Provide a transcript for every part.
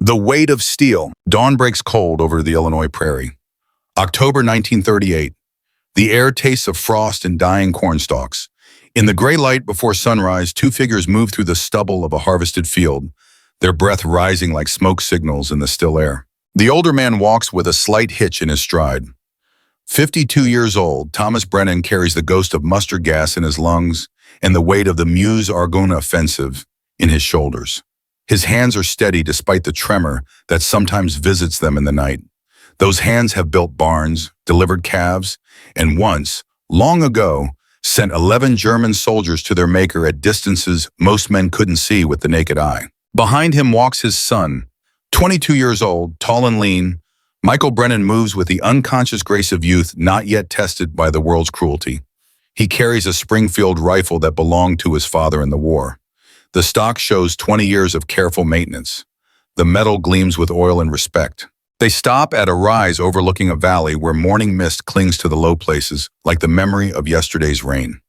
The weight of steel. Dawn breaks cold over the Illinois prairie. October 1938. The air tastes of frost and dying cornstalks. In the gray light before sunrise, two figures move through the stubble of a harvested field, their breath rising like smoke signals in the still air. The older man walks with a slight hitch in his stride. 52 years old, Thomas Brennan carries the ghost of mustard gas in his lungs and the weight of the Meuse-Argonne offensive in his shoulders. His hands are steady despite the tremor that sometimes visits them in the night. Those hands have built barns, delivered calves, and once, long ago, sent 11 German soldiers to their maker at distances most men couldn't see with the naked eye. Behind him walks his son, 22 years old, tall and lean. Michael Brennan moves with the unconscious grace of youth not yet tested by the world's cruelty. He carries a Springfield rifle that belonged to his father in the war. The stock shows 20 years of careful maintenance. The metal gleams with oil and respect. They stop at a rise overlooking a valley where morning mist clings to the low places like the memory of yesterday's rain.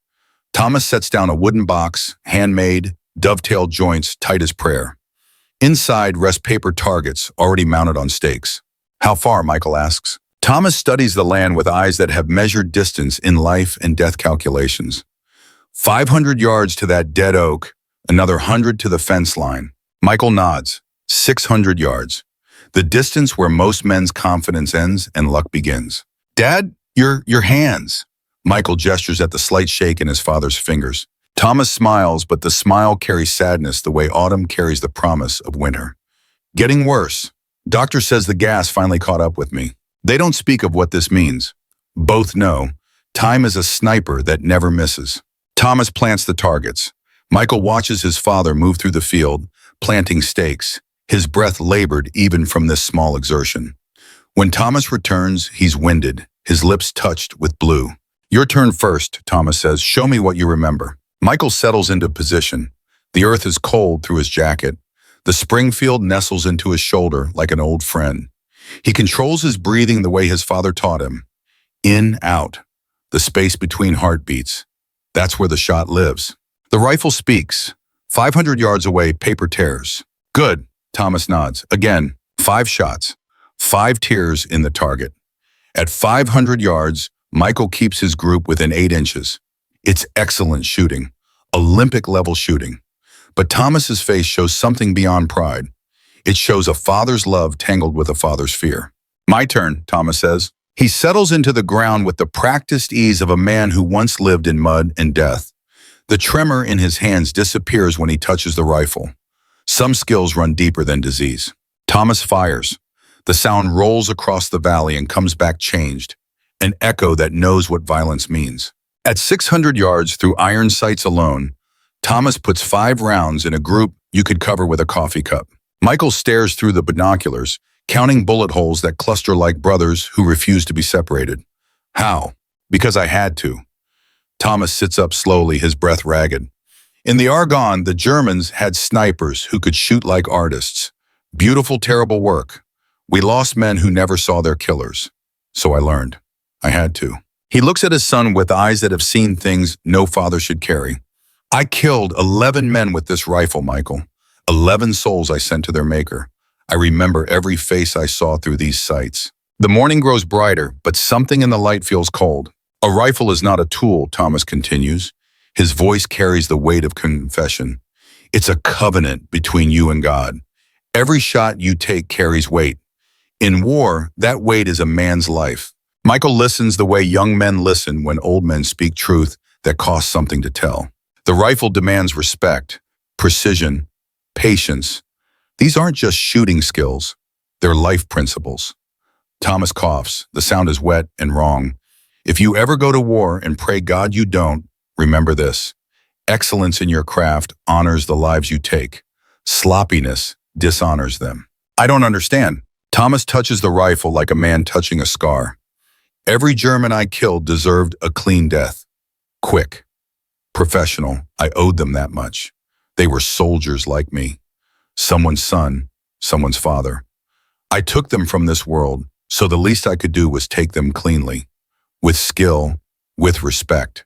Thomas sets down a wooden box, handmade, dovetailed joints tight as prayer. Inside rest paper targets already mounted on stakes. How far, Michael asks. Thomas studies the land with eyes that have measured distance in life and death calculations. 500 yards to that dead oak, another 100 to the fence line. Michael nods. 600 yards. The distance where most men's confidence ends and luck begins. Dad, your hands. Michael gestures at the slight shake in his father's fingers. Thomas smiles, but the smile carries sadness the way autumn carries the promise of winter. Getting worse. Doctor says the gas finally caught up with me. They don't speak of what this means. Both know. Time is a sniper that never misses. Thomas plants the targets. Michael watches his father move through the field, planting stakes. His breath labored even from this small exertion. When Thomas returns, he's winded, his lips touched with blue. Your turn first, Thomas says. Show me what you remember. Michael settles into position. The earth is cold through his jacket. The Springfield nestles into his shoulder like an old friend. He controls his breathing the way his father taught him. In, out. The space between heartbeats. That's where the shot lives. The rifle speaks. 500 yards away, paper tears. Good. Thomas nods. Again, 5 shots, 5 tears in the target. At 500 yards, Michael keeps his group within 8 inches. It's excellent shooting, Olympic-level shooting. But Thomas's face shows something beyond pride. It shows a father's love tangled with a father's fear. My turn, Thomas says. He settles into the ground with the practiced ease of a man who once lived in mud and death. The tremor in his hands disappears when he touches the rifle. Some skills run deeper than disease. Thomas fires. The sound rolls across the valley and comes back changed, an echo that knows what violence means. At 600 yards through iron sights alone, Thomas puts 5 rounds in a group you could cover with a coffee cup. Michael stares through the binoculars, counting bullet holes that cluster like brothers who refuse to be separated. How? Because I had to. Thomas sits up slowly, his breath ragged. In the Argonne, the Germans had snipers who could shoot like artists. Beautiful, terrible work. We lost men who never saw their killers. So I learned. I had to. He looks at his son with eyes that have seen things no father should carry. I killed 11 men with this rifle, Michael. 11 souls I sent to their maker. I remember every face I saw through these sights. The morning grows brighter, but something in the light feels cold. A rifle is not a tool, Thomas continues. His voice carries the weight of confession. It's a covenant between you and God. Every shot you take carries weight. In war, that weight is a man's life. Michael listens the way young men listen when old men speak truth that costs something to tell. The rifle demands respect, precision, patience. These aren't just shooting skills. They're life principles. Thomas coughs. The sound is wet and wrong. If you ever go to war and pray God you don't, remember this. Excellence in your craft honors the lives you take. Sloppiness dishonors them. I don't understand. Thomas touches the rifle like a man touching a scar. Every German I killed deserved a clean death. Quick. Professional. I owed them that much. They were soldiers like me. Someone's son, someone's father. I took them from this world, so the least I could do was take them cleanly. With skill, with respect.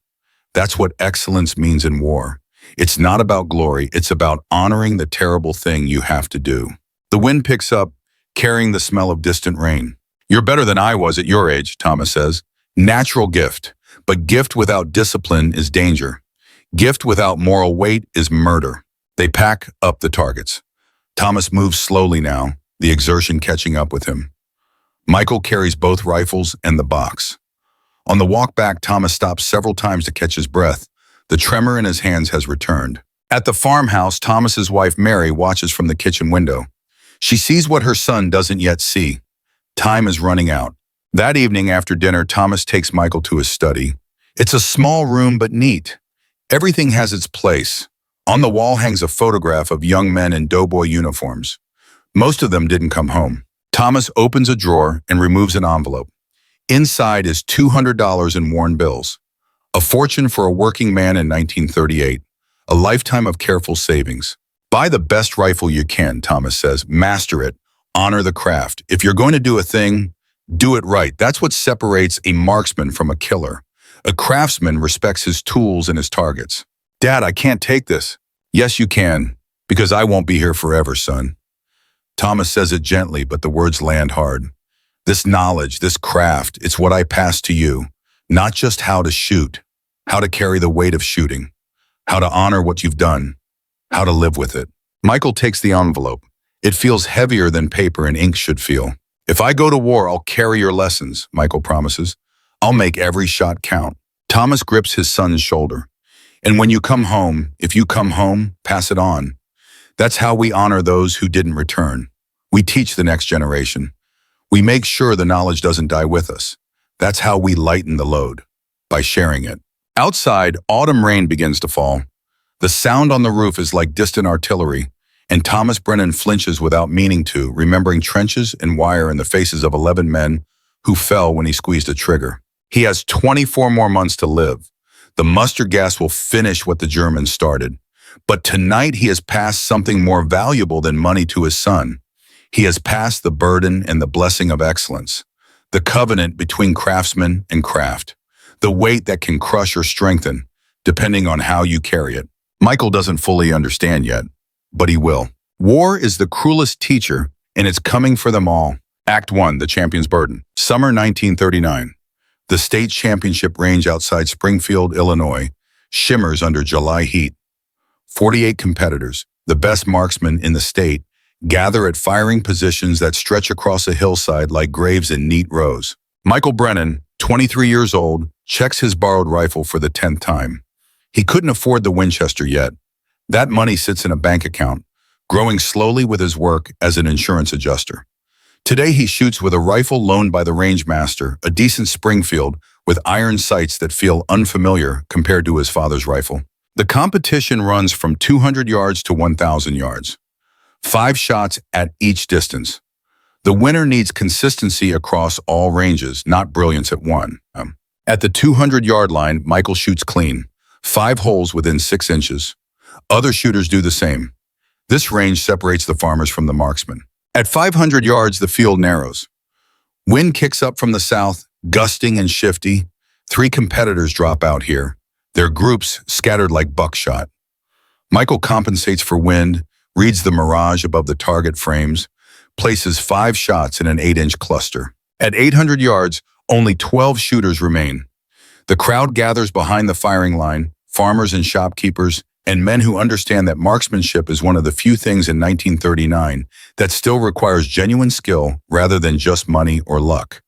That's what excellence means in war. It's not about glory, it's about honoring the terrible thing you have to do. The wind picks up, carrying the smell of distant rain. You're better than I was at your age, Thomas says. Natural gift, but gift without discipline is danger. Gift without moral weight is murder. They pack up the targets. Thomas moves slowly now, the exertion catching up with him. Michael carries both rifles and the box. On the walk back, Thomas stops several times to catch his breath. The tremor in his hands has returned. At the farmhouse, Thomas's wife Mary watches from the kitchen window. She sees what her son doesn't yet see. Time is running out. That evening after dinner, Thomas takes Michael to his study. It's a small room but neat. Everything has its place. On the wall hangs a photograph of young men in doughboy uniforms. Most of them didn't come home. Thomas opens a drawer and removes an envelope. Inside is $200 in worn bills. A fortune for a working man in 1938. A lifetime of careful savings. Buy the best rifle you can, Thomas says. Master it. Honor the craft. If you're going to do a thing, do it right. That's what separates a marksman from a killer. A craftsman respects his tools and his targets. Dad, I can't take this. Yes, you can, because I won't be here forever, son. Thomas says it gently, but the words land hard. This knowledge, this craft, it's what I pass to you. Not just how to shoot, how to carry the weight of shooting, how to honor what you've done, how to live with it. Michael takes the envelope. It feels heavier than paper and ink should feel. If I go to war, I'll carry your lessons, Michael promises. I'll make every shot count. Thomas grips his son's shoulder. And when you come home, if you come home, pass it on. That's how we honor those who didn't return. We teach the next generation. We make sure the knowledge doesn't die with us. That's how we lighten the load, by sharing it. Outside, autumn rain begins to fall. The sound on the roof is like distant artillery, and Thomas Brennan flinches without meaning to, remembering trenches and wire in the faces of 11 men who fell when he squeezed a trigger. He has 24 more months to live. The mustard gas will finish what the Germans started. But tonight he has passed something more valuable than money to his son. He has passed the burden and the blessing of excellence, the covenant between craftsman and craft, the weight that can crush or strengthen, depending on how you carry it. Michael doesn't fully understand yet, but he will. War is the cruelest teacher, and it's coming for them all. Act 1, The Champion's Burden. Summer 1939. The state championship range outside Springfield, Illinois, shimmers under July heat. 48 competitors, the best marksmen in the state, gather at firing positions that stretch across a hillside like graves in neat rows. Michael Brennan, 23 years old, checks his borrowed rifle for the 10th time. He couldn't afford the Winchester yet. That money sits in a bank account, growing slowly with his work as an insurance adjuster. Today he shoots with a rifle loaned by the range master, a decent Springfield with iron sights that feel unfamiliar compared to his father's rifle. The competition runs from 200 yards to 1,000 yards. 5 shots at each distance. The winner needs consistency across all ranges, not brilliance at one. At the 200-yard line, Michael shoots clean. 5 holes within 6 inches. Other shooters do the same. This range separates the farmers from the marksmen. At 500 yards, the field narrows. Wind kicks up from the south, gusting and shifty. 3 competitors drop out here, their groups scattered like buckshot. Michael compensates for wind, reads the mirage above the target frames, places 5 shots in an 8-inch cluster. At 800 yards, only 12 shooters remain. The crowd gathers behind the firing line, farmers and shopkeepers, and men who understand that marksmanship is one of the few things in 1939 that still requires genuine skill rather than just money or luck.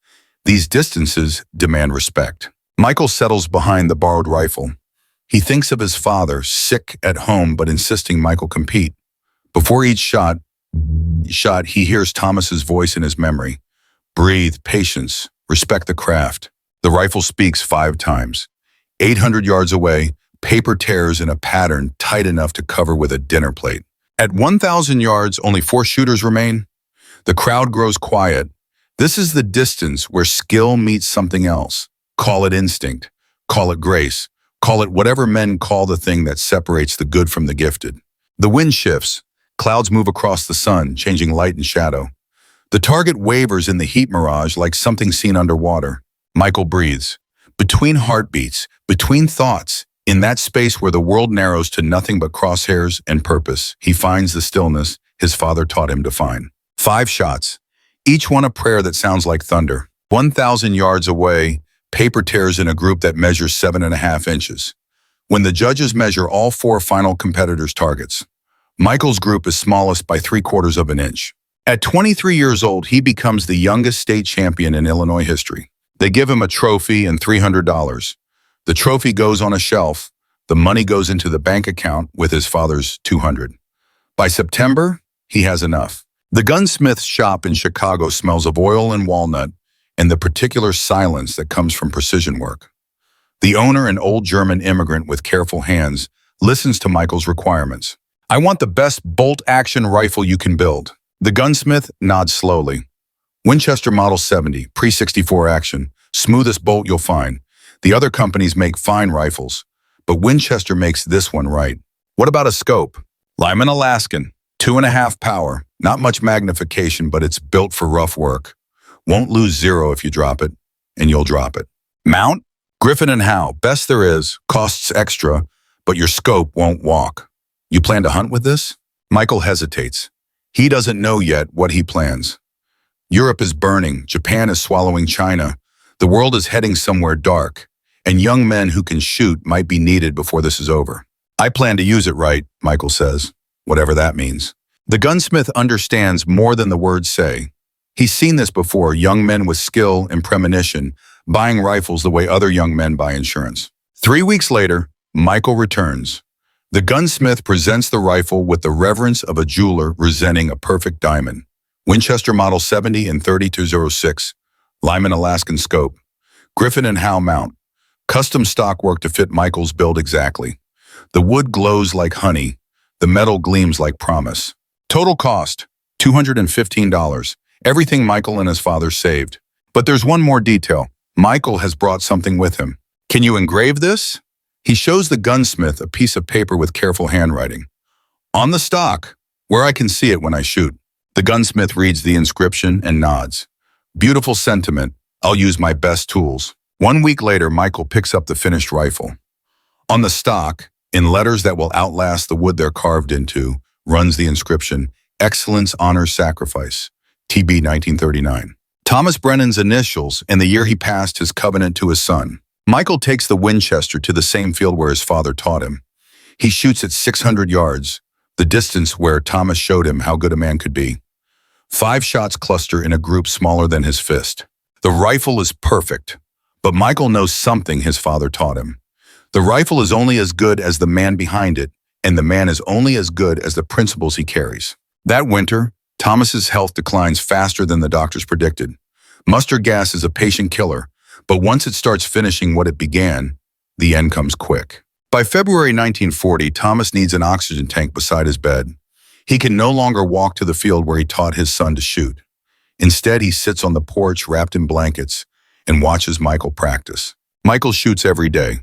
These distances demand respect. Michael settles behind the borrowed rifle. He thinks of his father, sick at home but insisting Michael compete. Before each shot, he hears Thomas's voice in his memory. Breathe, patience, respect the craft. The rifle speaks 5 times. 800 yards away, paper tears in a pattern tight enough to cover with a dinner plate. At 1,000 yards, only 4 shooters remain. The crowd grows quiet. This is the distance where skill meets something else. Call it instinct, call it grace, call it whatever men call the thing that separates the good from the gifted. The wind shifts. Clouds move across the sun, changing light and shadow. The target wavers in the heat mirage like something seen underwater. Michael breathes. Between heartbeats, between thoughts, in that space where the world narrows to nothing but crosshairs and purpose, he finds the stillness his father taught him to find. 5 shots, each one a prayer that sounds like thunder. 1,000 yards away, paper tears in a group that measures 7.5 inches. When the judges measure all 4 final competitors' targets, Michael's group is smallest by 3/4 of an inch. At 23 years old, he becomes the youngest state champion in Illinois history. They give him a trophy and $300. The trophy goes on a shelf. The money goes into the bank account with his father's $200. By September, he has enough. The gunsmith's shop in Chicago smells of oil and walnut and the particular silence that comes from precision work. The owner, an old German immigrant with careful hands, listens to Michael's requirements. "I want the best bolt-action rifle you can build." The gunsmith nods slowly. "Winchester Model 70, pre-64 action, smoothest bolt you'll find. The other companies make fine rifles, but Winchester makes this one right." "What about a scope?" "Lyman Alaskan, 2.5 power, not much magnification, but it's built for rough work. Won't lose 0 if you drop it, and you'll drop it." "Mount?" "Griffin and Howe, best there is, costs extra, but your scope won't walk." "You plan to hunt with this?" Michael hesitates. He doesn't know yet what he plans. Europe is burning, Japan is swallowing China, the world is heading somewhere dark, and young men who can shoot might be needed before this is over. "I plan to use it right," Michael says, whatever that means. The gunsmith understands more than the words say. He's seen this before, young men with skill and premonition, buying rifles the way other young men buy insurance. 3 weeks later, Michael returns. The gunsmith presents the rifle with the reverence of a jeweler presenting a perfect diamond. Winchester Model 70 and 3206, Lyman Alaskan scope, Griffin and Howe mount, custom stockwork to fit Michael's build exactly. The wood glows like honey, the metal gleams like promise. Total cost, $215, everything Michael and his father saved. But there's one more detail. Michael has brought something with him. "Can you engrave this?" He shows the gunsmith a piece of paper with careful handwriting. "On the stock, where I can see it when I shoot." The gunsmith reads the inscription and nods. "Beautiful sentiment. I'll use my best tools." 1 week later, Michael picks up the finished rifle. On the stock, in letters that will outlast the wood they're carved into, runs the inscription, "Excellence Honors Sacrifice, TB 1939. Thomas Brennan's initials and the year he passed his covenant to his son. Michael takes the Winchester to the same field where his father taught him. He shoots at 600 yards, the distance where Thomas showed him how good a man could be. 5 shots cluster in a group smaller than his fist. The rifle is perfect, but Michael knows something his father taught him. The rifle is only as good as the man behind it, and the man is only as good as the principles he carries. That winter, Thomas's health declines faster than the doctors predicted. Mustard gas is a patient killer, but once it starts finishing what it began, the end comes quick. By February 1940, Thomas needs an oxygen tank beside his bed. He can no longer walk to the field where he taught his son to shoot. Instead, he sits on the porch wrapped in blankets and watches Michael practice. Michael shoots every day,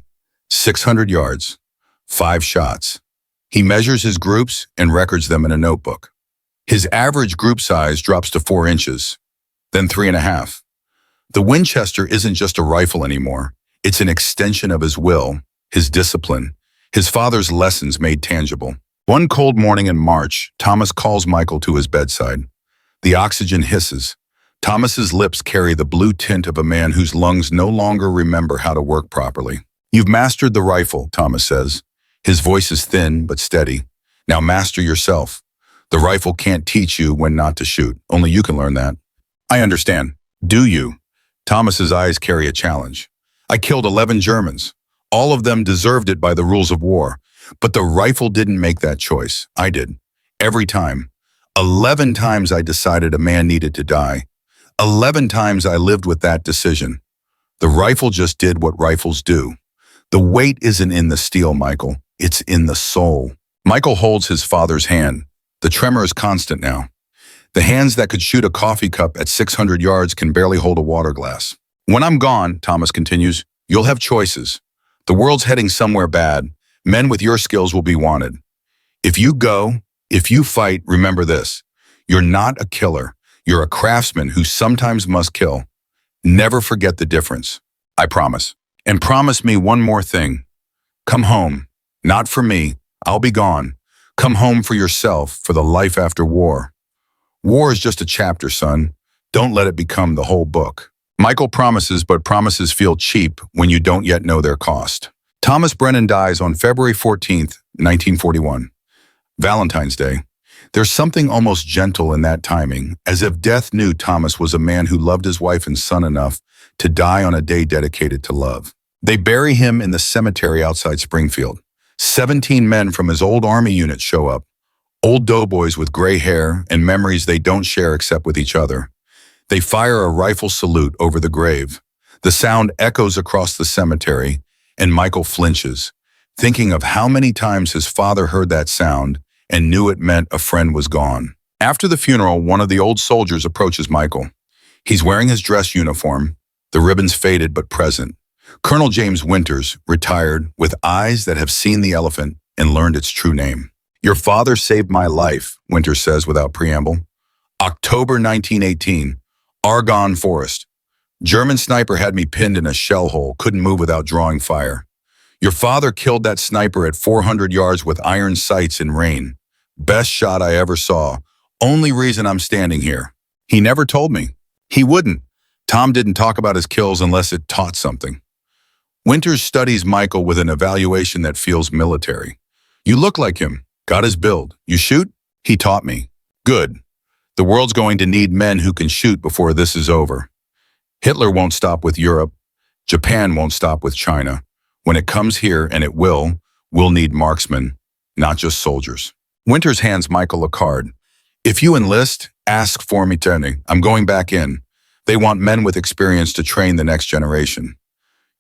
600 yards, 5 shots. He measures his groups and records them in a notebook. His average group size drops to 4 inches, then 3.5. The Winchester isn't just a rifle anymore. It's an extension of his will, his discipline, his father's lessons made tangible. One cold morning in March, Thomas calls Michael to his bedside. The oxygen hisses. Thomas's lips carry the blue tint of a man whose lungs no longer remember how to work properly. "You've mastered the rifle," Thomas says. His voice is thin but steady. "Now master yourself. The rifle can't teach you when not to shoot. Only you can learn that." "I understand. Do you?" Thomas's eyes carry a challenge. "I killed 11 Germans. All of them deserved it by the rules of war. But the rifle didn't make that choice. I did. Every time. 11 times I decided a man needed to die. 11 times I lived with that decision. The rifle just did what rifles do. The weight isn't in the steel, Michael. It's in the soul." Michael holds his father's hand. The tremor is constant now. The hands that could shoot a coffee cup at 600 yards can barely hold a water glass. "When I'm gone," Thomas continues, "you'll have choices. The world's heading somewhere bad. Men with your skills will be wanted. If you go, if you fight, remember this. You're not a killer. You're a craftsman who sometimes must kill. Never forget the difference. I promise. And promise me one more thing. Come home. Not for me. I'll be gone. Come home for yourself, for the life after war. War is just a chapter, son. Don't let it become the whole book. Michael promises, but promises feel cheap when you don't yet know their cost. Thomas Brennan dies on February 14th, 1941. Valentine's Day. There's something almost gentle in that timing, as if death knew Thomas was a man who loved his wife and son enough to die on a day dedicated to love. They bury him in the cemetery outside Springfield. 17 men from his old Army unit show up. Old doughboys with gray hair and memories they don't share except with each other. They fire a rifle salute over the grave. The sound echoes across the cemetery, and Michael flinches, thinking of how many times his father heard that sound and knew it meant a friend was gone. After the funeral, one of the old soldiers approaches Michael. He's wearing his dress uniform, the ribbons faded but present. Colonel James Winters, retired, with eyes that have seen the elephant and learned its true name. "Your father saved my life," Winters says without preamble. October 1918, Argonne Forest. "German sniper had me pinned in a shell hole, couldn't move without drawing fire. Your father killed that sniper at 400 yards with iron sights in rain. Best shot I ever saw. Only reason I'm standing here. He never told me. He wouldn't. Tom didn't talk about his kills unless it taught something." Winters studies Michael with an evaluation that feels military. "You look like him. Got his build. You shoot? He taught me. Good. The world's going to need men who can shoot before this is over. Hitler won't stop with Europe. Japan won't stop with China. When it comes here, and it will, we'll need marksmen, not just soldiers." Winters hands Michael a card. "If you enlist, ask for me, Tony. I'm going back in. They want men with experience to train the next generation.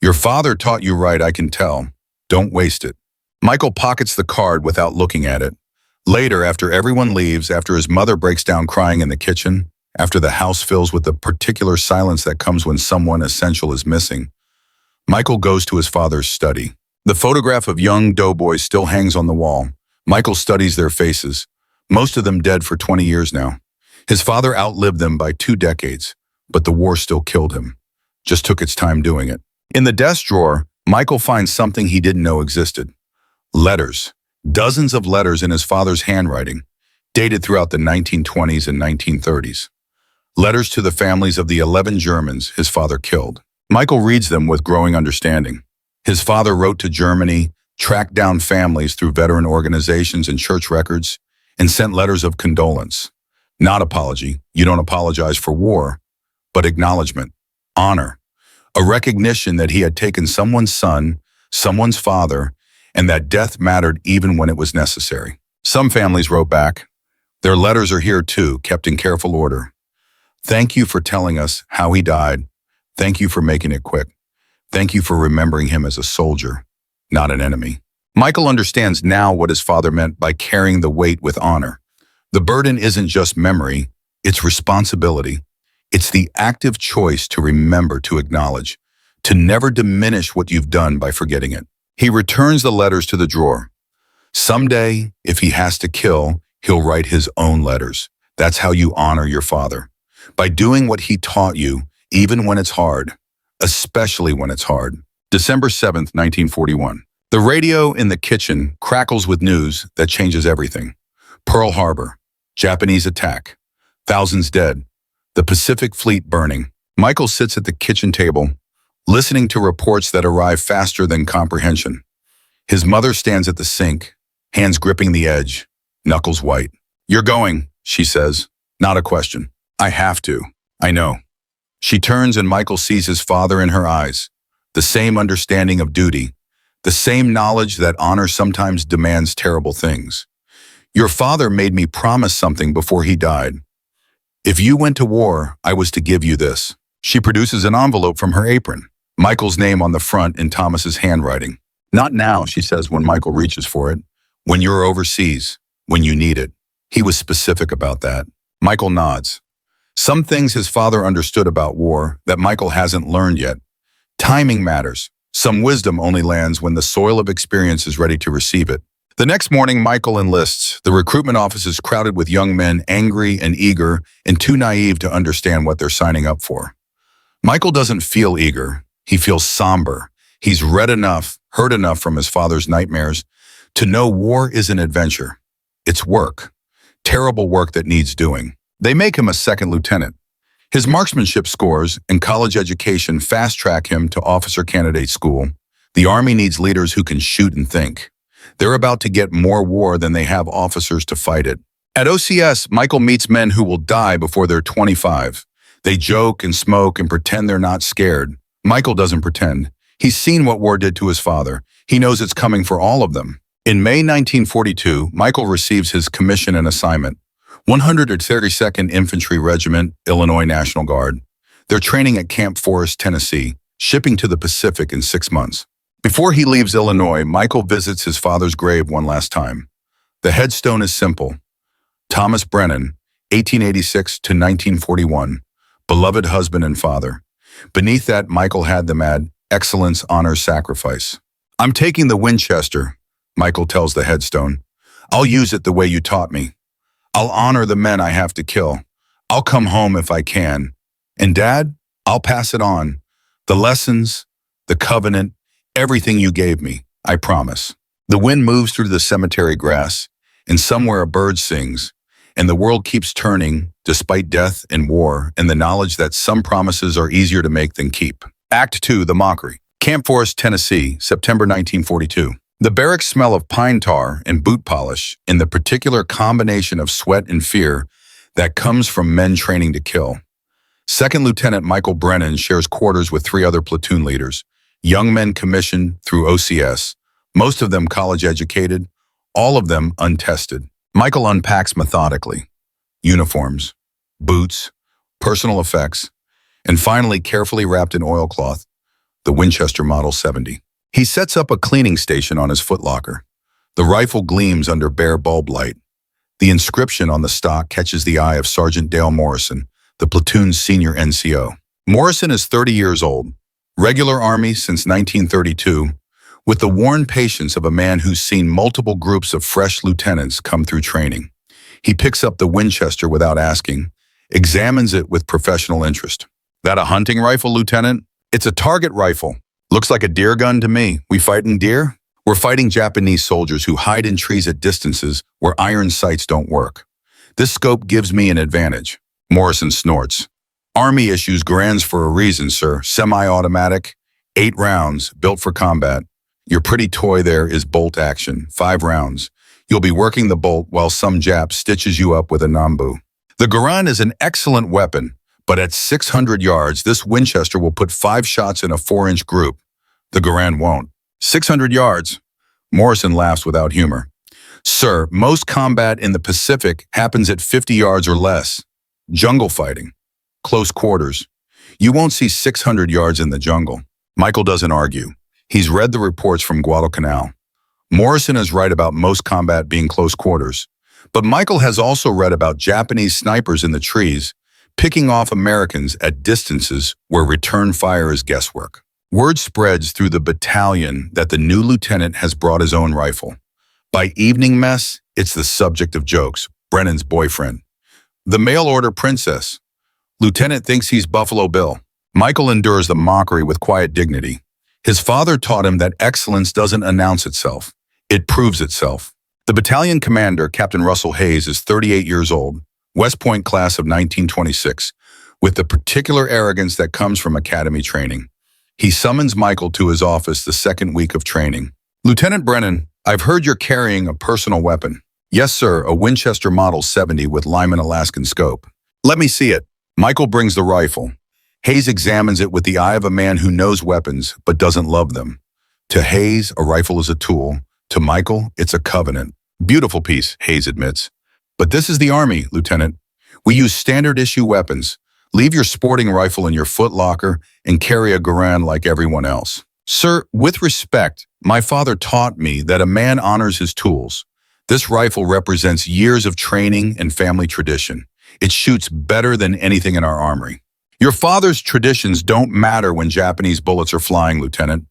Your father taught you right, I can tell. Don't waste it." Michael pockets the card without looking at it. Later, after everyone leaves, after his mother breaks down crying in the kitchen, after the house fills with the particular silence that comes when someone essential is missing, Michael goes to his father's study. The photograph of young doughboys still hangs on the wall. Michael studies their faces, most of them dead for 20 years now. His father outlived them by 2 decades, but the war still killed him. Just took its time doing it. In the desk drawer, Michael finds something he didn't know existed. Letters. Dozens of letters in his father's handwriting, dated throughout the 1920s and 1930s. Letters to the families of the 11 Germans his father killed. Michael reads them with growing understanding. His father wrote to Germany, tracked down families through veteran organizations and church records, and sent letters of condolence. Not apology. You don't apologize for war, but acknowledgement, honor, a recognition that he had taken someone's son, someone's father, and that death mattered even when it was necessary. Some families wrote back. Their letters are here too, kept in careful order. "Thank you for telling us how he died. Thank you for making it quick. Thank you for remembering him as a soldier, not an enemy." Michael understands now what his father meant by carrying the weight with honor. The burden isn't just memory, it's responsibility. It's the active choice to remember, to acknowledge, to never diminish what you've done by forgetting it. He returns the letters to the drawer. Someday, if he has to kill, he'll write his own letters. That's how you honor your father. By doing what he taught you, even when it's hard, especially when it's hard. December 7th, 1941. The radio in the kitchen crackles with news that changes everything. Pearl Harbor, Japanese attack, thousands dead, the Pacific Fleet burning. Michael sits at the kitchen table, listening to reports that arrive faster than comprehension. His mother stands at the sink, hands gripping the edge, knuckles white. "You're going," she says. Not a question. "I have to. I know." She turns and Michael sees his father in her eyes. The same understanding of duty, the same knowledge that honor sometimes demands terrible things. "Your father made me promise something before he died. If you went to war, I was to give you this." She produces an envelope from her apron. Michael's name on the front in Thomas's handwriting. "Not now," she says when Michael reaches for it. "When you're overseas, when you need it." He was specific about that. Michael nods. Some things his father understood about war that Michael hasn't learned yet. Timing matters. Some wisdom only lands when the soil of experience is ready to receive it. The next morning, Michael enlists. The recruitment office is crowded with young men, angry and eager, and too naive to understand what they're signing up for. Michael doesn't feel eager. He feels somber. He's read enough, heard enough from his father's nightmares to know war is an adventure. It's work. Terrible work that needs doing. They make him a second lieutenant. His marksmanship scores and college education fast-track him to officer candidate school. The Army needs leaders who can shoot and think. They're about to get more war than they have officers to fight it. At OCS, Michael meets men who will die before they're 25. They joke and smoke and pretend they're not scared. Michael doesn't pretend. He's seen what war did to his father. He knows it's coming for all of them. In May 1942, Michael receives his commission and assignment. 132nd Infantry Regiment, Illinois National Guard. They're training at Camp Forest, Tennessee, shipping to the Pacific in 6 months. Before he leaves Illinois, Michael visits his father's grave one last time. The headstone is simple. Thomas Brennan, 1886 to 1941, beloved husband and father. Beneath that, Michael had them add, excellence, honor, sacrifice. I'm taking the Winchester, Michael tells the headstone. I'll use it the way you taught me. I'll honor the men I have to kill. I'll come home if I can. And Dad, I'll pass it on. The lessons, the covenant, everything you gave me, I promise. The wind moves through the cemetery grass, and somewhere a bird sings, and the world keeps turning, despite death and war, and the knowledge that some promises are easier to make than keep. Act 2, The Mockery. Camp Forest, Tennessee, September 1942. The barracks smell of pine tar and boot polish in the particular combination of sweat and fear that comes from men training to kill. Second Lieutenant Michael Brennan shares quarters with 3 other platoon leaders, young men commissioned through OCS, most of them college-educated, all of them untested. Michael unpacks methodically. Uniforms, boots, personal effects, and finally, carefully wrapped in oilcloth, the Winchester Model 70. He sets up a cleaning station on his footlocker. The rifle gleams under bare bulb light. The inscription on the stock catches the eye of Sergeant Dale Morrison, the platoon's senior NCO. Morrison is 30 years old, regular Army since 1932, with the worn patience of a man who's seen multiple groups of fresh lieutenants come through training. He picks up the Winchester without asking, examines it with professional interest. That a hunting rifle, Lieutenant? It's a target rifle. Looks like a deer gun to me. We fighting deer? We're fighting Japanese soldiers who hide in trees at distances where iron sights don't work. This scope gives me an advantage. Morrison snorts. Army-issue Garands for a reason, sir. Semi-automatic, 8 rounds, built for combat. Your pretty toy there is bolt action, 5 rounds. You'll be working the bolt while some Jap stitches you up with a Nambu. The Garand is an excellent weapon, but at 600 yards, this Winchester will put 5 shots in a 4-inch group. The Garand won't. 600 yards. Morrison laughs without humor. Sir, most combat in the Pacific happens at 50 yards or less. Jungle fighting. Close quarters. You won't see 600 yards in the jungle. Michael doesn't argue. He's read the reports from Guadalcanal. Morrison is right about most combat being close quarters. But Michael has also read about Japanese snipers in the trees, picking off Americans at distances where return fire is guesswork. Word spreads through the battalion that the new lieutenant has brought his own rifle. By evening mess, it's the subject of jokes, Brennan's boyfriend. The mail-order princess. Lieutenant thinks he's Buffalo Bill. Michael endures the mockery with quiet dignity. His father taught him that excellence doesn't announce itself. It proves itself. The battalion commander, Captain Russell Hayes, is 38 years old, West Point class of 1926, with the particular arrogance that comes from academy training. He summons Michael to his office the second week of training. Lieutenant Brennan, I've heard you're carrying a personal weapon. Yes, sir, a Winchester Model 70 with Lyman Alaskan scope. Let me see it. Michael brings the rifle. Hayes examines it with the eye of a man who knows weapons but doesn't love them. To Hayes, a rifle is a tool. To Michael, it's a covenant. Beautiful piece, Hayes admits. But this is the Army, Lieutenant. We use standard issue weapons. Leave your sporting rifle in your footlocker and carry a Garand like everyone else. Sir, with respect, my father taught me that a man honors his tools. This rifle represents years of training and family tradition. It shoots better than anything in our armory. Your father's traditions don't matter when Japanese bullets are flying, Lieutenant.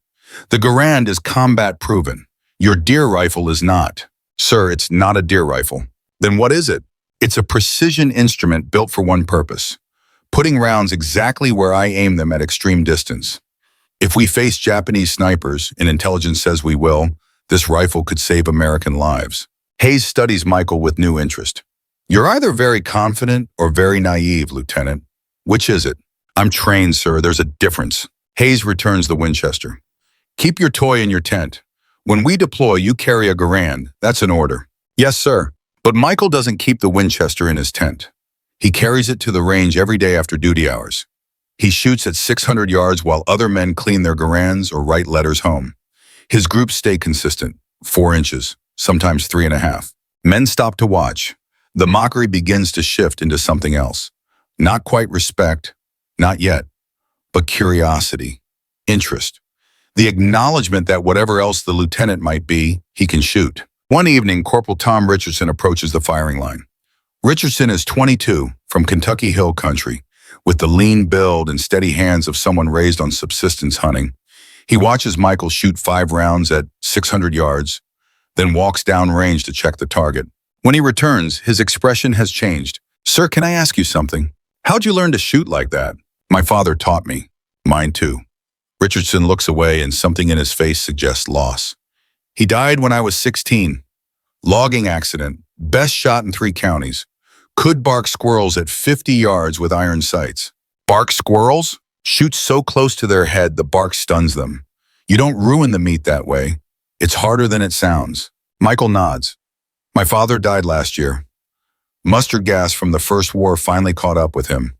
The Garand is combat proven. Your deer rifle is not. Sir, it's not a deer rifle. Then what is it? It's a precision instrument built for one purpose. Putting rounds exactly where I aim them at extreme distance. If we face Japanese snipers, and intelligence says we will, this rifle could save American lives. Hayes studies Michael with new interest. You're either very confident or very naive, Lieutenant. Which is it? I'm trained, sir. There's a difference. Hayes returns the Winchester. Keep your toy in your tent. When we deploy, you carry a Garand. That's an order. Yes, sir. But Michael doesn't keep the Winchester in his tent. He carries it to the range every day after duty hours. He shoots at 600 yards while other men clean their Garands or write letters home. His groups stay consistent, 4 inches, sometimes 3.5. Men stop to watch. The mockery begins to shift into something else. Not quite respect, not yet, but curiosity, interest. The acknowledgement that whatever else the lieutenant might be, he can shoot. One evening, Corporal Tom Richardson approaches the firing line. Richardson is 22, from Kentucky Hill Country, with the lean build and steady hands of someone raised on subsistence hunting. He watches Michael shoot 5 rounds at 600 yards, then walks downrange to check the target. When he returns, his expression has changed. Sir, can I ask you something? How'd you learn to shoot like that? My father taught me. Mine too. Richardson looks away and something in his face suggests loss. He died when I was 16. Logging accident, best shot in 3 counties. Could bark squirrels at 50 yards with iron sights. Bark squirrels? Shoot so close to their head the bark stuns them. You don't ruin the meat that way. It's harder than it sounds. Michael nods. My father died last year. Mustard gas from the First War finally caught up with him.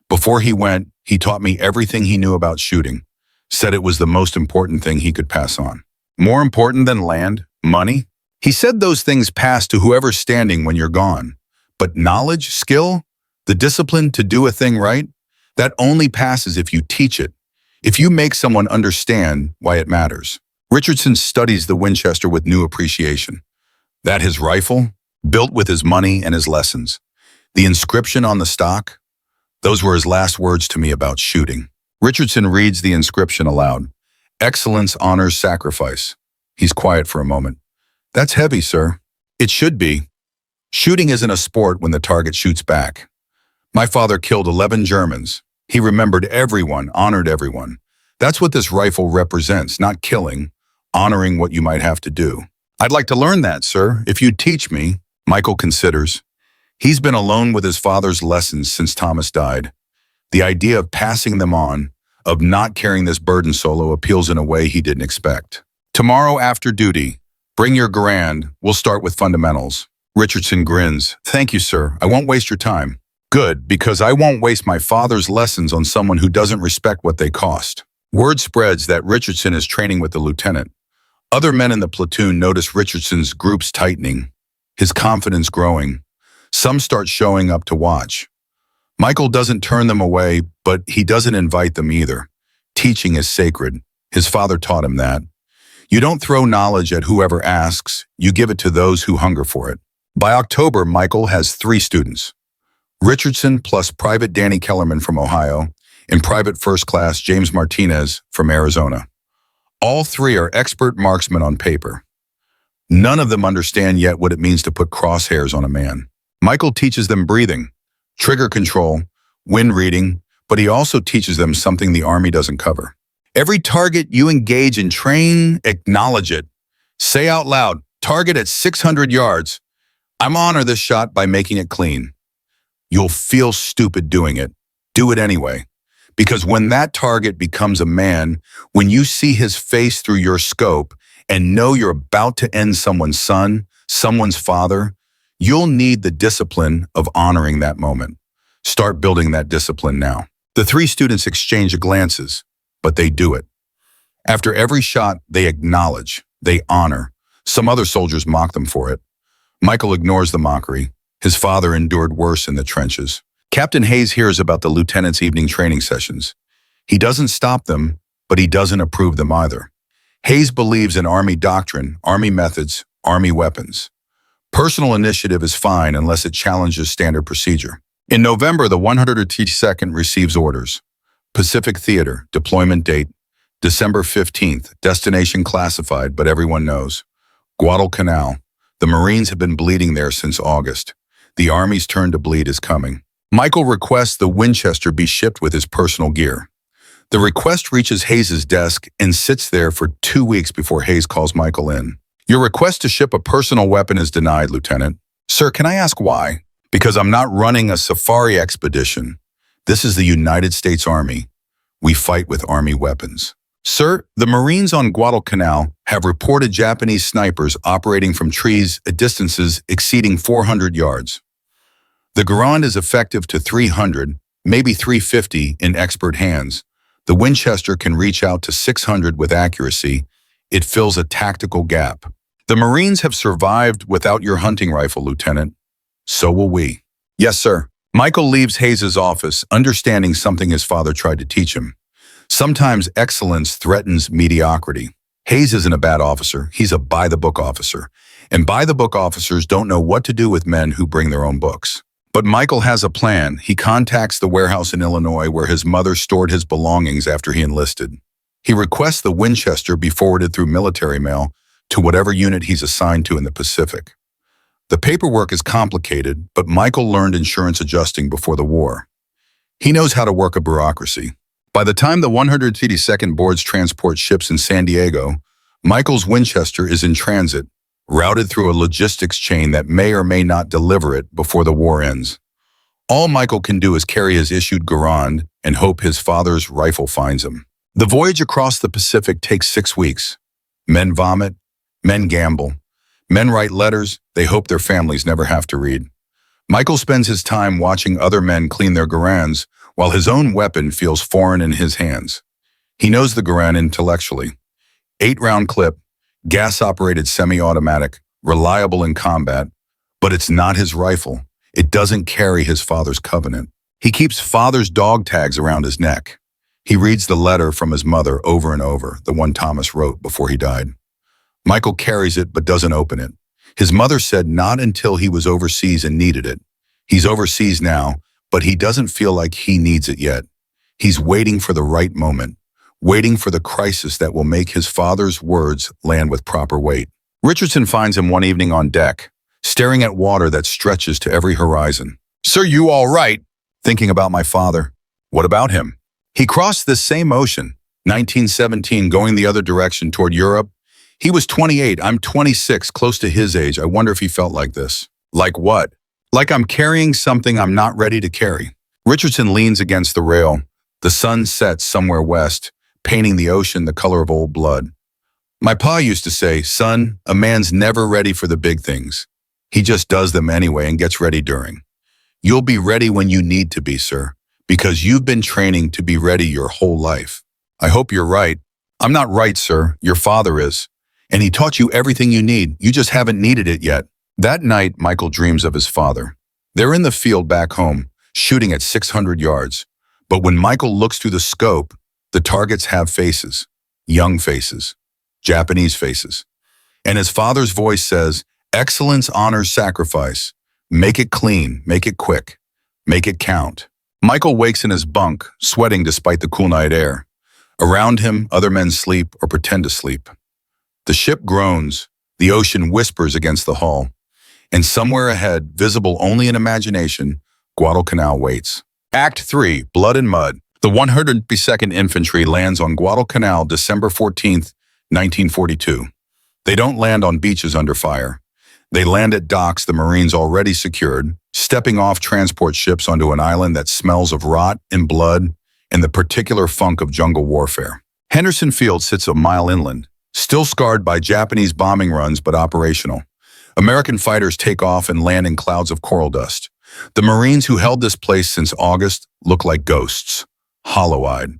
Before he went, he taught me everything he knew about shooting. Said it was the most important thing he could pass on. More important than land, money? He said those things pass to whoever's standing when you're gone. But knowledge, skill, the discipline to do a thing right, that only passes if you teach it, if you make someone understand why it matters. Richardson studies the Winchester with new appreciation. That his rifle, built with his money and his lessons. The inscription on the stock, those were his last words to me about shooting. Richardson reads the inscription aloud. Excellence honors sacrifice. He's quiet for a moment. That's heavy, sir. It should be. Shooting isn't a sport when the target shoots back. My father killed 11 Germans. He remembered everyone, honored everyone. That's what this rifle represents, not killing, honoring what you might have to do. I'd like to learn that, sir, if you'd teach me. Michael considers. He's been alone with his father's lessons since Thomas died. The idea of passing them on, of not carrying this burden solo appeals in a way he didn't expect. Tomorrow after duty, bring your Garand. We'll start with fundamentals. Richardson grins. Thank you, sir. I won't waste your time. Good, because I won't waste my father's lessons on someone who doesn't respect what they cost. Word spreads that Richardson is training with the lieutenant. Other men in the platoon notice Richardson's groups tightening, his confidence growing. Some start showing up to watch. Michael doesn't turn them away, but he doesn't invite them either. Teaching is sacred. His father taught him that. You don't throw knowledge at whoever asks, you give it to those who hunger for it. By October, Michael has 3 students. Richardson plus Private Danny Kellerman from Ohio and Private First Class James Martinez from Arizona. All 3 are expert marksmen on paper. None of them understand yet what it means to put crosshairs on a man. Michael teaches them breathing, trigger control, wind reading, but he also teaches them something the Army doesn't cover. Every target you engage and train, acknowledge it. Say out loud, target at 600 yards. I'm honor this shot by making it clean. You'll feel stupid doing it. Do it anyway. Because when that target becomes a man, when you see his face through your scope and know you're about to end someone's son, someone's father, you'll need the discipline of honoring that moment. Start building that discipline now. The 3 students exchange glances, but they do it. After every shot, they acknowledge, they honor. Some other soldiers mock them for it. Michael ignores the mockery. His father endured worse in the trenches. Captain Hayes hears about the lieutenant's evening training sessions. He doesn't stop them, but he doesn't approve them either. Hayes believes in Army doctrine, Army methods, Army weapons. Personal initiative is fine unless it challenges standard procedure. In November, the 132nd receives orders. Pacific Theater, deployment date, December 15th, destination classified, but everyone knows. Guadalcanal. The Marines have been bleeding there since August. The Army's turn to bleed is coming. Michael requests the Winchester be shipped with his personal gear. The request reaches Hayes' desk and sits there for 2 weeks before Hayes calls Michael in. Your request to ship a personal weapon is denied, Lieutenant. Sir, can I ask why? Because I'm not running a safari expedition. This is the United States Army. We fight with Army weapons. Sir, the Marines on Guadalcanal have reported Japanese snipers operating from trees at distances exceeding 400 yards. The Garand is effective to 300, maybe 350 in expert hands. The Winchester can reach out to 600 with accuracy. It fills a tactical gap. The Marines have survived without your hunting rifle, Lieutenant. So will we. Yes, sir. Michael leaves Hayes's office, understanding something his father tried to teach him. Sometimes excellence threatens mediocrity. Hayes isn't a bad officer. He's a by-the-book officer. And by-the-book officers don't know what to do with men who bring their own books. But Michael has a plan. He contacts the warehouse in Illinois where his mother stored his belongings after he enlisted. He requests the Winchester be forwarded through military mail to whatever unit he's assigned to in the Pacific. The paperwork is complicated, but Michael learned insurance adjusting before the war. He knows how to work a bureaucracy. By the time the 182nd boards transport ships in San Diego, Michael's Winchester is in transit, routed through a logistics chain that may or may not deliver it before the war ends. All Michael can do is carry his issued Garand and hope his father's rifle finds him. The voyage across the Pacific takes 6 weeks. Men vomit, men gamble. Men write letters they hope their families never have to read. Michael spends his time watching other men clean their Garands while his own weapon feels foreign in his hands. He knows the Garand intellectually. 8-round clip, gas-operated semi-automatic, reliable in combat, but it's not his rifle. It doesn't carry his father's covenant. He keeps father's dog tags around his neck. He reads the letter from his mother over and over, the one Thomas wrote before he died. Michael carries it but doesn't open it. His mother said not until he was overseas and needed it. He's overseas now, but he doesn't feel like he needs it yet. He's waiting for the right moment, waiting for the crisis that will make his father's words land with proper weight. Richardson finds him one evening on deck, staring at water that stretches to every horizon. "Sir, you all right?" "Thinking about my father." "What about him?" "He crossed this same ocean, 1917, going the other direction toward Europe. He was 28, I'm 26, close to his age. I wonder if he felt like this." "Like what?" "Like I'm carrying something I'm not ready to carry." Richardson leans against the rail. The sun sets somewhere west, painting the ocean the color of old blood. "My pa used to say, son, a man's never ready for the big things. He just does them anyway and gets ready during. You'll be ready when you need to be, sir, because you've been training to be ready your whole life." "I hope you're right." "I'm not right, sir. Your father is. And he taught you everything you need. You just haven't needed it yet." That night, Michael dreams of his father. They're in the field back home, shooting at 600 yards. But when Michael looks through the scope, the targets have faces, young faces, Japanese faces. And his father's voice says, "Excellence honors sacrifice. Make it clean, make it quick, make it count." Michael wakes in his bunk, sweating despite the cool night air. Around him, other men sleep or pretend to sleep. The ship groans, the ocean whispers against the hull, and somewhere ahead, visible only in imagination, Guadalcanal waits. Act 3, Blood and Mud. The 152nd Infantry lands on Guadalcanal December 14th, 1942. They don't land on beaches under fire. They land at docks the Marines already secured, stepping off transport ships onto an island that smells of rot and blood and the particular funk of jungle warfare. Henderson Field sits a mile inland, still scarred by Japanese bombing runs but operational. American fighters take off and land in clouds of coral dust. The Marines who held this place since August look like ghosts, hollow-eyed,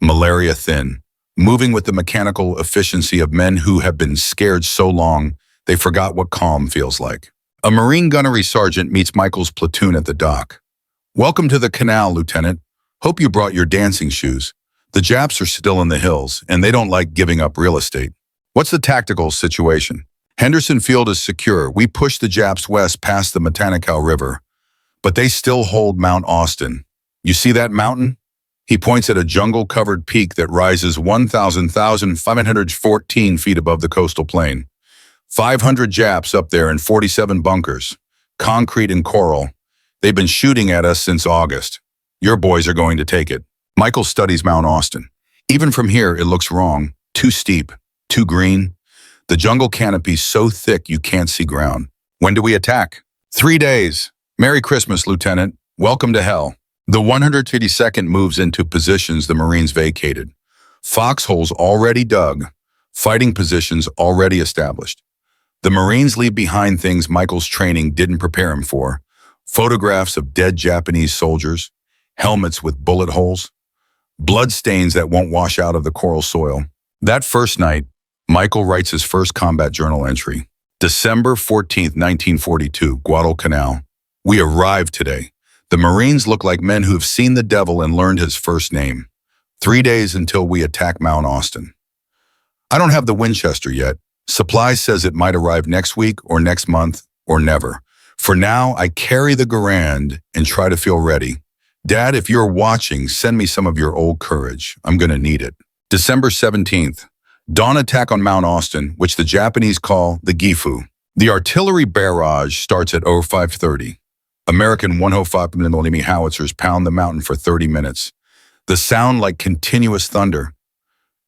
malaria-thin, moving with the mechanical efficiency of men who have been scared so long they forgot what calm feels like. A Marine gunnery sergeant meets Michael's platoon at the dock. "Welcome to the canal, Lieutenant. Hope you brought your dancing shoes. The Japs are still in the hills, and they don't like giving up real estate." "What's the tactical situation?" "Henderson Field is secure. We pushed the Japs west past the Guadalcanal River, but they still hold Mount Austin. You see that mountain?" He points at a jungle-covered peak that rises 1,514 feet above the coastal plain. 500 Japs up there and 47 bunkers, concrete and coral. They've been shooting at us since August. Your boys are going to take it. Michael studies Mount Austin. Even from here, it looks wrong. Too steep, too green. The jungle canopy's so thick you can't see ground. "When do we attack?" 3 days. Merry Christmas, Lieutenant. Welcome to hell. The 152nd moves into positions the Marines vacated. Foxholes already dug. Fighting positions already established. The Marines leave behind things Michael's training didn't prepare him for. Photographs of dead Japanese soldiers, helmets with bullet holes, blood stains that won't wash out of the coral soil. That first night, Michael writes his first combat journal entry. December 14th, 1942, Guadalcanal. We arrived today. The Marines look like men who have seen the devil and learned his first name. 3 days until we attack Mount Austin. I don't have the Winchester yet. Supplies says it might arrive next week or next month or never. For now, I carry the Garand and try to feel ready. Dad, if you're watching, send me some of your old courage. I'm going to need it. December 17th. Dawn attack on Mount Austin, which the Japanese call the Gifu. The artillery barrage starts at 0530. American 105mm howitzers pound the mountain for 30 minutes. The sound like continuous thunder.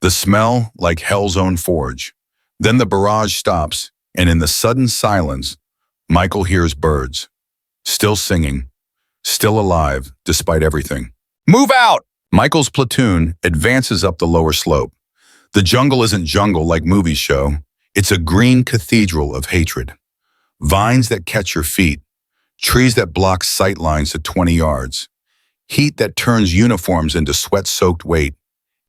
The smell like hell's own forge. Then the barrage stops, and in the sudden silence, Michael hears birds. Still singing. Still alive, despite everything. Move out! Michael's platoon advances up the lower slope. The jungle isn't jungle like movies show. It's a green cathedral of hatred. Vines that catch your feet. Trees that block sight lines to 20 yards. Heat that turns uniforms into sweat-soaked weight.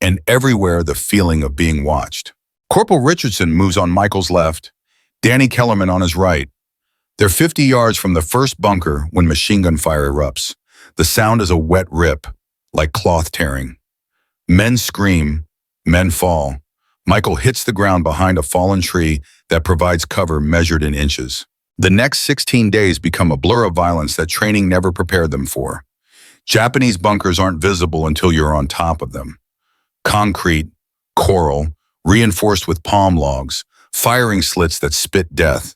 And everywhere the feeling of being watched. Corporal Richardson moves on Michael's left. Danny Kellerman on his right. They're 50 yards from the first bunker when machine gun fire erupts. The sound is a wet rip, like cloth tearing. Men scream. Men fall. Michael hits the ground behind a fallen tree that provides cover measured in inches. The next 16 days become a blur of violence that training never prepared them for. Japanese bunkers aren't visible until you're on top of them. Concrete, coral, reinforced with palm logs, firing slits that spit death.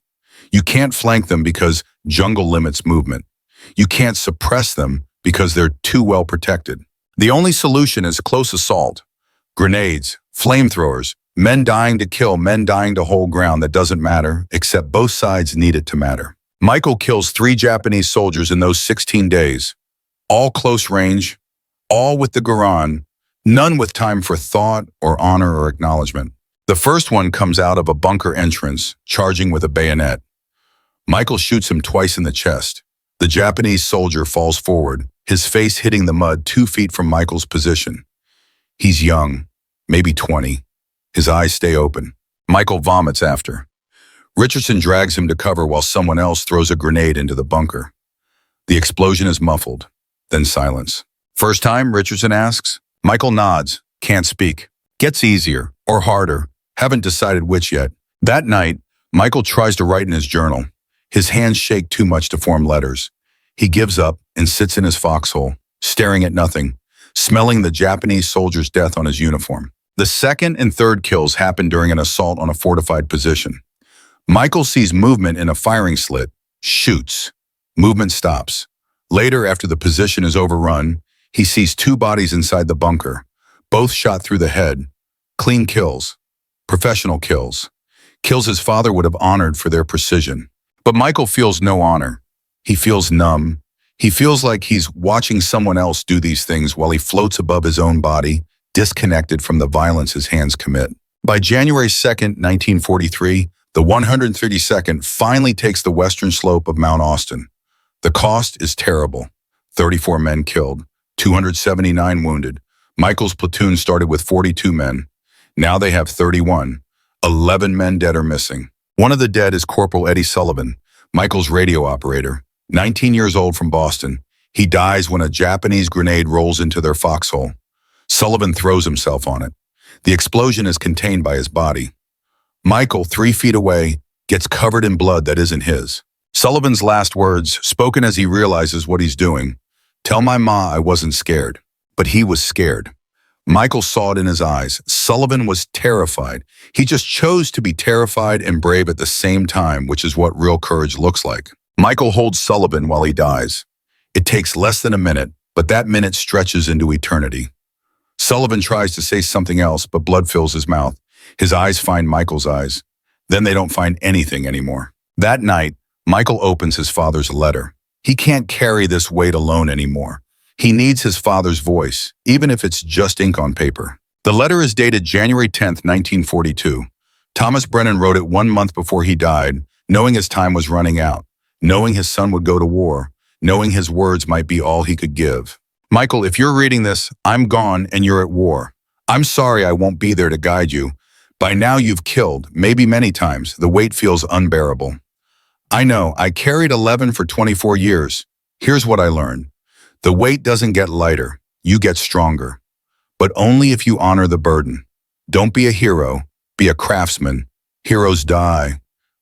You can't flank them because jungle limits movement. You can't suppress them because they're too well protected. The only solution is close assault. Grenades, flamethrowers, men dying to kill, men dying to hold ground that doesn't matter, except both sides need it to matter. Michael kills 3 Japanese soldiers in those 16 days. All close range, all with the Garand, none with time for thought or honor or acknowledgement. The first one comes out of a bunker entrance, charging with a bayonet. Michael shoots him twice in the chest. The Japanese soldier falls forward, his face hitting the mud 2 feet from Michael's position. He's young, maybe 20. His eyes stay open. Michael vomits after. Richardson drags him to cover while someone else throws a grenade into the bunker. The explosion is muffled, then silence. First time, Richardson asks. Michael nods, can't speak. Gets easier, or harder, haven't decided which yet. That night, Michael tries to write in his journal. His hands shake too much to form letters. He gives up and sits in his foxhole, staring at nothing, smelling the Japanese soldier's death on his uniform. The second and third kills happen during an assault on a fortified position. Michael sees movement in a firing slit, shoots. Movement stops. Later, after the position is overrun, he sees 2 bodies inside the bunker, both shot through the head. Clean kills. Professional kills. Kills his father would have honored for their precision. But Michael feels no honor. He feels numb. He feels like he's watching someone else do these things while he floats above his own body, disconnected from the violence his hands commit. By January 2nd, 1943, the 132nd finally takes the western slope of Mount Austin. The cost is terrible. 34 men killed, 279 wounded. Michael's platoon started with 42 men. Now they have 31. 11 men dead or missing. One of the dead is Corporal Eddie Sullivan, Michael's radio operator, 19 years old from Boston. He dies when a Japanese grenade rolls into their foxhole. Sullivan throws himself on it. The explosion is contained by his body. Michael, 3 feet away, gets covered in blood that isn't his. Sullivan's last words, spoken as he realizes what he's doing, "Tell my ma I wasn't scared." But he was scared. Michael saw it in his eyes. Sullivan was terrified. He just chose to be terrified and brave at the same time, which is what real courage looks like. Michael holds Sullivan while he dies. It takes less than a minute, but that minute stretches into eternity. Sullivan tries to say something else, but blood fills his mouth. His eyes find Michael's eyes. Then they don't find anything anymore. That night, Michael opens his father's letter. He can't carry this weight alone anymore. He needs his father's voice, even if it's just ink on paper. The letter is dated January 10th, 1942. Thomas Brennan wrote it 1 month before he died, knowing his time was running out, knowing his son would go to war, knowing his words might be all he could give. Michael, if you're reading this, I'm gone and you're at war. I'm sorry I won't be there to guide you. By now you've killed, maybe many times. The weight feels unbearable. I know, I carried 11 for 24 years. Here's what I learned. The weight doesn't get lighter, you get stronger. But only if you honor the burden. Don't be a hero, be a craftsman. Heroes die,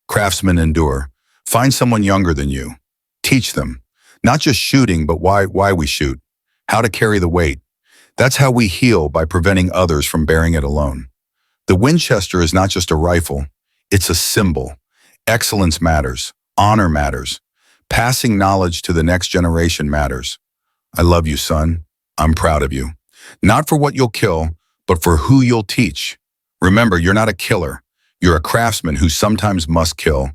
craftsmen endure. Find someone younger than you. Teach them, not just shooting, but why we shoot, how to carry the weight. That's how we heal, by preventing others from bearing it alone. The Winchester is not just a rifle, it's a symbol. Excellence matters, honor matters. Passing knowledge to the next generation matters. I love you, son. I'm proud of you. Not for what you'll kill, but for who you'll teach. Remember, you're not a killer. You're a craftsman who sometimes must kill.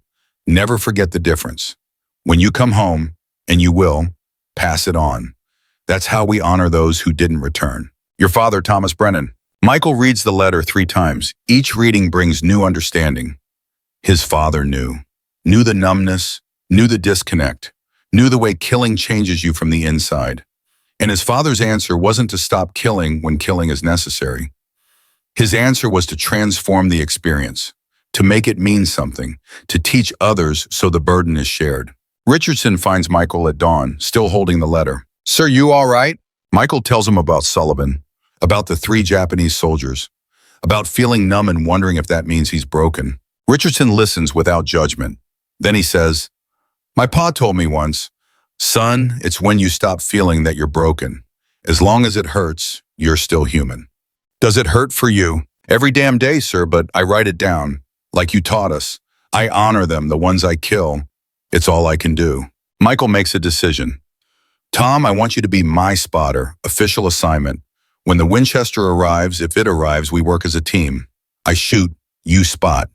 Never forget the difference. When you come home, and you will, pass it on. That's how we honor those who didn't return. Your father, Thomas Brennan. Michael reads the letter 3 times. Each reading brings new understanding. His father knew the numbness, knew the disconnect, knew the way killing changes you from the inside. And his father's answer wasn't to stop killing when killing is necessary. His answer was to transform the experience, to make it mean something, to teach others so the burden is shared. Richardson finds Michael at dawn, still holding the letter. Sir, you all right? Michael tells him about Sullivan, about the 3 Japanese soldiers, about feeling numb and wondering if that means he's broken. Richardson listens without judgment. Then he says, my pa told me once, son, it's when you stop feeling that you're broken. As long as it hurts, you're still human. Does it hurt for you? Every damn day, sir, but I write it down, like you taught us. I honor them, the ones I kill. It's all I can do. Michael makes a decision. Tom, I want you to be my spotter, official assignment. When the Winchester arrives, if it arrives, we work as a team. I shoot, you spot.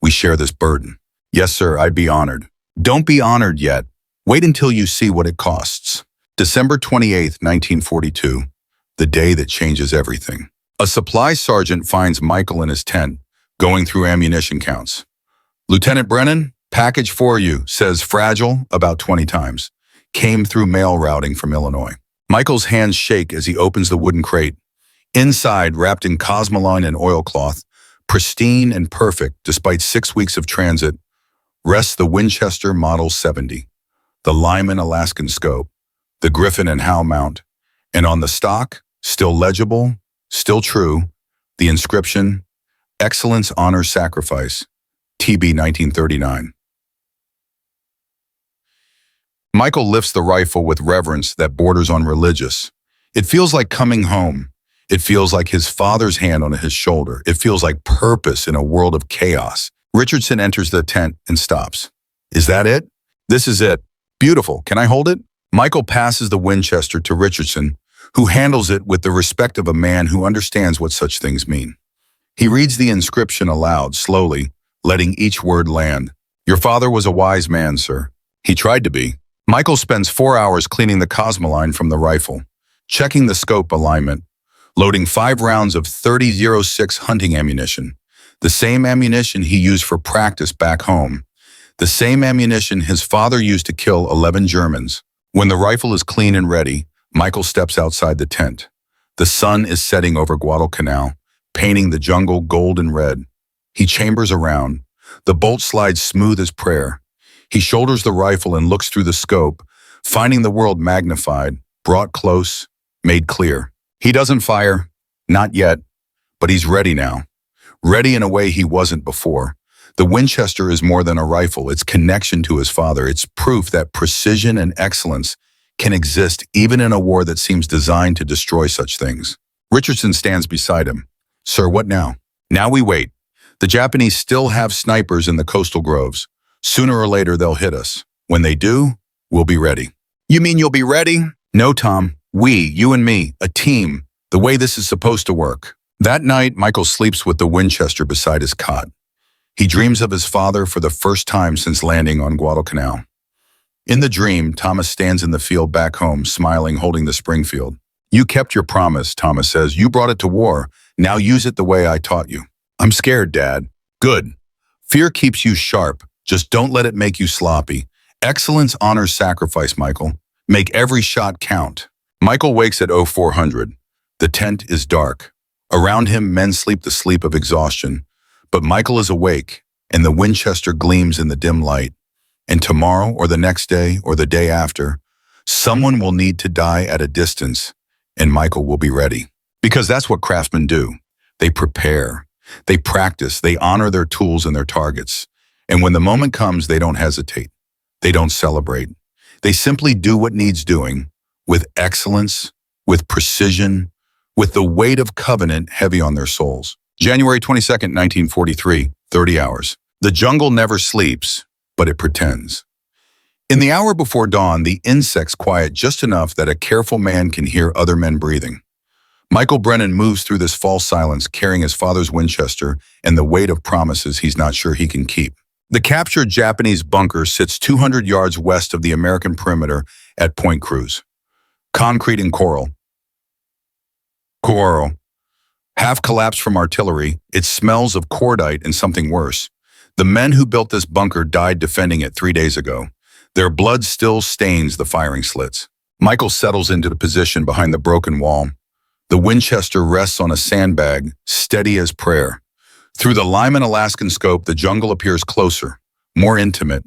We share this burden. Yes, sir, I'd be honored. Don't be honored yet. Wait until you see what it costs. December 28th, 1942, the day that changes everything. A supply sergeant finds Michael in his tent, going through ammunition counts. Lieutenant Brennan, package for you, says fragile about 20 times. Came through mail routing from Illinois. Michael's hands shake as he opens the wooden crate. Inside, wrapped in cosmoline and oilcloth, pristine and perfect despite 6 weeks of transit, rests the Winchester Model 70, the Lyman Alaskan scope, the Griffin and Howe mount, and on the stock, still legible, still true, the inscription, Excellence Honor Sacrifice, TB 1939. Michael lifts the rifle with reverence that borders on religious. It feels like coming home. It feels like his father's hand on his shoulder. It feels like purpose in a world of chaos. Richardson enters the tent and stops. Is that it? This is it. Beautiful. Can I hold it? Michael passes the Winchester to Richardson, who handles it with the respect of a man who understands what such things mean. He reads the inscription aloud, slowly, letting each word land. Your father was a wise man, sir. He tried to be. Michael spends 4 hours cleaning the cosmoline from the rifle, checking the scope alignment, loading 5 rounds of .30-06 hunting ammunition, the same ammunition he used for practice back home, the same ammunition his father used to kill 11 Germans. When the rifle is clean and ready, Michael steps outside the tent. The sun is setting over Guadalcanal, painting the jungle gold and red. He chambers around. The bolt slides smooth as prayer. He shoulders the rifle and looks through the scope, finding the world magnified, brought close, made clear. He doesn't fire, not yet, but he's ready now. Ready in a way he wasn't before. The Winchester is more than a rifle. It's connection to his father. It's proof that precision and excellence can exist even in a war that seems designed to destroy such things. Richardson stands beside him. Sir, what now? Now we wait. The Japanese still have snipers in the coastal groves. Sooner or later, they'll hit us. When they do, we'll be ready. You mean you'll be ready? No, Tom. We, you and me, a team, the way this is supposed to work. That night, Michael sleeps with the Winchester beside his cot. He dreams of his father for the first time since landing on Guadalcanal. In the dream, Thomas stands in the field back home, smiling, holding the Springfield. You kept your promise, Thomas says. You brought it to war. Now use it the way I taught you. I'm scared, Dad. Good. Fear keeps you sharp. Just don't let it make you sloppy. Excellence honors sacrifice, Michael. Make every shot count. Michael wakes at 0400. The tent is dark. Around him, men sleep the sleep of exhaustion. But Michael is awake, and the Winchester gleams in the dim light. And tomorrow, or the next day, or the day after, someone will need to die at a distance, and Michael will be ready. Because that's what craftsmen do. They prepare. They practice. They honor their tools and their targets. And when the moment comes, they don't hesitate. They don't celebrate. They simply do what needs doing, with excellence, with precision, with the weight of covenant heavy on their souls. January 22nd, 1943, 30 hours. The jungle never sleeps, but it pretends. In the hour before dawn, the insects quiet just enough that a careful man can hear other men breathing. Michael Brennan moves through this false silence, carrying his father's Winchester and the weight of promises he's not sure he can keep. The captured Japanese bunker sits 200 yards west of the American perimeter at Point Cruz. Concrete and coral. Half collapsed from artillery, it smells of cordite and something worse. The men who built this bunker died defending it 3 days ago. Their blood still stains the firing slits. Michael settles into the position behind the broken wall. The Winchester rests on a sandbag, steady as prayer. Through the Lyman Alaskan scope, the jungle appears closer, more intimate.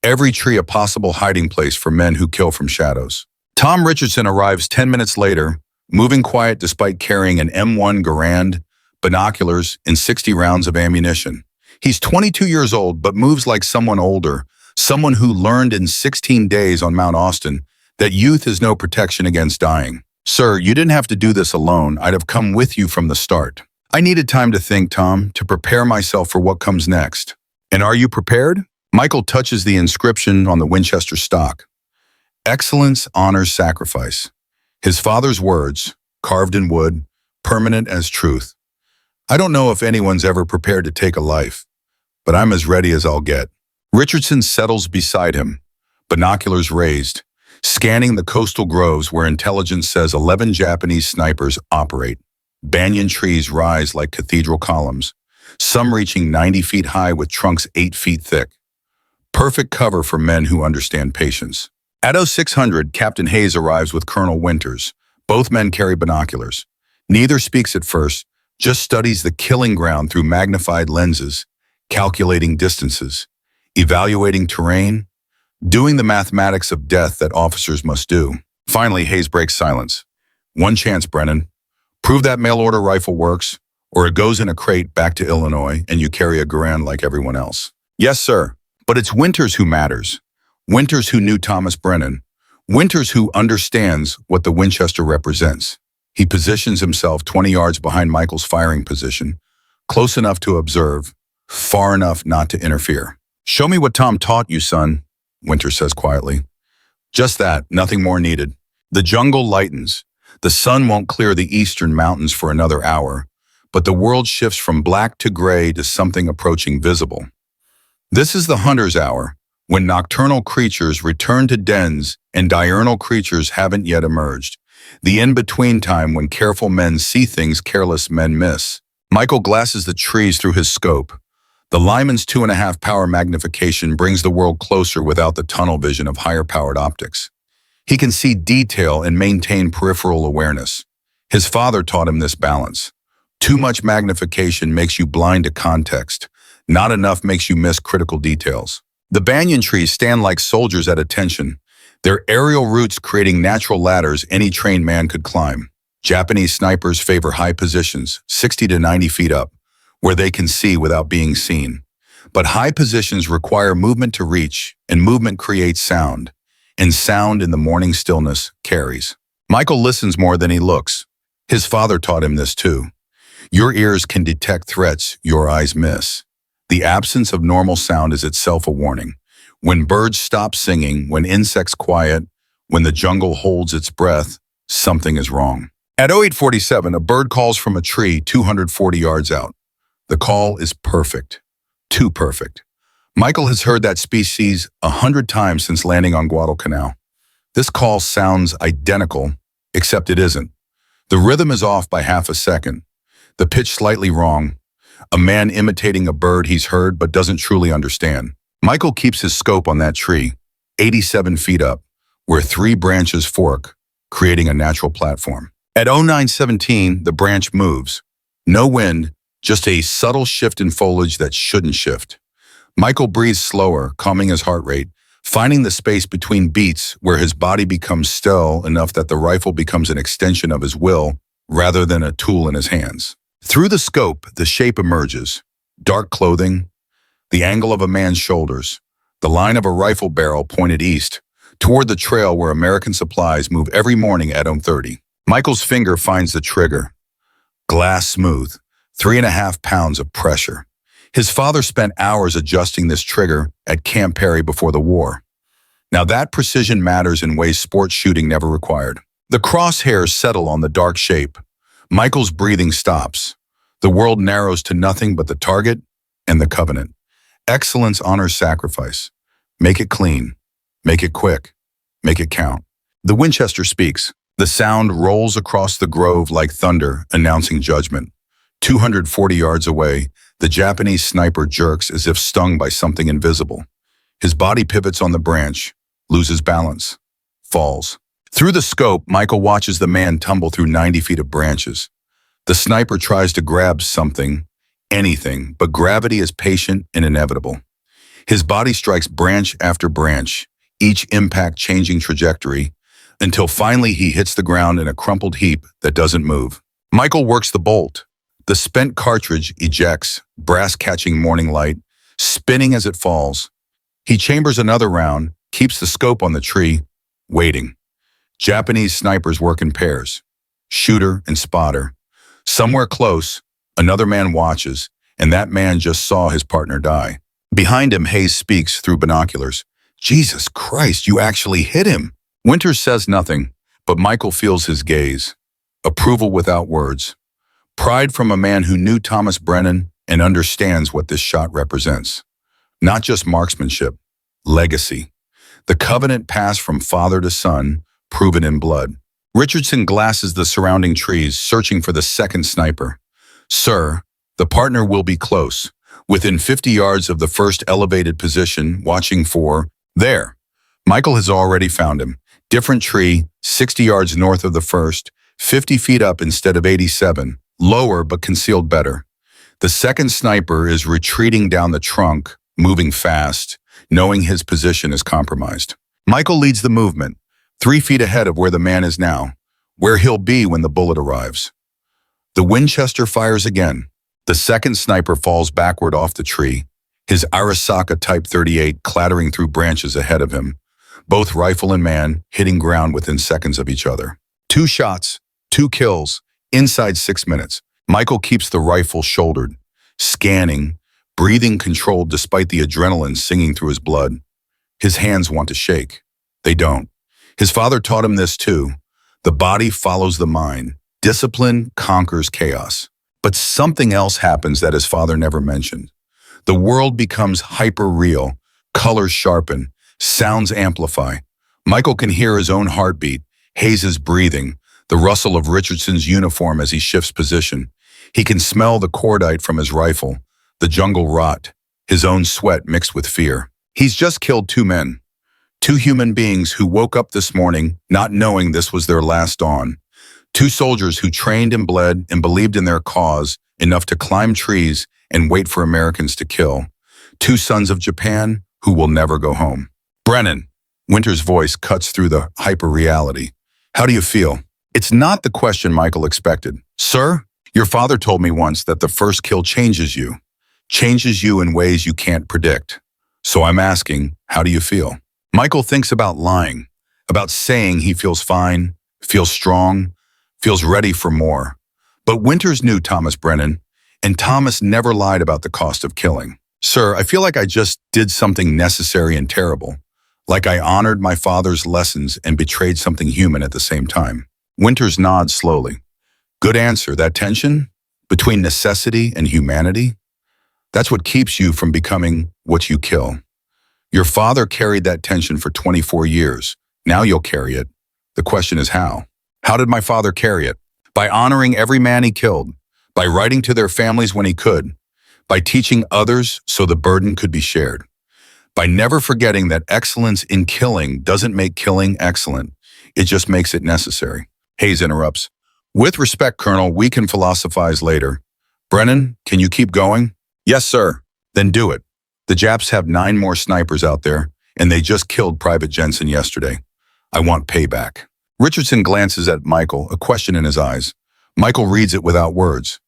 Every tree a possible hiding place for men who kill from shadows. Tom Richardson arrives 10 minutes later, moving quiet despite carrying an M1 Garand, binoculars, and 60 rounds of ammunition. He's 22 years old, but moves like someone older, someone who learned in 16 days on Mount Austin that youth is no protection against dying. Sir, you didn't have to do this alone. I'd have come with you from the start. I needed time to think, Tom, to prepare myself for what comes next. And are you prepared? Michael touches the inscription on the Winchester stock. Excellence honors sacrifice. His father's words, carved in wood, permanent as truth. I don't know if anyone's ever prepared to take a life, but I'm as ready as I'll get. Richardson settles beside him, binoculars raised, scanning the coastal groves where intelligence says 11 Japanese snipers operate. Banyan trees rise like cathedral columns, some reaching 90 feet high with trunks 8 feet thick. Perfect cover for men who understand patience. At 0600, Captain Hayes arrives with Colonel Winters. Both men carry binoculars. Neither speaks at first, just studies the killing ground through magnified lenses, calculating distances, evaluating terrain, doing the mathematics of death that officers must do. Finally, Hayes breaks silence. One chance, Brennan. Prove that mail-order rifle works, or it goes in a crate back to Illinois and you carry a Garand like everyone else. Yes, sir. But it's Winters who matters. Winters who knew Thomas Brennan. Winters who understands what the Winchester represents. He positions himself 20 yards behind Michael's firing position, close enough to observe, far enough not to interfere. Show me what Tom taught you, son, Winters says quietly. Just that, nothing more needed. The jungle lightens. The sun won't clear the eastern mountains for another hour, but the world shifts from black to gray to something approaching visible. This is the hunter's hour, when nocturnal creatures return to dens and diurnal creatures haven't yet emerged. The in-between time when careful men see things careless men miss. Michael glasses the trees through his scope. The Lyman's 2.5 power magnification brings the world closer without the tunnel vision of higher-powered optics. He can see detail and maintain peripheral awareness. His father taught him this balance. Too much magnification makes you blind to context. Not enough makes you miss critical details. The banyan trees stand like soldiers at attention, their aerial roots creating natural ladders any trained man could climb. Japanese snipers favor high positions, 60 to 90 feet up, where they can see without being seen. But high positions require movement to reach, and movement creates sound. And sound in the morning stillness carries. Michael listens more than he looks. His father taught him this too. Your ears can detect threats your eyes miss. The absence of normal sound is itself a warning. When birds stop singing, when insects quiet, when the jungle holds its breath, something is wrong. At 0847, a bird calls from a tree 240 yards out. The call is perfect. Too perfect. Michael has heard that species 100 times since landing on Guadalcanal. This call sounds identical, except it isn't. The rhythm is off by half a second, the pitch slightly wrong, a man imitating a bird he's heard but doesn't truly understand. Michael keeps his scope on that tree, 87 feet up, where 3 branches fork, creating a natural platform. At 09:17, the branch moves. No wind, just a subtle shift in foliage that shouldn't shift. Michael breathes slower, calming his heart rate, finding the space between beats where his body becomes still enough that the rifle becomes an extension of his will rather than a tool in his hands. Through the scope, the shape emerges. Dark clothing, the angle of a man's shoulders, the line of a rifle barrel pointed east, toward the trail where American supplies move every morning at 30. Michael's finger finds the trigger. Glass smooth, 3.5 pounds of pressure. His father spent hours adjusting this trigger at Camp Perry before the war. Now that precision matters in ways sports shooting never required. The crosshairs settle on the dark shape. Michael's breathing stops. The world narrows to nothing but the target and the covenant. Excellence honors sacrifice. Make it clean. Make it quick. Make it count. The Winchester speaks. The sound rolls across the grove like thunder, announcing judgment. 240 yards away, the Japanese sniper jerks as if stung by something invisible. His body pivots on the branch, loses balance, falls. Through the scope, Michael watches the man tumble through 90 feet of branches. The sniper tries to grab something, anything, but gravity is patient and inevitable. His body strikes branch after branch, each impact changing trajectory, until finally he hits the ground in a crumpled heap that doesn't move. Michael works the bolt. The spent cartridge ejects, brass catching morning light, spinning as it falls. He chambers another round, keeps the scope on the tree, waiting. Japanese snipers work in pairs, shooter and spotter. Somewhere close, another man watches, and that man just saw his partner die. Behind him, Hayes speaks through binoculars. Jesus Christ, you actually hit him. Winters says nothing, but Michael feels his gaze. Approval without words. Pride from a man who knew Thomas Brennan and understands what this shot represents. Not just marksmanship, legacy. The covenant passed from father to son, proven in blood. Richardson glasses the surrounding trees, searching for the second sniper. Sir, the partner will be close, within 50 yards of the first elevated position, watching for, there. Michael has already found him. Different tree, 60 yards north of the first, 50 feet up instead of 87. Lower but concealed better. The second sniper is retreating down the trunk, moving fast, knowing his position is compromised. Michael leads the movement, 3 feet ahead of where the man is now, where he'll be when the bullet arrives. The Winchester fires again. The second sniper falls backward off the tree, his Arisaka Type 38 clattering through branches ahead of him, both rifle and man hitting ground within seconds of each other. 2 shots, 2 kills, inside 6 minutes. Michael keeps the rifle shouldered, scanning, breathing controlled despite the adrenaline singing through his blood. His hands want to shake. They don't. His father taught him this too. The body follows the mind. Discipline conquers chaos. But something else happens that his father never mentioned. The world becomes hyper-real, colors sharpen, sounds amplify. Michael can hear his own heartbeat, Hayes' breathing, the rustle of Richardson's uniform as he shifts position. He can smell the cordite from his rifle, the jungle rot, his own sweat mixed with fear. He's just killed 2 men, 2 human beings who woke up this morning not knowing this was their last dawn. 2 soldiers who trained and bled and believed in their cause enough to climb trees and wait for Americans to kill. 2 sons of Japan who will never go home. Brennan, Winter's voice cuts through the hyper-reality. How do you feel? It's not the question Michael expected. Sir, your father told me once that the first kill changes you in ways you can't predict. So I'm asking, how do you feel? Michael thinks about lying, about saying he feels fine, feels strong, feels ready for more. But Winters knew Thomas Brennan, and Thomas never lied about the cost of killing. Sir, I feel like I just did something necessary and terrible, like I honored my father's lessons and betrayed something human at the same time. Winters nods slowly. Good answer. That tension between necessity and humanity, That's what keeps you from becoming what you kill. Your father carried that tension for 24 years. Now you'll carry it. The question is how? How did my father carry it? By honoring every man he killed, by writing to their families when he could, by teaching others so the burden could be shared, by never forgetting that excellence in killing doesn't make killing excellent. It just makes it necessary. Hayes interrupts. With respect, Colonel, we can philosophize later. Brennan, can you keep going? Yes, sir. Then do it. The Japs have 9 more snipers out there, and they just killed Private Jensen yesterday. I want payback. Richardson glances at Michael, a question in his eyes. Michael reads it without words.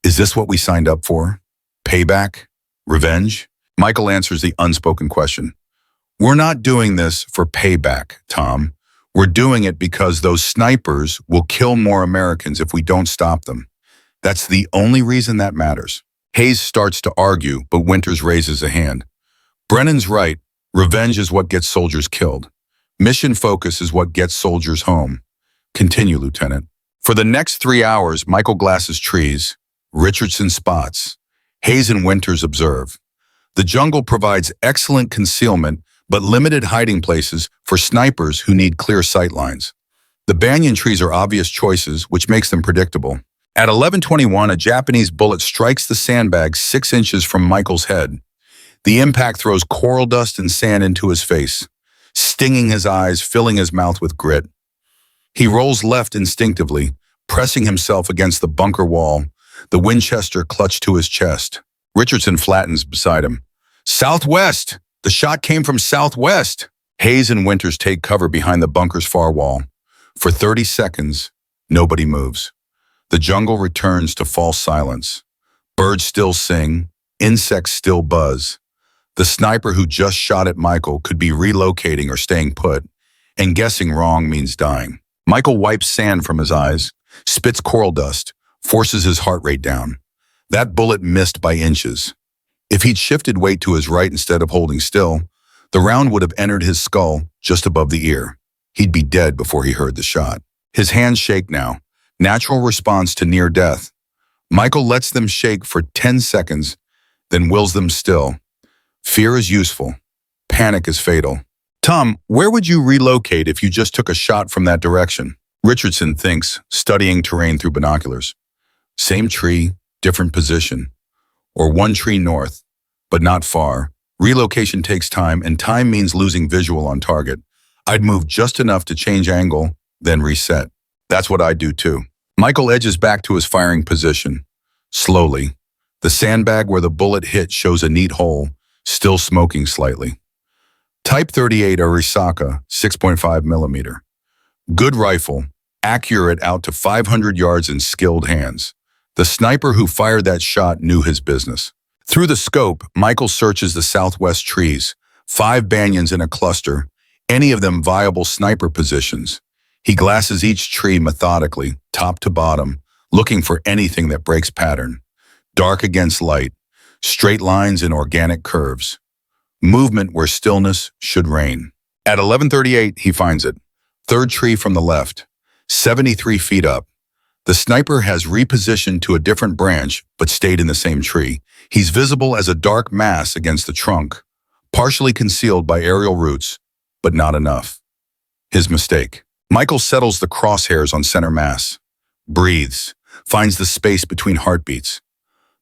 Is this what we signed up for? Payback? Revenge? Michael answers the unspoken question. We're not doing this for payback, Tom. We're doing it because those snipers will kill more Americans if we don't stop them. That's the only reason that matters. Hayes starts to argue, but Winters raises a hand. Brennan's right. Revenge is what gets soldiers killed. Mission focus is what gets soldiers home. Continue, Lieutenant. For the next 3 hours, Michael glasses trees. Richardson spots. Hayes and Winters observe. The jungle provides excellent concealment, but limited hiding places for snipers who need clear sight lines. The banyan trees are obvious choices, which makes them predictable. At 11:21, a Japanese bullet strikes the sandbag 6 inches from Michael's head. The impact throws coral dust and sand into his face, stinging his eyes, filling his mouth with grit. He rolls left instinctively, pressing himself against the bunker wall, the Winchester clutched to his chest. Richardson flattens beside him. Southwest! The shot came from southwest! Hayes and Winters take cover behind the bunker's far wall. For 30 seconds, nobody moves. The jungle returns to false silence. Birds still sing, insects still buzz. The sniper who just shot at Michael could be relocating or staying put, and guessing wrong means dying. Michael wipes sand from his eyes, spits coral dust, forces his heart rate down. That bullet missed by inches. If he'd shifted weight to his right instead of holding still, the round would have entered his skull just above the ear. He'd be dead before he heard the shot. His hands shake now, natural response to near death. Michael lets them shake for 10 seconds, then wills them still. Fear is useful. Panic is fatal. Tom, where would you relocate if you just took a shot from that direction? Richardson thinks, studying terrain through binoculars. Same tree, different position. Or one tree north, but not far. Relocation takes time, and time means losing visual on target. I'd move just enough to change angle, then reset. That's what I'd do too. Michael edges back to his firing position. Slowly. The sandbag where the bullet hit shows a neat hole, still smoking slightly. Type 38 Arisaka, 6.5 millimeter. Good rifle, accurate out to 500 yards in skilled hands. The sniper who fired that shot knew his business. Through the scope, Michael searches the southwest trees, 5 banyans in a cluster, any of them viable sniper positions. He glasses each tree methodically, top to bottom, looking for anything that breaks pattern. Dark against light, straight lines and organic curves. Movement where stillness should reign. At 11:38, he finds it. 3rd tree from the left, 73 feet up. The sniper has repositioned to a different branch, but stayed in the same tree. He's visible as a dark mass against the trunk, partially concealed by aerial roots, but not enough. His mistake. Michael settles the crosshairs on center mass, breathes, finds the space between heartbeats.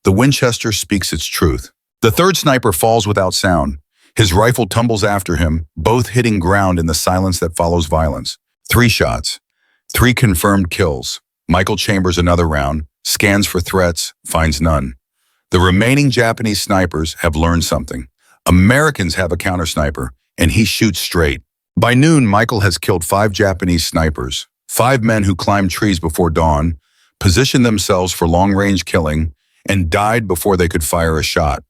The Winchester speaks its truth. The 3rd sniper falls without sound. His rifle tumbles after him, both hitting ground in the silence that follows violence. 3 shots, 3 confirmed kills. Michael chambers another round, scans for threats, finds none. The remaining Japanese snipers have learned something. Americans have a counter-sniper, and he shoots straight. By noon, Michael has killed 5 Japanese snipers, 5 men who climbed trees before dawn, positioned themselves for long-range killing, and died before they could fire a shot.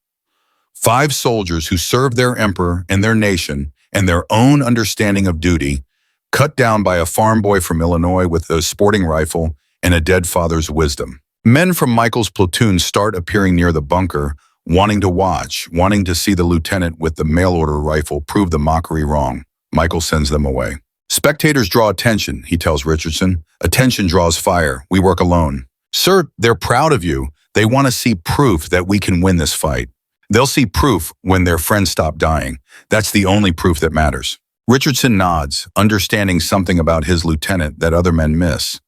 5 soldiers who served their emperor and their nation and their own understanding of duty, cut down by a farm boy from Illinois with a sporting rifle and a dead father's wisdom. Men from Michael's platoon start appearing near the bunker, wanting to watch, wanting to see the lieutenant with the mail-order rifle prove the mockery wrong. Michael sends them away. Spectators draw attention, he tells Richardson. Attention draws fire. We work alone. Sir, they're proud of you. They want to see proof that we can win this fight. They'll see proof when their friends stop dying. That's the only proof that matters. Richardson nods, understanding something about his lieutenant that other men miss.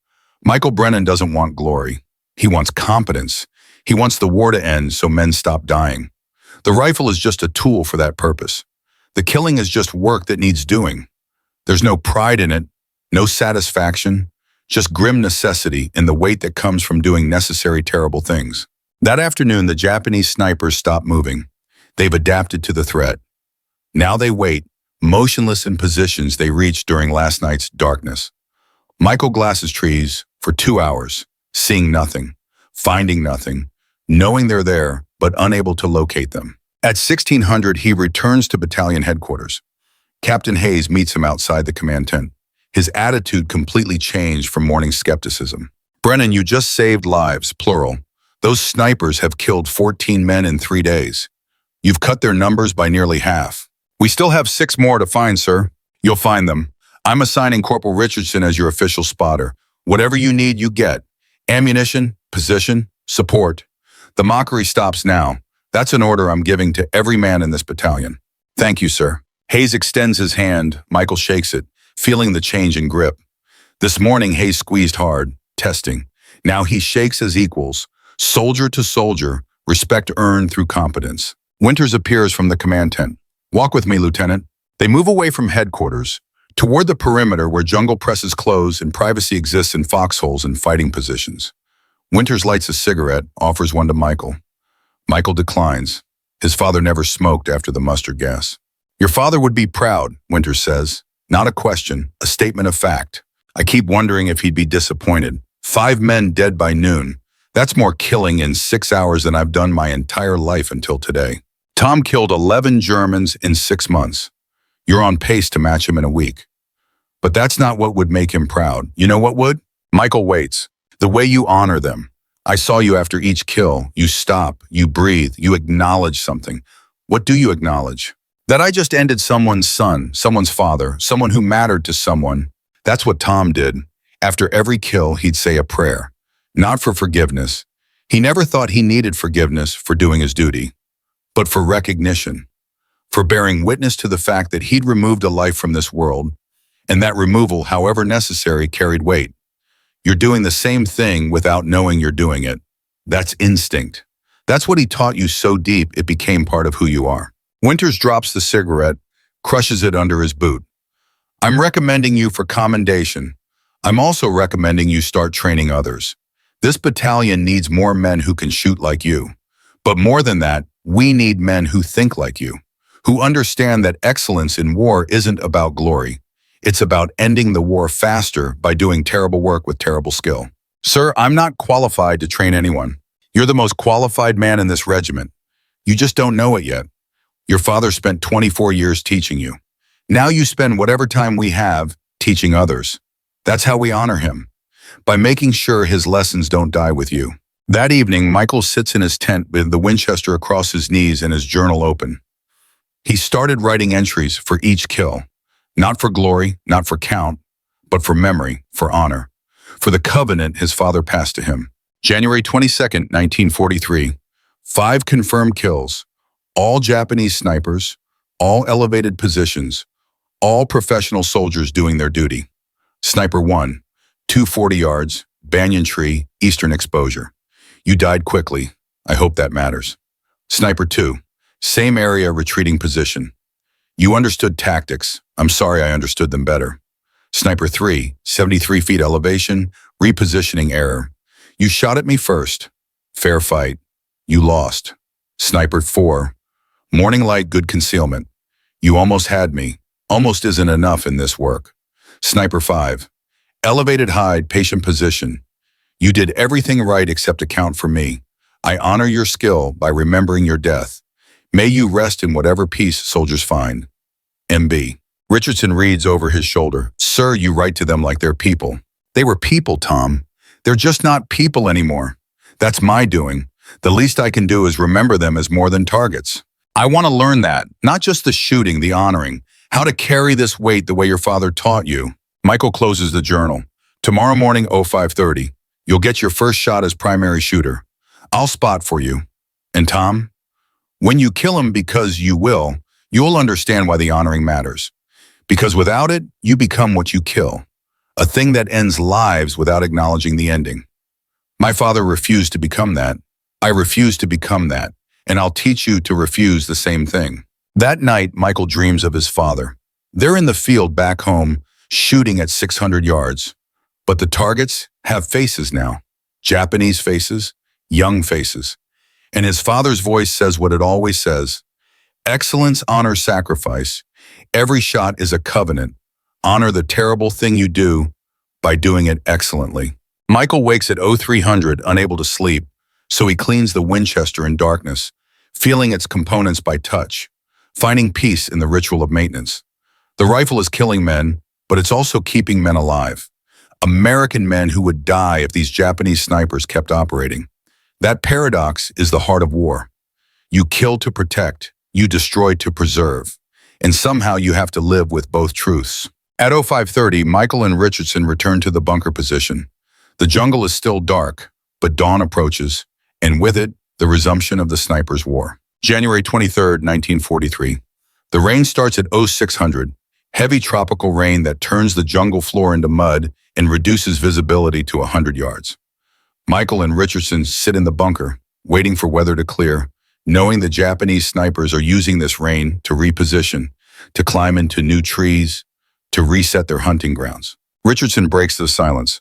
Michael Brennan doesn't want glory. He wants competence. He wants the war to end so men stop dying. The rifle is just a tool for that purpose. The killing is just work that needs doing. There's no pride in it, no satisfaction, just grim necessity in the weight that comes from doing necessary terrible things. That afternoon, the Japanese snipers stopped moving. They've adapted to the threat. Now they wait, motionless in positions they reached during last night's darkness. Michael glasses trees for 2 hours, seeing nothing, finding nothing, knowing they're there, but unable to locate them. At 1600, he returns to battalion headquarters. Captain Hayes meets him outside the command tent. His attitude completely changed from morning skepticism. Brennan, you just saved lives, plural. Those snipers have killed 14 men in 3 days. You've cut their numbers by nearly half. We still have 6 more to find, sir. You'll find them. I'm assigning Corporal Richardson as your official spotter. Whatever you need, you get. Ammunition, position, support. The mockery stops now. That's an order I'm giving to every man in this battalion. Thank you, sir. Hayes extends his hand. Michael shakes it, feeling the change in grip. This morning, Hayes squeezed hard, testing. Now he shakes as equals. Soldier to soldier, respect earned through competence. Winters appears from the command tent. Walk with me, Lieutenant. They move away from headquarters, toward the perimeter where jungle presses close and privacy exists in foxholes and fighting positions. Winters lights a cigarette, offers one to Michael. Michael declines. His father never smoked after the mustard gas. Your father would be proud, Winters says. Not a question, a statement of fact. I keep wondering if he'd be disappointed. 5 men dead by noon. That's more killing in 6 hours than I've done my entire life until today. Tom killed 11 Germans in 6 months. You're on pace to match him in a week. But that's not what would make him proud. You know what would? Michael waits. The way you honor them. I saw you after each kill. You stop, you breathe, you acknowledge something. What do you acknowledge? That I just ended someone's son, someone's father, someone who mattered to someone. That's what Tom did. After every kill, he'd say a prayer. Not for forgiveness. He never thought he needed forgiveness for doing his duty, but for recognition, for bearing witness to the fact that he'd removed a life from this world, and that removal, however necessary, carried weight. You're doing the same thing without knowing you're doing it. That's instinct. That's what he taught you so deep it became part of who you are. Winters drops the cigarette, crushes it under his boot. I'm recommending you for commendation. I'm also recommending you start training others. This battalion needs more men who can shoot like you. But more than that, we need men who think like you, who understand that excellence in war isn't about glory. It's about ending the war faster by doing terrible work with terrible skill. Sir, I'm not qualified to train anyone. You're the most qualified man in this regiment. You just don't know it yet. Your father spent 24 years teaching you. Now you spend whatever time we have teaching others. That's how we honor him, by making sure his lessons don't die with you. That evening, Michael sits in his tent with the Winchester across his knees and his journal open. He started writing entries for each kill, not for glory, not for count, but for memory, for honor, for the covenant his father passed to him. January 22nd, 1943, 5 confirmed kills, all Japanese snipers, all elevated positions, all professional soldiers doing their duty. Sniper 1, 240 yards, banyan tree, eastern exposure. You died quickly. I hope that matters. Sniper 2, same area, retreating position. You understood tactics. I'm sorry I understood them better. Sniper 3, 73 feet elevation, repositioning error. You shot at me first. Fair fight. You lost. Sniper 4, morning light, good concealment. You almost had me. Almost isn't enough in this work. Sniper 5, elevated hide, patient position. You did everything right except account for me. I honor your skill by remembering your death. May you rest in whatever peace soldiers find. MB. Richardson reads over his shoulder. Sir, you write to them like they're people. They were people, Tom. They're just not people anymore. That's my doing. The least I can do is remember them as more than targets. I want to learn that, not just the shooting, the honoring, how to carry this weight the way your father taught you. Michael closes the journal. Tomorrow morning, 0530, you'll get your first shot as primary shooter. I'll spot for you. And Tom, when you kill him because you will, you'll understand why the honoring matters. Because without it, you become what you kill. A thing that ends lives without acknowledging the ending. My father refused to become that. I refuse to become that. And I'll teach you to refuse the same thing. That night, Michael dreams of his father. They're in the field back home, shooting at 600 yards. But the targets have faces now. Japanese faces, young faces. And his father's voice says what it always says. Excellence honors sacrifice. Every shot is a covenant. Honor the terrible thing you do by doing it excellently. Michael wakes at 0300, unable to sleep, so he cleans the Winchester in darkness, feeling its components by touch, finding peace in the ritual of maintenance. The rifle is killing men, but it's also keeping men alive. American men who would die if these Japanese snipers kept operating. That paradox is the heart of war. You kill to protect, you destroy to preserve, and somehow you have to live with both truths. At 0530, Michael and Richardson return to the bunker position. The jungle is still dark, but dawn approaches, and with it, the resumption of the snipers' war. January 23, 1943. The rain starts at 0600, heavy tropical rain that turns the jungle floor into mud and reduces visibility to 100 yards. Michael and Richardson sit in the bunker, waiting for weather to clear, knowing the Japanese snipers are using this rain to reposition, to climb into new trees, to reset their hunting grounds. Richardson breaks the silence.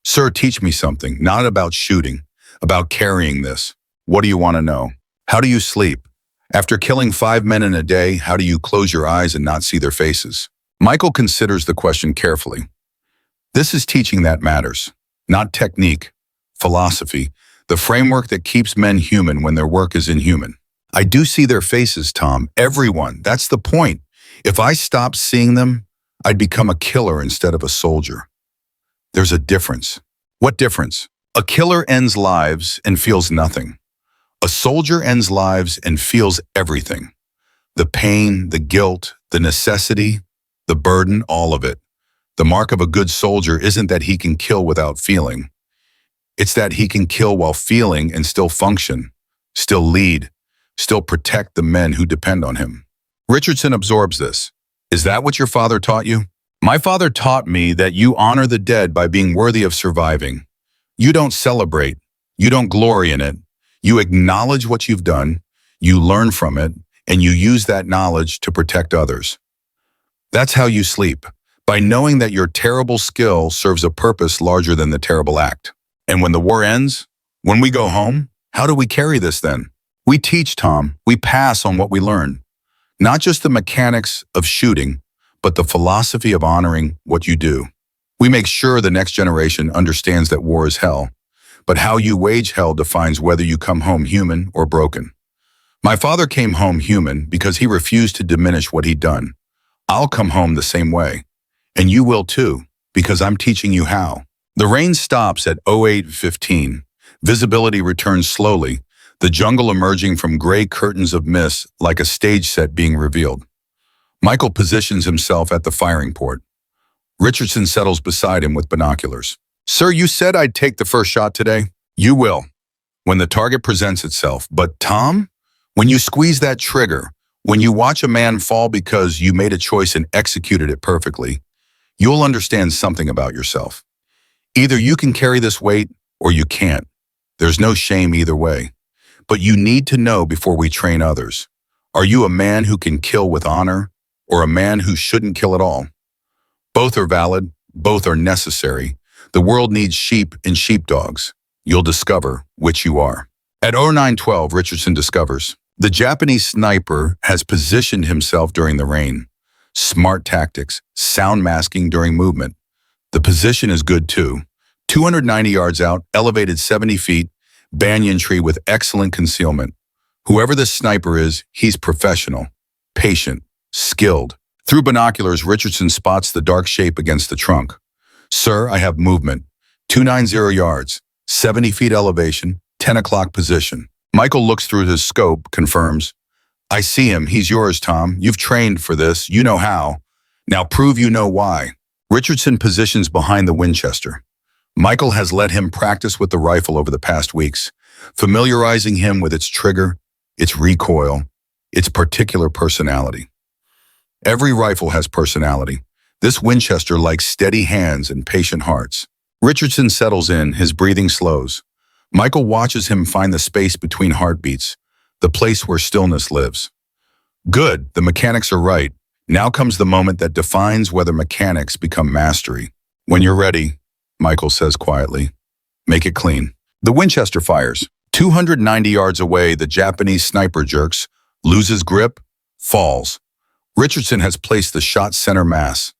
Sir, teach me something, not about shooting, about carrying this. What do you want to know? How do you sleep? After killing 5 men in a day, how do you close your eyes and not see their faces? Michael considers the question carefully. This is teaching that matters, not technique, philosophy, the framework that keeps men human when their work is inhuman. I do see their faces, Tom, everyone. That's the point. If I stopped seeing them, I'd become a killer instead of a soldier. There's a difference. What difference? A killer ends lives and feels nothing. A soldier ends lives and feels everything. The pain, the guilt, the necessity, the burden, all of it. The mark of a good soldier isn't that he can kill without feeling. It's that he can kill while feeling and still function, still lead, still protect the men who depend on him. Richardson absorbs this. Is that what your father taught you? My father taught me that you honor the dead by being worthy of surviving. You don't celebrate. You don't glory in it. You acknowledge what you've done, you learn from it, and you use that knowledge to protect others. That's how you sleep, by knowing that your terrible skill serves a purpose larger than the terrible act. And when the war ends, when we go home, how do we carry this then? We teach, Tom. We pass on what we learn. Not just the mechanics of shooting, but the philosophy of honoring what you do. We make sure the next generation understands that war is hell, but how you wage hell defines whether you come home human or broken. My father came home human because he refused to diminish what he'd done. I'll come home the same way. And you will too, because I'm teaching you how. The rain stops at 08:15. Visibility returns slowly, the jungle emerging from gray curtains of mist like a stage set being revealed. Michael positions himself at the firing port. Richardson settles beside him with binoculars. Sir, you said I'd take the first shot today. You will, when the target presents itself. But Tom, when you squeeze that trigger, when you watch a man fall because you made a choice and executed it perfectly, you'll understand something about yourself. Either you can carry this weight or you can't. There's no shame either way. But you need to know before we train others. Are you a man who can kill with honor or a man who shouldn't kill at all? Both are valid. Both are necessary. The world needs sheep and sheepdogs. You'll discover which you are. At 0912, Richardson discovers the Japanese sniper has positioned himself during the rain. Smart tactics, sound masking during movement. The position is good too. 290 yards out, elevated 70 feet, banyan tree with excellent concealment. Whoever this sniper is, he's professional, patient, skilled. Through binoculars, Richardson spots the dark shape against the trunk. Sir, I have movement. 290 yards, 70 feet elevation, 10 o'clock position. Michael looks through his scope, confirms. I see him. He's yours, Tom. You've trained for this. You know how. Now prove you know why. Richardson positions behind the Winchester. Michael has let him practice with the rifle over the past weeks, familiarizing him with its trigger, its recoil, its particular personality. Every rifle has personality. This Winchester likes steady hands and patient hearts. Richardson settles in, his breathing slows. Michael watches him find the space between heartbeats, the place where stillness lives. Good, the mechanics are right. Now comes the moment that defines whether mechanics become mastery. When you're ready, Michael says quietly, make it clean. The Winchester fires. 290 yards away, the Japanese sniper jerks, loses grip, falls. Richardson has placed the shot center mass.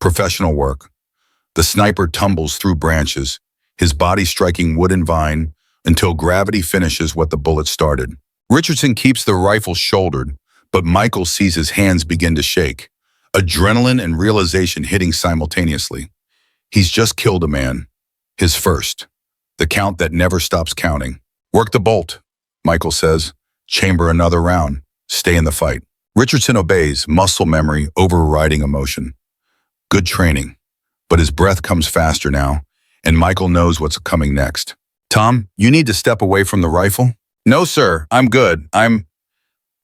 Professional work. The sniper tumbles through branches, his body striking wood and vine until gravity finishes what the bullet started. Richardson keeps the rifle shouldered, but Michael sees his hands begin to shake, adrenaline and realization hitting simultaneously. He's just killed a man, his first, the count that never stops counting. Work the bolt, Michael says. Chamber another round. Stay in the fight. Richardson obeys, muscle memory overriding emotion. Good training, but his breath comes faster now, and Michael knows what's coming next. Tom, you need to step away from the rifle? No, sir, I'm good.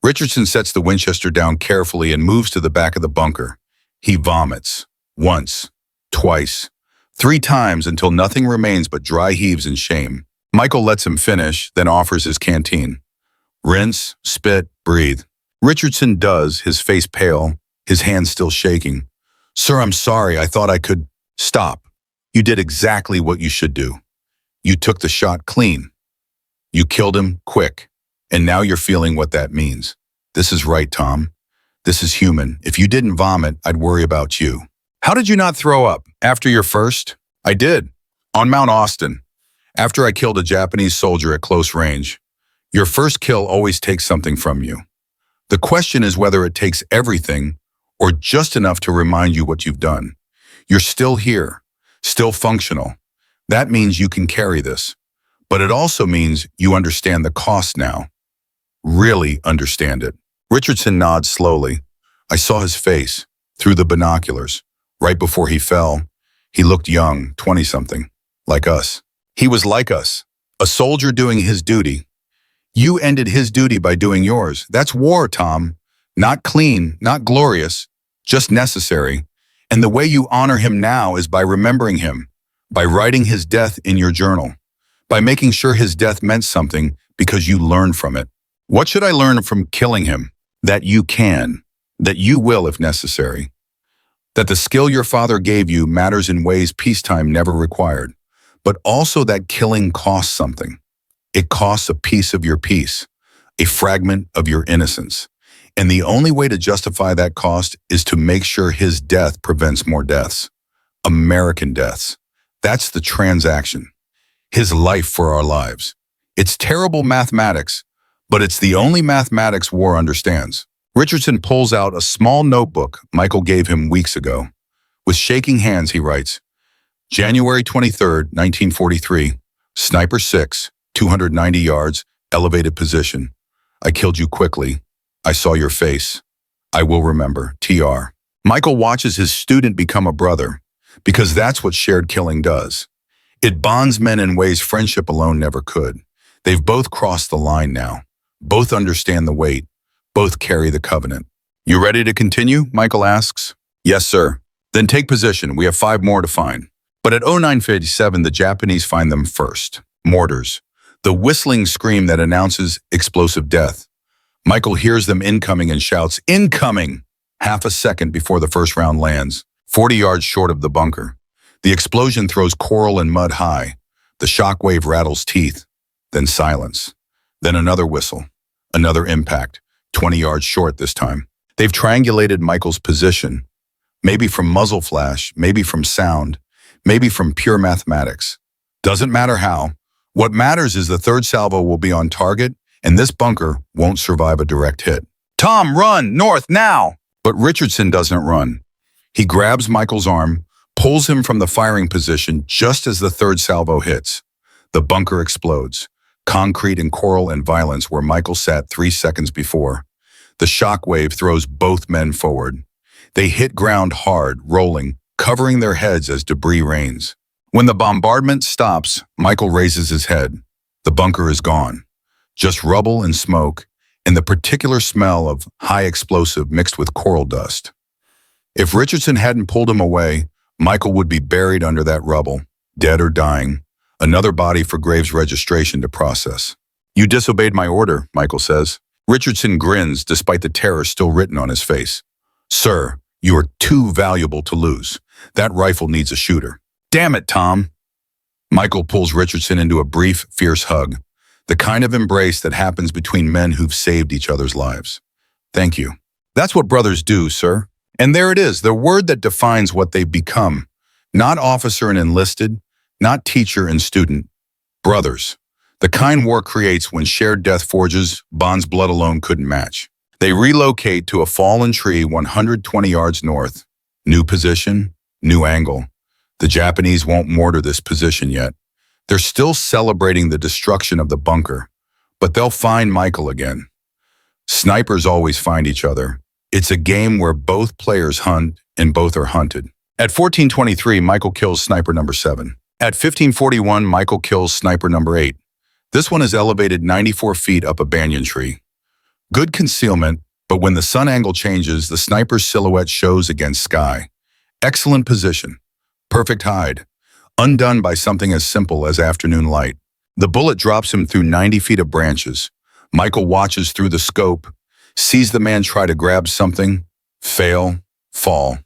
Richardson sets the Winchester down carefully and moves to the back of the bunker. He vomits. Once, twice, 3 times until nothing remains but dry heaves and shame. Michael lets him finish, then offers his canteen. Rinse, spit, breathe. Richardson does, his face pale, his hands still shaking. Sir, I'm sorry, I thought I could. Stop. You did exactly what you should do. You took the shot clean. You killed him quick. And now you're feeling what that means. This is right, Tom. This is human. If you didn't vomit, I'd worry about you. How did you not throw up? After your first? I did. On Mount Austin. After I killed a Japanese soldier at close range. Your first kill always takes something from you. The question is whether it takes everything or just enough to remind you what you've done. You're still here, still functional. That means you can carry this. But it also means you understand the cost now. Really understand it. Richardson nods slowly. I saw his face, through the binoculars. Right before he fell, he looked young, 20-something, like us. He was like us, a soldier doing his duty. You ended his duty by doing yours. That's war, Tom. Not clean, not glorious, just necessary. And the way you honor him now is by remembering him, by writing his death in your journal, by making sure his death meant something because you learned from it. What should I learn from killing him? That you can, that you will if necessary. That the skill your father gave you matters in ways peacetime never required, but also that killing costs something. It costs a piece of your peace, a fragment of your innocence. And the only way to justify that cost is to make sure his death prevents more deaths. American deaths. That's the transaction. His life for our lives. It's terrible mathematics, but it's the only mathematics war understands. Richardson pulls out a small notebook Michael gave him weeks ago. With shaking hands, he writes, January 23rd, 1943, Sniper 6, 290 yards, elevated position. I killed you quickly. I saw your face. I will remember. TR. Michael watches his student become a brother, because that's what shared killing does. It bonds men in ways friendship alone never could. They've both crossed the line now. Both understand the weight. Both carry the covenant. You ready to continue? Michael asks. Yes, sir. Then take position. We have 5 more to find. But at 0957, the Japanese find them first. Mortars. The whistling scream that announces explosive death. Michael hears them incoming and shouts, incoming! Half a second before the first round lands, 40 yards short of the bunker. The explosion throws coral and mud high. The shockwave rattles teeth. Then silence. Then another whistle. Another impact. 20 yards short this time. They've triangulated Michael's position. Maybe from muzzle flash, maybe from sound, maybe from pure mathematics. Doesn't matter how. What matters is the third salvo will be on target, and this bunker won't survive a direct hit. Tom, run! North, now! But Richardson doesn't run. He grabs Michael's arm, pulls him from the firing position just as the third salvo hits. The bunker explodes. Concrete and coral and violence where Michael sat 3 seconds before. The shockwave throws both men forward. They hit ground hard, rolling, covering their heads as debris rains. When the bombardment stops, Michael raises his head. The bunker is gone. Just rubble and smoke, and the particular smell of high explosive mixed with coral dust. If Richardson hadn't pulled him away, Michael would be buried under that rubble, dead or dying, another body for Graves' registration to process. "You disobeyed my order," Michael says. Richardson grins despite the terror still written on his face. "Sir, you are too valuable to lose. That rifle needs a shooter." "Damn it, Tom." Michael pulls Richardson into a brief, fierce hug, the kind of embrace that happens between men who've saved each other's lives. "Thank you. That's what brothers do, sir." And there it is, the word that defines what they've become. Not officer and enlisted, not teacher and student. Brothers. The kind war creates when shared death forges bonds blood alone couldn't match. They relocate to a fallen tree 120 yards north. New position, new angle. The Japanese won't mortar this position yet. They're still celebrating the destruction of the bunker, but they'll find Michael again. Snipers always find each other. It's a game where both players hunt and both are hunted. At 14:23, Michael kills sniper number 7. At 15:41, Michael kills sniper number 8. This one is elevated 94 feet up a banyan tree. Good concealment, but when the sun angle changes, the sniper's silhouette shows against sky. Excellent position. Perfect hide. Undone by something as simple as afternoon light. The bullet drops him through 90 feet of branches. Michael watches through the scope, sees the man try to grab something, fail, fall.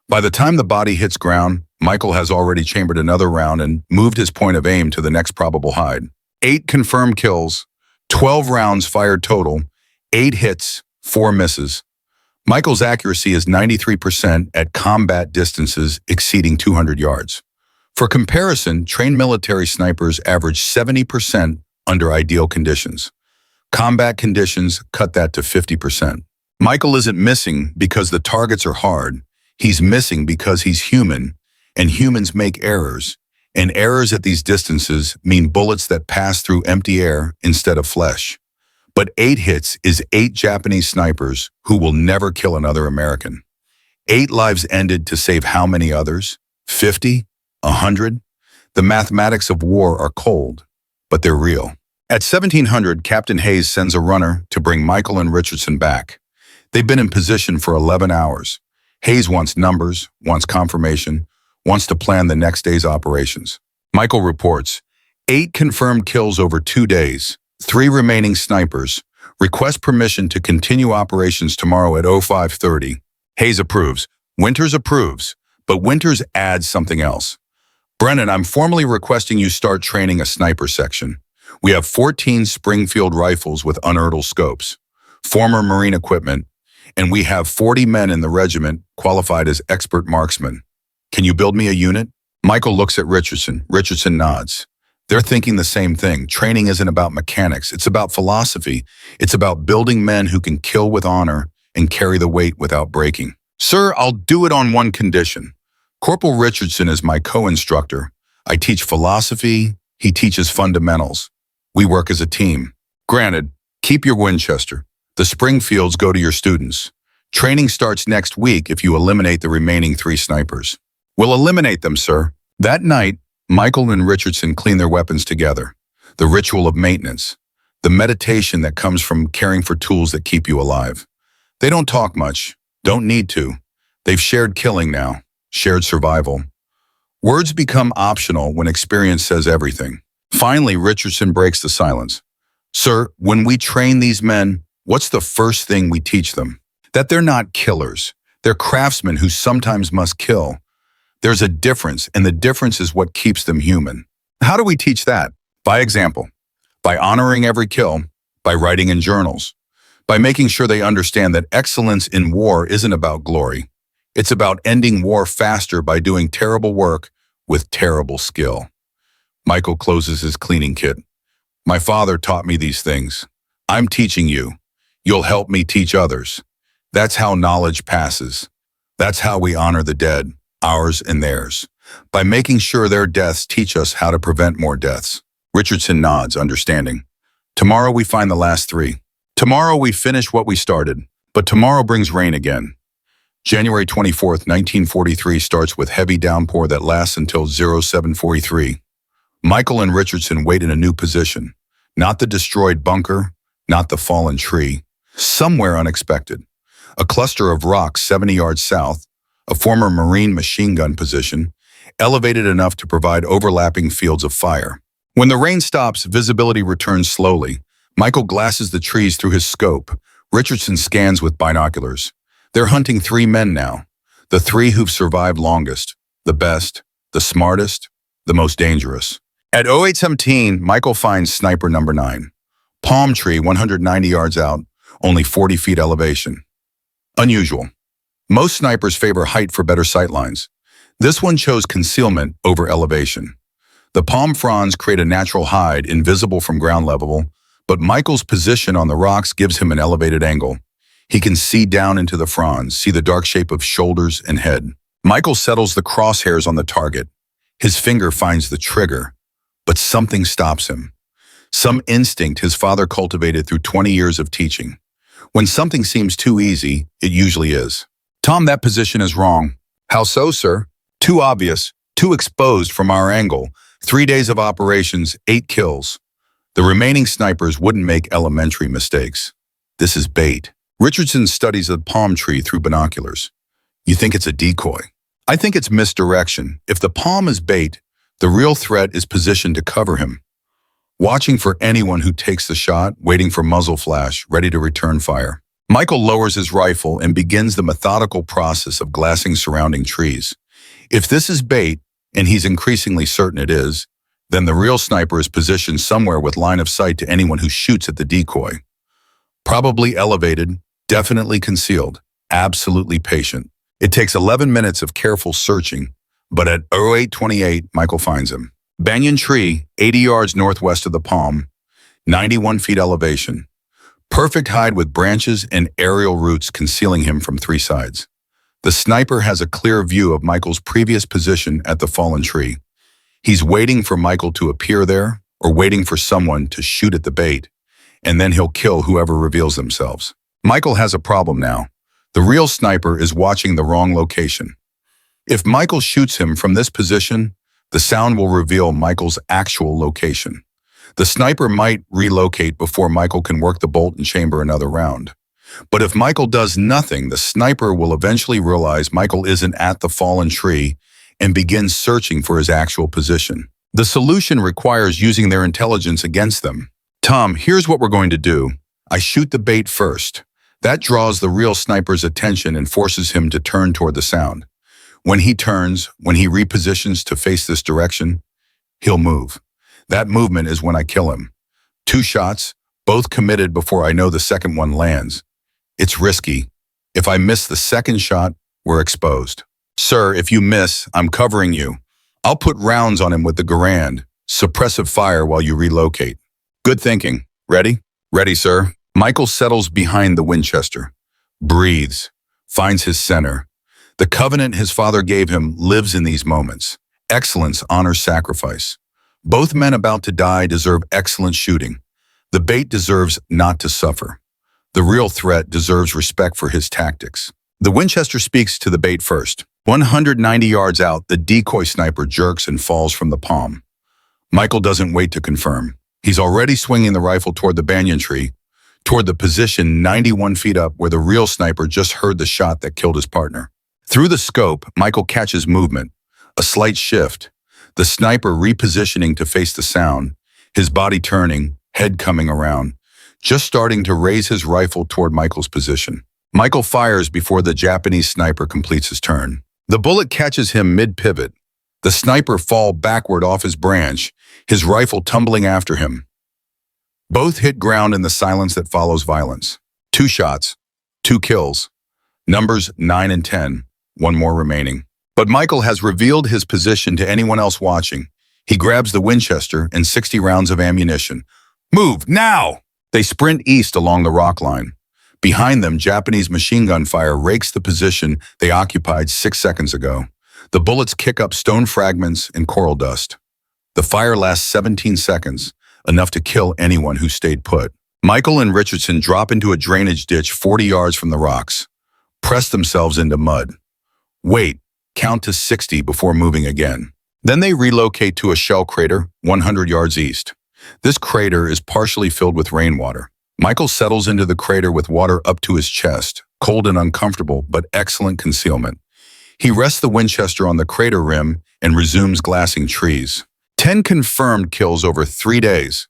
By the time the body hits ground, Michael has already chambered another round and moved his point of aim to the next probable hide. 8 confirmed kills, 12 rounds fired total, 8 hits, 4 misses. Michael's accuracy is 93% at combat distances exceeding 200 yards. For comparison, trained military snipers average 70% under ideal conditions. Combat conditions cut that to 50%. Michael isn't missing because the targets are hard. He's missing because he's human, and humans make errors. And errors at these distances mean bullets that pass through empty air instead of flesh. But 8 hits is 8 Japanese snipers who will never kill another American. 8 lives ended to save how many others? 50? 100? The mathematics of war are cold, but they're real. At 1700, Captain Hayes sends a runner to bring Michael and Richardson back. They've been in position for 11 hours. Hayes wants numbers, wants confirmation, wants to plan the next day's operations. Michael reports, 8 confirmed kills over 2 days, 3 remaining snipers, request permission to continue operations tomorrow at 05:30. Hayes approves. Winters approves, but Winters adds something else. "Brennan, I'm formally requesting you start training a sniper section. We have 14 Springfield rifles with unertl scopes, former Marine equipment, and we have 40 men in the regiment qualified as expert marksmen. Can you build me a unit?" Michael looks at Richardson. Richardson nods. They're thinking the same thing. Training isn't about mechanics. It's about philosophy. It's about building men who can kill with honor and carry the weight without breaking. "Sir, I'll do it on one condition. Corporal Richardson is my co-instructor. I teach philosophy. He teaches fundamentals. We work as a team. Granted, keep your Winchester. The Springfields go to your students. Training starts next week if you eliminate the remaining 3 snipers." "We'll eliminate them, sir." That night, Michael and Richardson clean their weapons together. The ritual of maintenance. The meditation that comes from caring for tools that keep you alive. They don't talk much. Don't need to. They've shared killing now. Shared survival. Words become optional when experience says everything. Finally, Richardson breaks the silence. "Sir, when we train these men, what's the first thing we teach them? That they're not killers. They're craftsmen who sometimes must kill. There's a difference, and the difference is what keeps them human." How do we teach that? By example. By honoring every kill. By writing in journals. By making sure they understand that excellence in war isn't about glory. It's about ending war faster by doing terrible work with terrible skill. Michael closes his cleaning kit. "My father taught me these things. I'm teaching you. You'll help me teach others. That's how knowledge passes. That's how we honor the dead, ours and theirs, by making sure their deaths teach us how to prevent more deaths." Richardson nods, understanding. "Tomorrow we find the last 3. Tomorrow we finish what we started, but tomorrow brings rain again." January 24th, 1943 starts with heavy downpour that lasts until 07:43. Michael and Richardson wait in a new position. Not the destroyed bunker, not the fallen tree. Somewhere unexpected. A cluster of rocks 70 yards south, a former Marine machine gun position, elevated enough to provide overlapping fields of fire. When the rain stops, visibility returns slowly. Michael glasses the trees through his scope. Richardson scans with binoculars. They're hunting 3 men now. The 3 who've survived longest. The best, the smartest, the most dangerous. At 0817, Michael finds sniper number 9. Palm tree 190 yards out, only 40 feet elevation. Unusual. Most snipers favor height for better sightlines. This one chose concealment over elevation. The palm fronds create a natural hide, invisible from ground level, but Michael's position on the rocks gives him an elevated angle. He can see down into the fronds, see the dark shape of shoulders and head. Michael settles the crosshairs on the target. His finger finds the trigger, but something stops him. Some instinct his father cultivated through 20 years of teaching. When something seems too easy, it usually is. Tom, that position is wrong. How so, sir? Too obvious, too exposed from our angle. 3 days of operations, 8 kills. The remaining snipers wouldn't make elementary mistakes. This is bait. Richardson studies the palm tree through binoculars. You think it's a decoy? I think it's misdirection. If the palm is bait, the real threat is positioned to cover him. Watching for anyone who takes the shot, waiting for muzzle flash, ready to return fire. Michael lowers his rifle and begins the methodical process of glassing surrounding trees. If this is bait, and he's increasingly certain it is, then the real sniper is positioned somewhere with line of sight to anyone who shoots at the decoy. Probably elevated, definitely concealed, absolutely patient. It takes 11 minutes of careful searching, but at 0828, Michael finds him. Banyan tree, 80 yards northwest of the palm, 91 feet elevation. Perfect hide with branches and aerial roots concealing him from 3 sides. The sniper has a clear view of Michael's previous position at the fallen tree. He's waiting for Michael to appear there or waiting for someone to shoot at the bait, and then he'll kill whoever reveals themselves. Michael has a problem now. The real sniper is watching the wrong location. If Michael shoots him from this position, the sound will reveal Michael's actual location. The sniper might relocate before Michael can work the bolt and chamber another round. But if Michael does nothing, the sniper will eventually realize Michael isn't at the fallen tree and begin searching for his actual position. The solution requires using their intelligence against them. Tom, here's what we're going to do. I shoot the bait first. That draws the real sniper's attention and forces him to turn toward the sound. When he turns, when he repositions to face this direction, he'll move. That movement is when I kill him. 2 shots, both committed before I know the second one lands. It's risky. If I miss the second shot, we're exposed. Sir, if you miss, I'm covering you. I'll put rounds on him with the Garand. Suppressive fire while you relocate. Good thinking. Ready? Ready, sir. Michael settles behind the Winchester. Breathes. Finds his center. The covenant his father gave him lives in these moments. Excellence honors sacrifice. Both men about to die deserve excellent shooting. The bait deserves not to suffer. The real threat deserves respect for his tactics. The Winchester speaks to the bait first. 190 yards out, the decoy sniper jerks and falls from the palm. Michael doesn't wait to confirm. He's already swinging the rifle toward the banyan tree, toward the position 91 feet up where the real sniper just heard the shot that killed his partner. Through the scope, Michael catches movement, a slight shift, the sniper repositioning to face the sound, his body turning, head coming around, just starting to raise his rifle toward Michael's position. Michael fires before the Japanese sniper completes his turn. The bullet catches him mid-pivot. The sniper falls backward off his branch, his rifle tumbling after him. Both hit ground in the silence that follows violence. 2 shots, 2 kills. Numbers 9 and 10, 1 more remaining. But Michael has revealed his position to anyone else watching. He grabs the Winchester and 60 rounds of ammunition. Move, now! They sprint east along the rock line. Behind them, Japanese machine gun fire rakes the position they occupied 6 seconds ago. The bullets kick up stone fragments and coral dust. The fire lasts 17 seconds, enough to kill anyone who stayed put. Michael and Richardson drop into a drainage ditch 40 yards from the rocks, press themselves into mud. Wait, count to 60 before moving again. Then they relocate to a shell crater 100 yards east. This crater is partially filled with rainwater. Michael settles into the crater with water up to his chest, cold and uncomfortable, but excellent concealment. He rests the Winchester on the crater rim and resumes glassing trees. 10 confirmed kills over 3 days.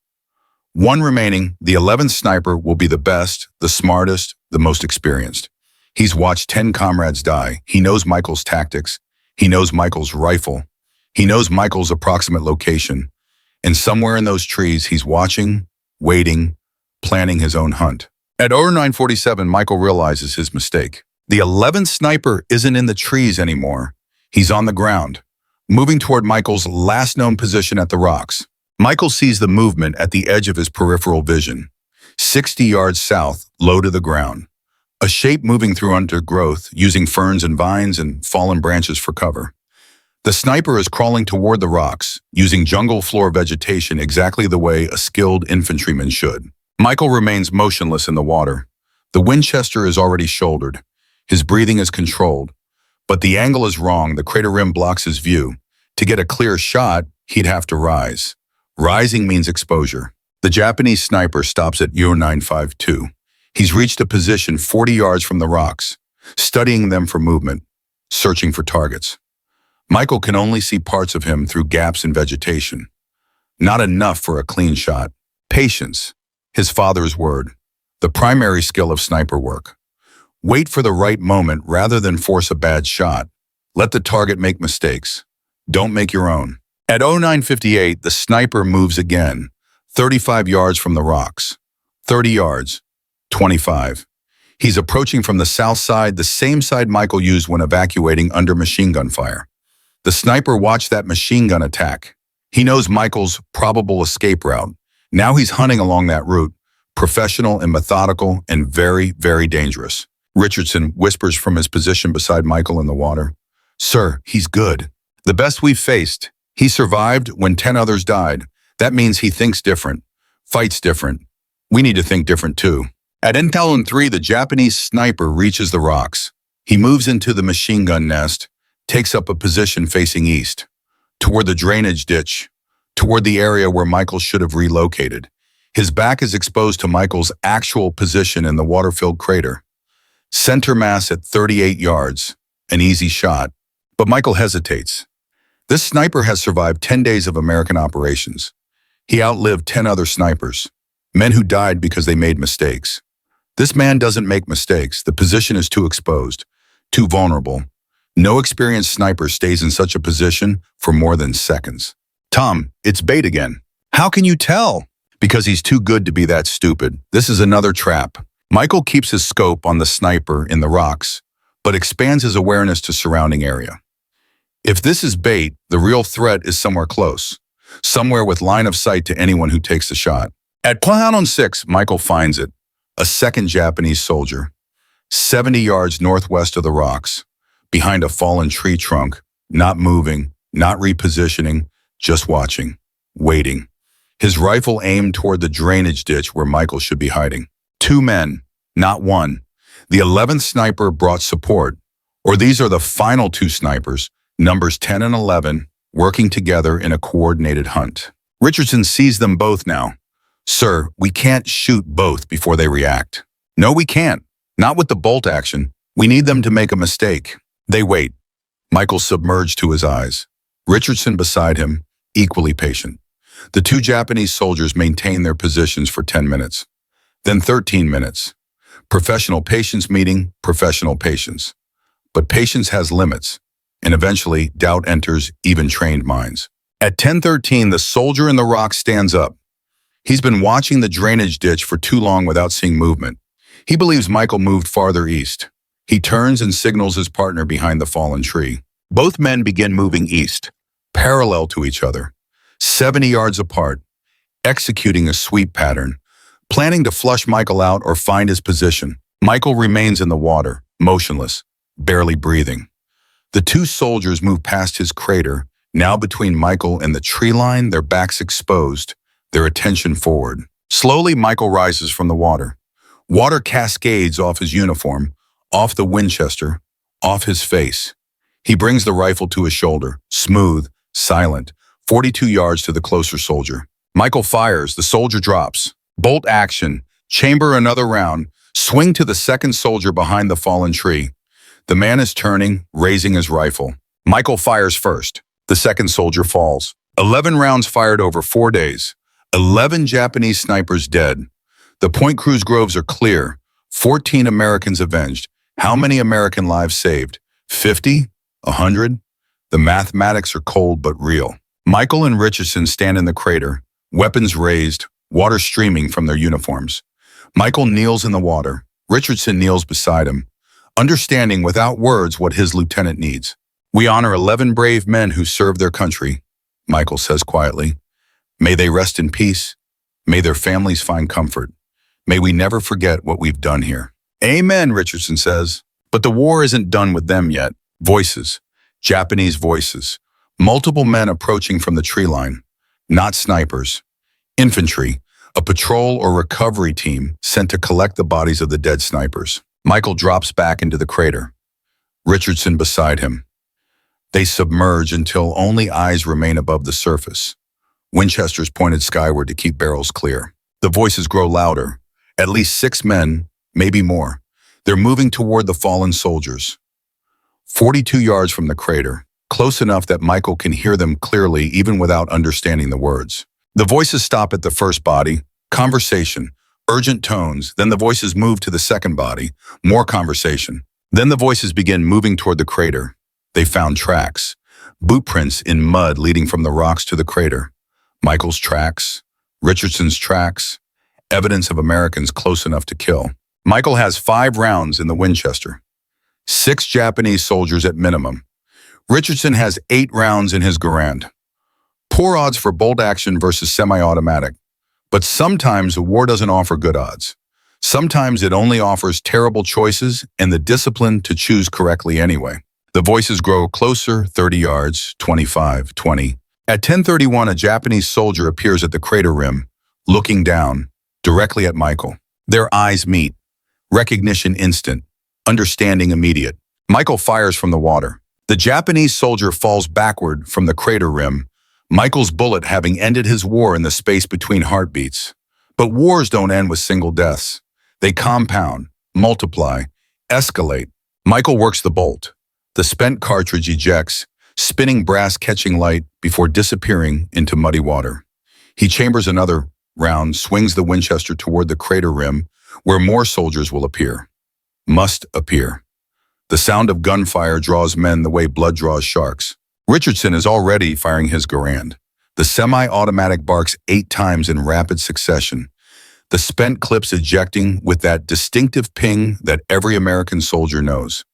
1 remaining, the 11th sniper will be the best, the smartest, the most experienced. He's watched 10 comrades die. He knows Michael's tactics. He knows Michael's rifle. He knows Michael's approximate location. And somewhere in those trees, he's watching, waiting, planning his own hunt. At 09:47, Michael realizes his mistake. The 11th sniper isn't in the trees anymore. He's on the ground, moving toward Michael's last known position at the rocks. Michael sees the movement at the edge of his peripheral vision, 60 yards south, low to the ground. A shape moving through undergrowth, using ferns and vines and fallen branches for cover. The sniper is crawling toward the rocks, using jungle floor vegetation exactly the way a skilled infantryman should. Michael remains motionless in the water. The Winchester is already shouldered. His breathing is controlled. But the angle is wrong. The crater rim blocks his view. To get a clear shot, he'd have to rise. Rising means exposure. The Japanese sniper stops at U-952. He's reached a position 40 yards from the rocks, studying them for movement, searching for targets. Michael can only see parts of him through gaps in vegetation. Not enough for a clean shot. Patience, his father's word, the primary skill of sniper work. Wait for the right moment rather than force a bad shot. Let the target make mistakes. Don't make your own. At 09:58, the sniper moves again, 35 yards from the rocks. 30 yards. 25. He's approaching from the south side, the same side Michael used when evacuating under machine gun fire. The sniper watched that machine gun attack. He knows Michael's probable escape route. Now he's hunting along that route, professional and methodical and very, very dangerous. Richardson whispers from his position beside Michael in the water. "Sir, he's good. The best we've faced. He survived when 10 others died. That means he thinks different, fights different. We need to think different too." At intel 3, the Japanese sniper reaches the rocks. He moves into the machine gun nest, takes up a position facing east, toward the drainage ditch, toward the area where Michael should have relocated. His back is exposed to Michael's actual position in the water-filled crater. Center mass at 38 yards, an easy shot. But Michael hesitates. This sniper has survived 10 days of American operations. He outlived 10 other snipers, men who died because they made mistakes. This man doesn't make mistakes. The position is too exposed, too vulnerable. No experienced sniper stays in such a position for more than seconds. "Tom, it's bait again." "How can you tell?" "Because he's too good to be that stupid. This is another trap." Michael keeps his scope on the sniper in the rocks, but expands his awareness to surrounding area. If this is bait, the real threat is somewhere close, somewhere with line of sight to anyone who takes the shot. At Guadalcanal 6, Michael finds it. A second Japanese soldier, 70 yards northwest of the rocks, behind a fallen tree trunk, not moving, not repositioning, just watching, waiting. His rifle aimed toward the drainage ditch where Michael should be hiding. 2 men, not 1. The 11th sniper brought support, or these are the final 2 snipers, numbers 10 and 11, working together in a coordinated hunt. Richardson sees them both now. "Sir, we can't shoot both before they react." "No, we can't. Not with the bolt action. We need them to make a mistake." They wait. Michael submerged to his eyes. Richardson beside him, equally patient. The 2 Japanese soldiers maintain their positions for 10 minutes. Then 13 minutes. Professional patience meeting professional patience. But patience has limits, and eventually doubt enters even trained minds. At 10:13, the soldier in the rock stands up. He's been watching the drainage ditch for too long without seeing movement. He believes Michael moved farther east. He turns and signals his partner behind the fallen tree. Both men begin moving east, parallel to each other, 70 yards apart, executing a sweep pattern, planning to flush Michael out or find his position. Michael remains in the water, motionless, barely breathing. The 2 soldiers move past his crater, now between Michael and the tree line, their backs exposed, their attention forward. Slowly, Michael rises from the water. Water cascades off his uniform, off the Winchester, off his face. He brings the rifle to his shoulder, smooth, silent, 42 yards to the closer soldier. Michael fires, the soldier drops. Bolt action, chamber another round, swing to the second soldier behind the fallen tree. The man is turning, raising his rifle. Michael fires first. The second soldier falls. 11 rounds fired over 4 days. 11 Japanese snipers dead. The Point Cruz groves are clear. 14 Americans avenged. How many American lives saved? 50? 100? The mathematics are cold but real. Michael and Richardson stand in the crater, weapons raised, water streaming from their uniforms. Michael kneels in the water. Richardson kneels beside him, understanding without words what his lieutenant needs. "We honor 11 brave men who served their country," Michael says quietly. "May they rest in peace. May their families find comfort. May we never forget what we've done here." "Amen," Richardson says. But the war isn't done with them yet. Voices. Japanese voices. Multiple men approaching from the tree line. Not snipers. Infantry. A patrol or recovery team sent to collect the bodies of the dead snipers. Michael drops back into the crater. Richardson beside him. They submerge until only eyes remain above the surface. Winchesters pointed skyward to keep barrels clear. The voices grow louder. At least 6 men, maybe more. They're moving toward the fallen soldiers. 42 yards from the crater, close enough that Michael can hear them clearly even without understanding the words. The voices stop at the first body. Conversation. Urgent tones. Then the voices move to the second body. More conversation. Then the voices begin moving toward the crater. They found tracks. Boot prints in mud leading from the rocks to the crater. Michael's tracks. Richardson's tracks. Evidence of Americans close enough to kill. Michael has 5 rounds in the Winchester. 6 Japanese soldiers at minimum. Richardson has 8 rounds in his Garand. Poor odds for bolt action versus semi-automatic. But sometimes a war doesn't offer good odds. Sometimes it only offers terrible choices and the discipline to choose correctly anyway. The voices grow closer, 30 yards, 25, 20. At 10:31, a Japanese soldier appears at the crater rim, looking down, directly at Michael. Their eyes meet. Recognition instant. Understanding immediate. Michael fires from the water. The Japanese soldier falls backward from the crater rim, Michael's bullet having ended his war in the space between heartbeats. But wars don't end with single deaths. They compound, multiply, escalate. Michael works the bolt. The spent cartridge ejects, spinning brass catching light before disappearing into muddy water. He chambers another round, swings the Winchester toward the crater rim, where more soldiers will appear. Must appear. The sound of gunfire draws men the way blood draws sharks. Richardson is already firing his Garand. The semi-automatic barks 8 times in rapid succession. The spent clips ejecting with that distinctive ping that every American soldier knows.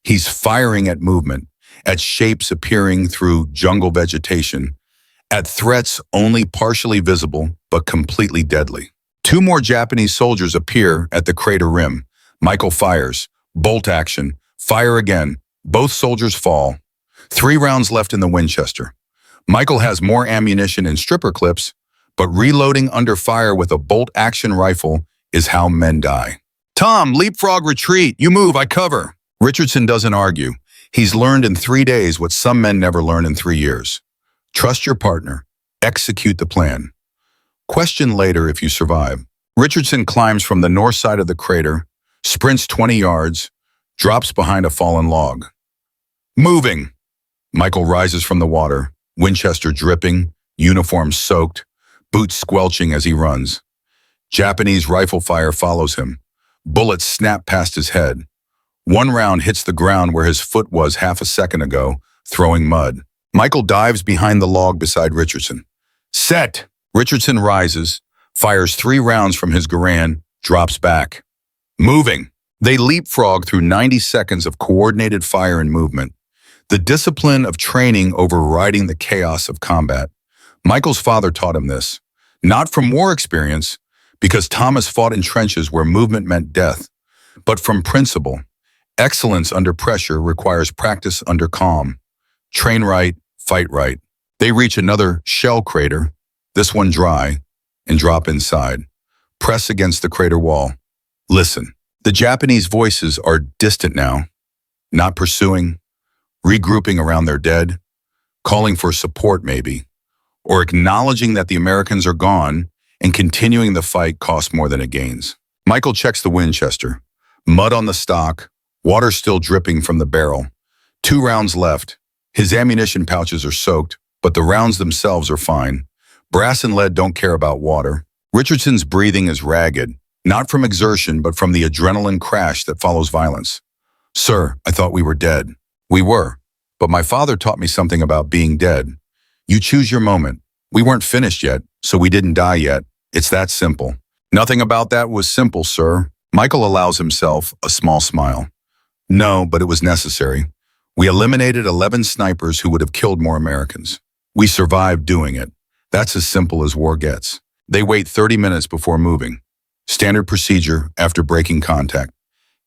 He's firing at movement, at shapes appearing through jungle vegetation, at threats only partially visible but completely deadly. 2 more Japanese soldiers appear at the crater rim. Michael fires. Bolt action. Fire again. Both soldiers fall. 3 rounds left in the Winchester. Michael has more ammunition and stripper clips, but reloading under fire with a bolt-action rifle is how men die. "Tom, leapfrog retreat. You move, I cover." Richardson doesn't argue. He's learned in 3 days what some men never learn in 3 years. Trust your partner. Execute the plan. Question later if you survive. Richardson climbs from the north side of the crater, sprints 20 yards, drops behind a fallen log. "Moving." Michael rises from the water, Winchester dripping, uniform soaked, boots squelching as he runs. Japanese rifle fire follows him. Bullets snap past his head. 1 round hits the ground where his foot was half a second ago, throwing mud. Michael dives behind the log beside Richardson. "Set!" Richardson rises, fires 3 rounds from his Garand, drops back. "Moving." They leapfrog through 90 seconds of coordinated fire and movement. The discipline of training overriding the chaos of combat. Michael's father taught him this, not from war experience, because Thomas fought in trenches where movement meant death, but from principle. Excellence under pressure requires practice under calm. Train right, fight right. They reach another shell crater, this one dry, and drop inside. Press against the crater wall. Listen. The Japanese voices are distant now, not pursuing, regrouping around their dead, calling for support maybe, or acknowledging that the Americans are gone and continuing the fight costs more than it gains. Michael checks the Winchester. Mud on the stock, water still dripping from the barrel. 2 rounds left. His ammunition pouches are soaked, but the rounds themselves are fine. Brass and lead don't care about water. Richardson's breathing is ragged, not from exertion, but from the adrenaline crash that follows violence. "Sir, I thought we were dead." "We were, but my father taught me something about being dead. You choose your moment. We weren't finished yet, so we didn't die yet. It's that simple." "Nothing about that was simple, sir." Michael allows himself a small smile. "No, but it was necessary. We eliminated 11 snipers who would have killed more Americans. We survived doing it. That's as simple as war gets." They wait 30 minutes before moving. Standard procedure after breaking contact.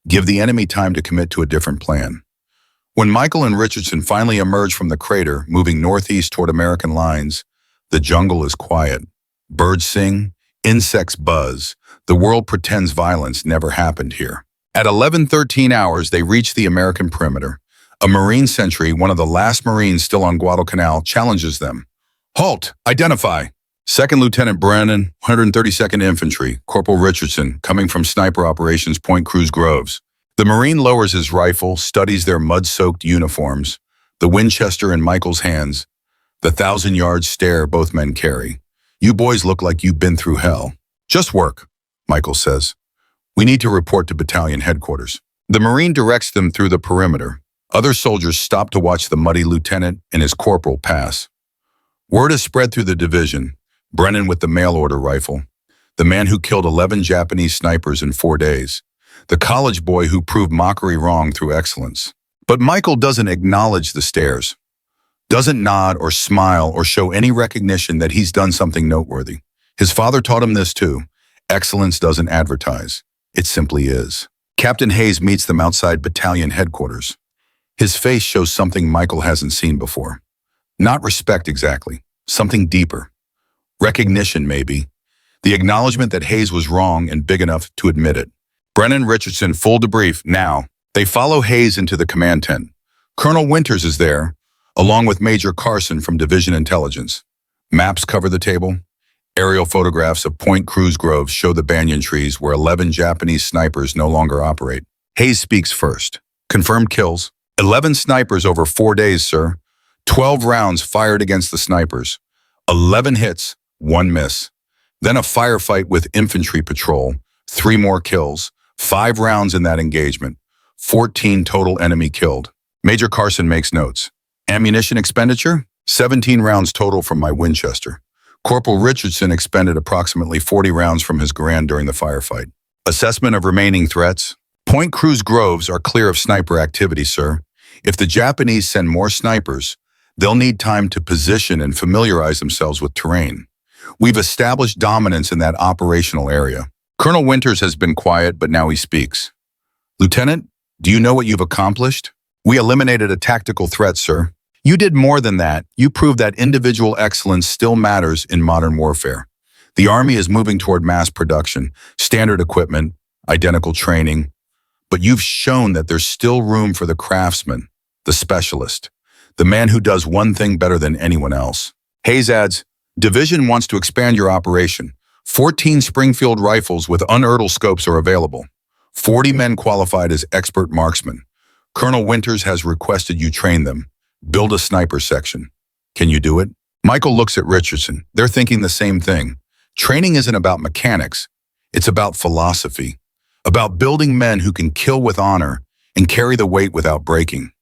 Give the enemy time to commit to a different plan. When Michael and Richardson finally emerge from the crater, moving northeast toward American lines, the jungle is quiet. Birds sing, insects buzz. The world pretends violence never happened here. At 11:13 hours, they reach the American perimeter. A Marine sentry, one of the last Marines still on Guadalcanal, challenges them. "Halt! Identify!" Second Lieutenant Brennan, 132nd Infantry, Corporal Richardson, coming from Sniper Operations Point Cruz Groves. The Marine lowers his rifle, studies their mud-soaked uniforms, the Winchester in Michael's hands, the 1,000-yard stare both men carry. "You boys look like you've been through hell." "Just work," Michael says. "We need to report to battalion headquarters." The Marine directs them through the perimeter. Other soldiers stop to watch the muddy lieutenant and his corporal pass. Word is spread through the division. Brennan with the mail-order rifle. The man who killed 11 Japanese snipers in 4 days. The college boy who proved mockery wrong through excellence. But Michael doesn't acknowledge the stares. Doesn't nod or smile or show any recognition that he's done something noteworthy. His father taught him this too. Excellence doesn't advertise. It simply is. Captain Hayes meets them outside battalion headquarters. His face shows something Michael hasn't seen before. Not respect exactly. Something deeper. Recognition, maybe. The acknowledgement that Hayes was wrong and big enough to admit it. Brennan, Richardson, full debrief, now. They follow Hayes into the command tent. Colonel Winters is there, along with Major Carson from Division Intelligence. Maps cover the table. Aerial photographs of Point Cruz Groves show the banyan trees where 11 Japanese snipers no longer operate. Hayes speaks first. Confirmed kills. 11 snipers over 4 days, sir. 12 rounds fired against the snipers. 11 hits, 1 miss. Then a firefight with infantry patrol. 3 more kills. 5 rounds in that engagement. 14 total enemy killed. Major Carson makes notes. Ammunition expenditure? 17 rounds total from my Winchester. Corporal Richardson expended approximately 40 rounds from his Garand during the firefight. Assessment of remaining threats? Point Cruz Groves are clear of sniper activity, sir. If the Japanese send more snipers, they'll need time to position and familiarize themselves with terrain. We've established dominance in that operational area. Colonel Winters has been quiet, but now he speaks. Lieutenant, do you know what you've accomplished? We eliminated a tactical threat, sir. You did more than that. You proved that individual excellence still matters in modern warfare. The Army is moving toward mass production, standard equipment, identical training. But you've shown that there's still room for the craftsman, the specialist, the man who does one thing better than anyone else. Hayes adds, Division wants to expand your operation. 14 Springfield rifles with unertl scopes are available. 40 men qualified as expert marksmen. Colonel Winters has requested you train them. Build a sniper section. Can you do it? Michael looks at Richardson. They're thinking the same thing. Training isn't about mechanics. It's about philosophy. About building men who can kill with honor and carry the weight without breaking.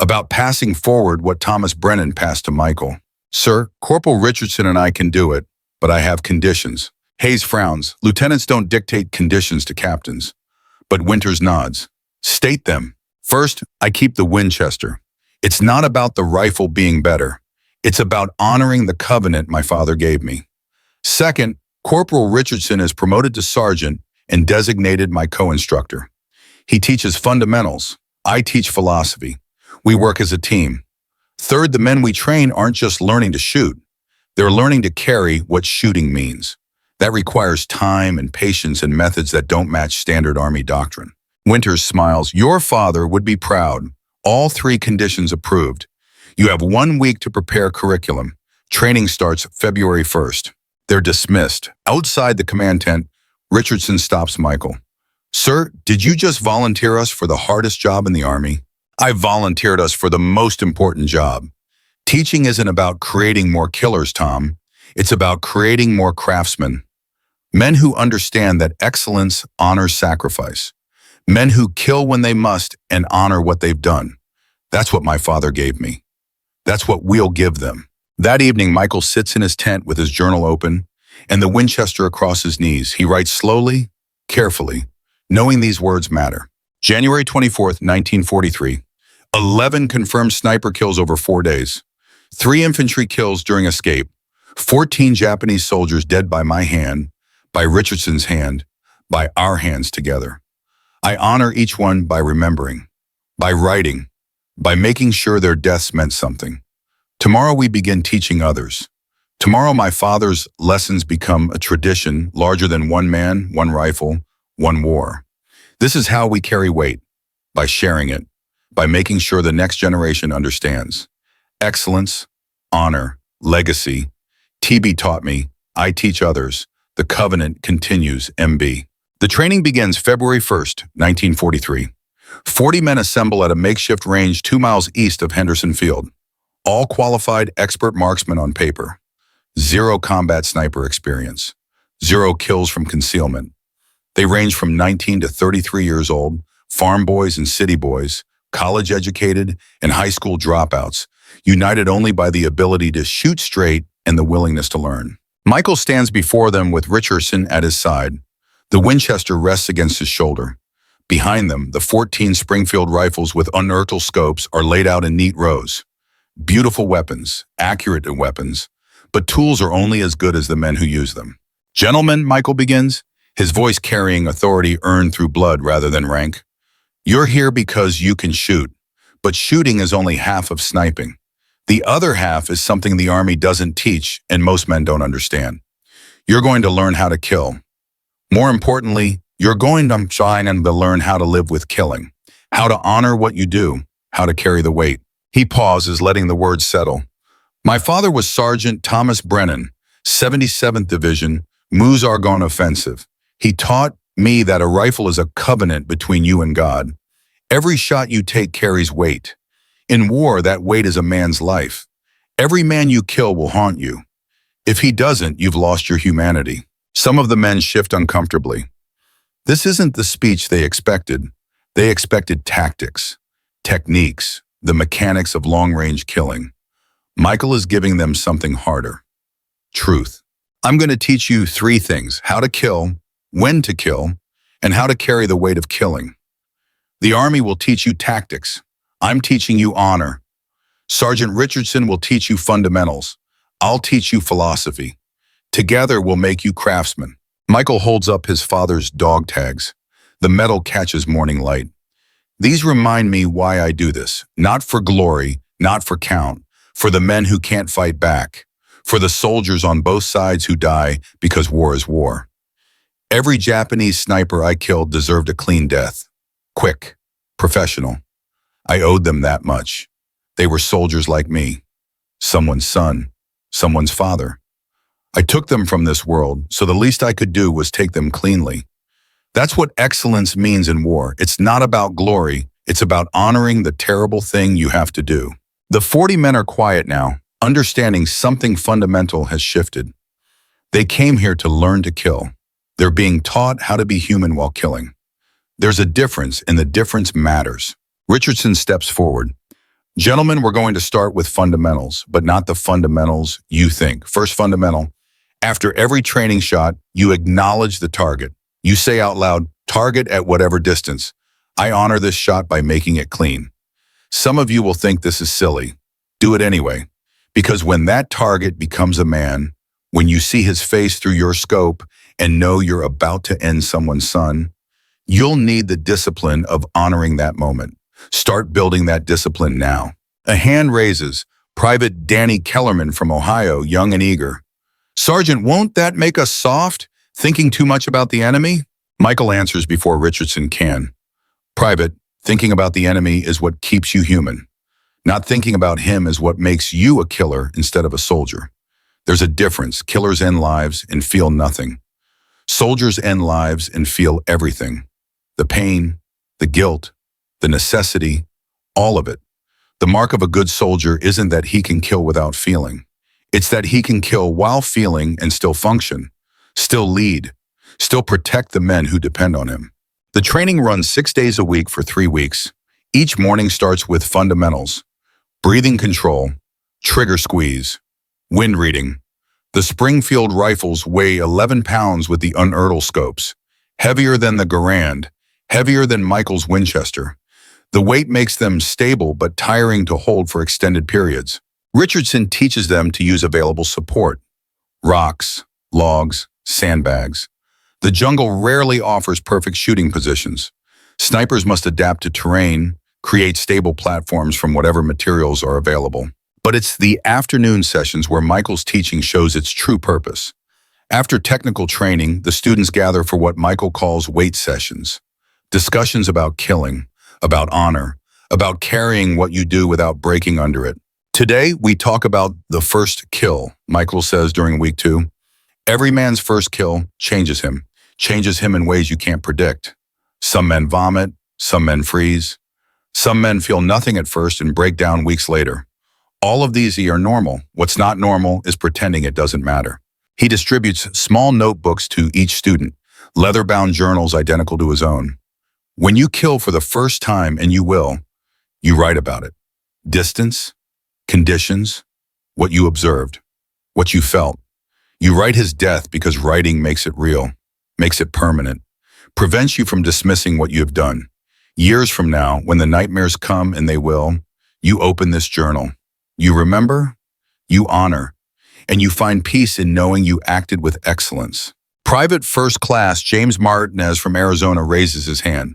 About passing forward what Thomas Brennan passed to Michael. Sir, Corporal Richardson and I can do it, but I have conditions. Hayes frowns. Lieutenants don't dictate conditions to captains. But Winters nods. State them. First, I keep the Winchester. It's not about the rifle being better. It's about honoring the covenant my father gave me. Second, Corporal Richardson is promoted to sergeant and designated my co-instructor. He teaches fundamentals. I teach philosophy. We work as a team. Third, the men we train aren't just learning to shoot. They're learning to carry what shooting means. That requires time and patience and methods that don't match standard Army doctrine. Winters smiles. Your father would be proud. All 3 conditions approved. You have 1 week to prepare curriculum. Training starts February 1st. They're dismissed. Outside the command tent, Richardson stops Michael. Sir, did you just volunteer us for the hardest job in the Army? I volunteered us for the most important job. Teaching isn't about creating more killers, Tom. It's about creating more craftsmen. Men who understand that excellence honors sacrifice. Men who kill when they must and honor what they've done. That's what my father gave me. That's what we'll give them. That evening, Michael sits in his tent with his journal open and the Winchester across his knees. He writes slowly, carefully, knowing these words matter. January 24th, 1943. 11 confirmed sniper kills over 4 days. 3 infantry kills during escape. 14 Japanese soldiers dead by my hand, by Richardson's hand, by our hands together. I honor each one by remembering, by writing, by making sure their deaths meant something. Tomorrow we begin teaching others. Tomorrow my father's lessons become a tradition larger than one man, one rifle, one war. This is how we carry weight, by sharing it, by making sure the next generation understands. Excellence, honor, legacy. TB taught me, I teach others. The covenant continues, MB. The training begins February 1st, 1943. 40 men assemble at a makeshift range 2 miles east of Henderson Field. All qualified expert marksmen on paper. 0 combat sniper experience. 0 kills from concealment. They range from 19 to 33 years old, farm boys and city boys, college educated and high school dropouts, united only by the ability to shoot straight and the willingness to learn. Michael stands before them with Richardson at his side. The Winchester rests against his shoulder. Behind them, the 14 Springfield rifles with unearthly scopes are laid out in neat rows. Beautiful weapons, accurate weapons, but tools are only as good as the men who use them. Gentlemen, Michael begins, his voice carrying authority earned through blood rather than rank. You're here because you can shoot, but shooting is only half of sniping. The other half is something the Army doesn't teach and most men don't understand. You're going to learn how to kill. More importantly, you're going to try and learn how to live with killing, how to honor what you do, how to carry the weight. He pauses, letting the words settle. My father was Sergeant Thomas Brennan, 77th Division, Meuse Argonne Offensive. He taught me that a rifle is a covenant between you and God. Every shot you take carries weight. In war, that weight is a man's life. Every man you kill will haunt you. If he doesn't, you've lost your humanity. Some of the men shift uncomfortably. This isn't the speech they expected. They expected tactics, techniques, the mechanics of long-range killing. Michael is giving them something harder. Truth. I'm going to teach you 3 things: how to kill, when to kill, and how to carry the weight of killing. The Army will teach you tactics. I'm teaching you honor. Sergeant Richardson will teach you fundamentals. I'll teach you philosophy. Together we'll make you craftsmen. Michael holds up his father's dog tags. The metal catches morning light. These remind me why I do this. Not for glory, not for count. For the men who can't fight back. For the soldiers on both sides who die because war is war. Every Japanese sniper I killed deserved a clean death. Quick. Professional. I owed them that much. They were soldiers like me. Someone's son. Someone's father. I took them from this world, so the least I could do was take them cleanly. That's what excellence means in war. It's not about glory. It's about honoring the terrible thing you have to do. The 40 men are quiet now, understanding something fundamental has shifted. They came here to learn to kill. They're being taught how to be human while killing. There's a difference, and the difference matters. Richardson steps forward. Gentlemen, we're going to start with fundamentals, but not the fundamentals you think. First fundamental, after every training shot, you acknowledge the target. You say out loud, target at whatever distance. I honor this shot by making it clean. Some of you will think this is silly. Do it anyway, because when that target becomes a man, when you see his face through your scope and know you're about to end someone's son, you'll need the discipline of honoring that moment. Start building that discipline now. A hand raises. Private Danny Kellerman from Ohio, young and eager. Sergeant, won't that make us soft? Thinking too much about the enemy? Michael answers before Richardson can. Private, thinking about the enemy is what keeps you human. Not thinking about him is what makes you a killer instead of a soldier. There's a difference. Killers end lives and feel nothing. Soldiers end lives and feel everything. The pain, the guilt, the necessity, all of it. The mark of a good soldier isn't that he can kill without feeling. It's that he can kill while feeling and still function, still lead, still protect the men who depend on him. The training runs 6 days a week for 3 weeks. Each morning starts with fundamentals: breathing control, trigger squeeze, wind reading. The Springfield rifles weigh 11 pounds with the unertl scopes, heavier than the Garand, heavier than Michael's Winchester. The weight makes them stable but tiring to hold for extended periods. Richardson teaches them to use available support: rocks, logs, sandbags. The jungle rarely offers perfect shooting positions. Snipers must adapt to terrain, create stable platforms from whatever materials are available. But it's the afternoon sessions where Michael's teaching shows its true purpose. After technical training, the students gather for what Michael calls weight sessions. Discussions about killing, about honor, about carrying what you do without breaking under it. Today, we talk about the first kill, Michael says during week 2. Every man's first kill changes him in ways you can't predict. Some men vomit, some men freeze. Some men feel nothing at first and break down weeks later. All of these are normal. What's not normal is pretending it doesn't matter. He distributes small notebooks to each student, leather-bound journals identical to his own. When you kill for the first time, and you will, you write about it. Distance, conditions, what you observed, what you felt. You write his death because writing makes it real, makes it permanent, prevents you from dismissing what you have done. Years from now, when the nightmares come, and they will, you open this journal. You remember, you honor, and you find peace in knowing you acted with excellence. Private First Class James Martinez from Arizona raises his hand.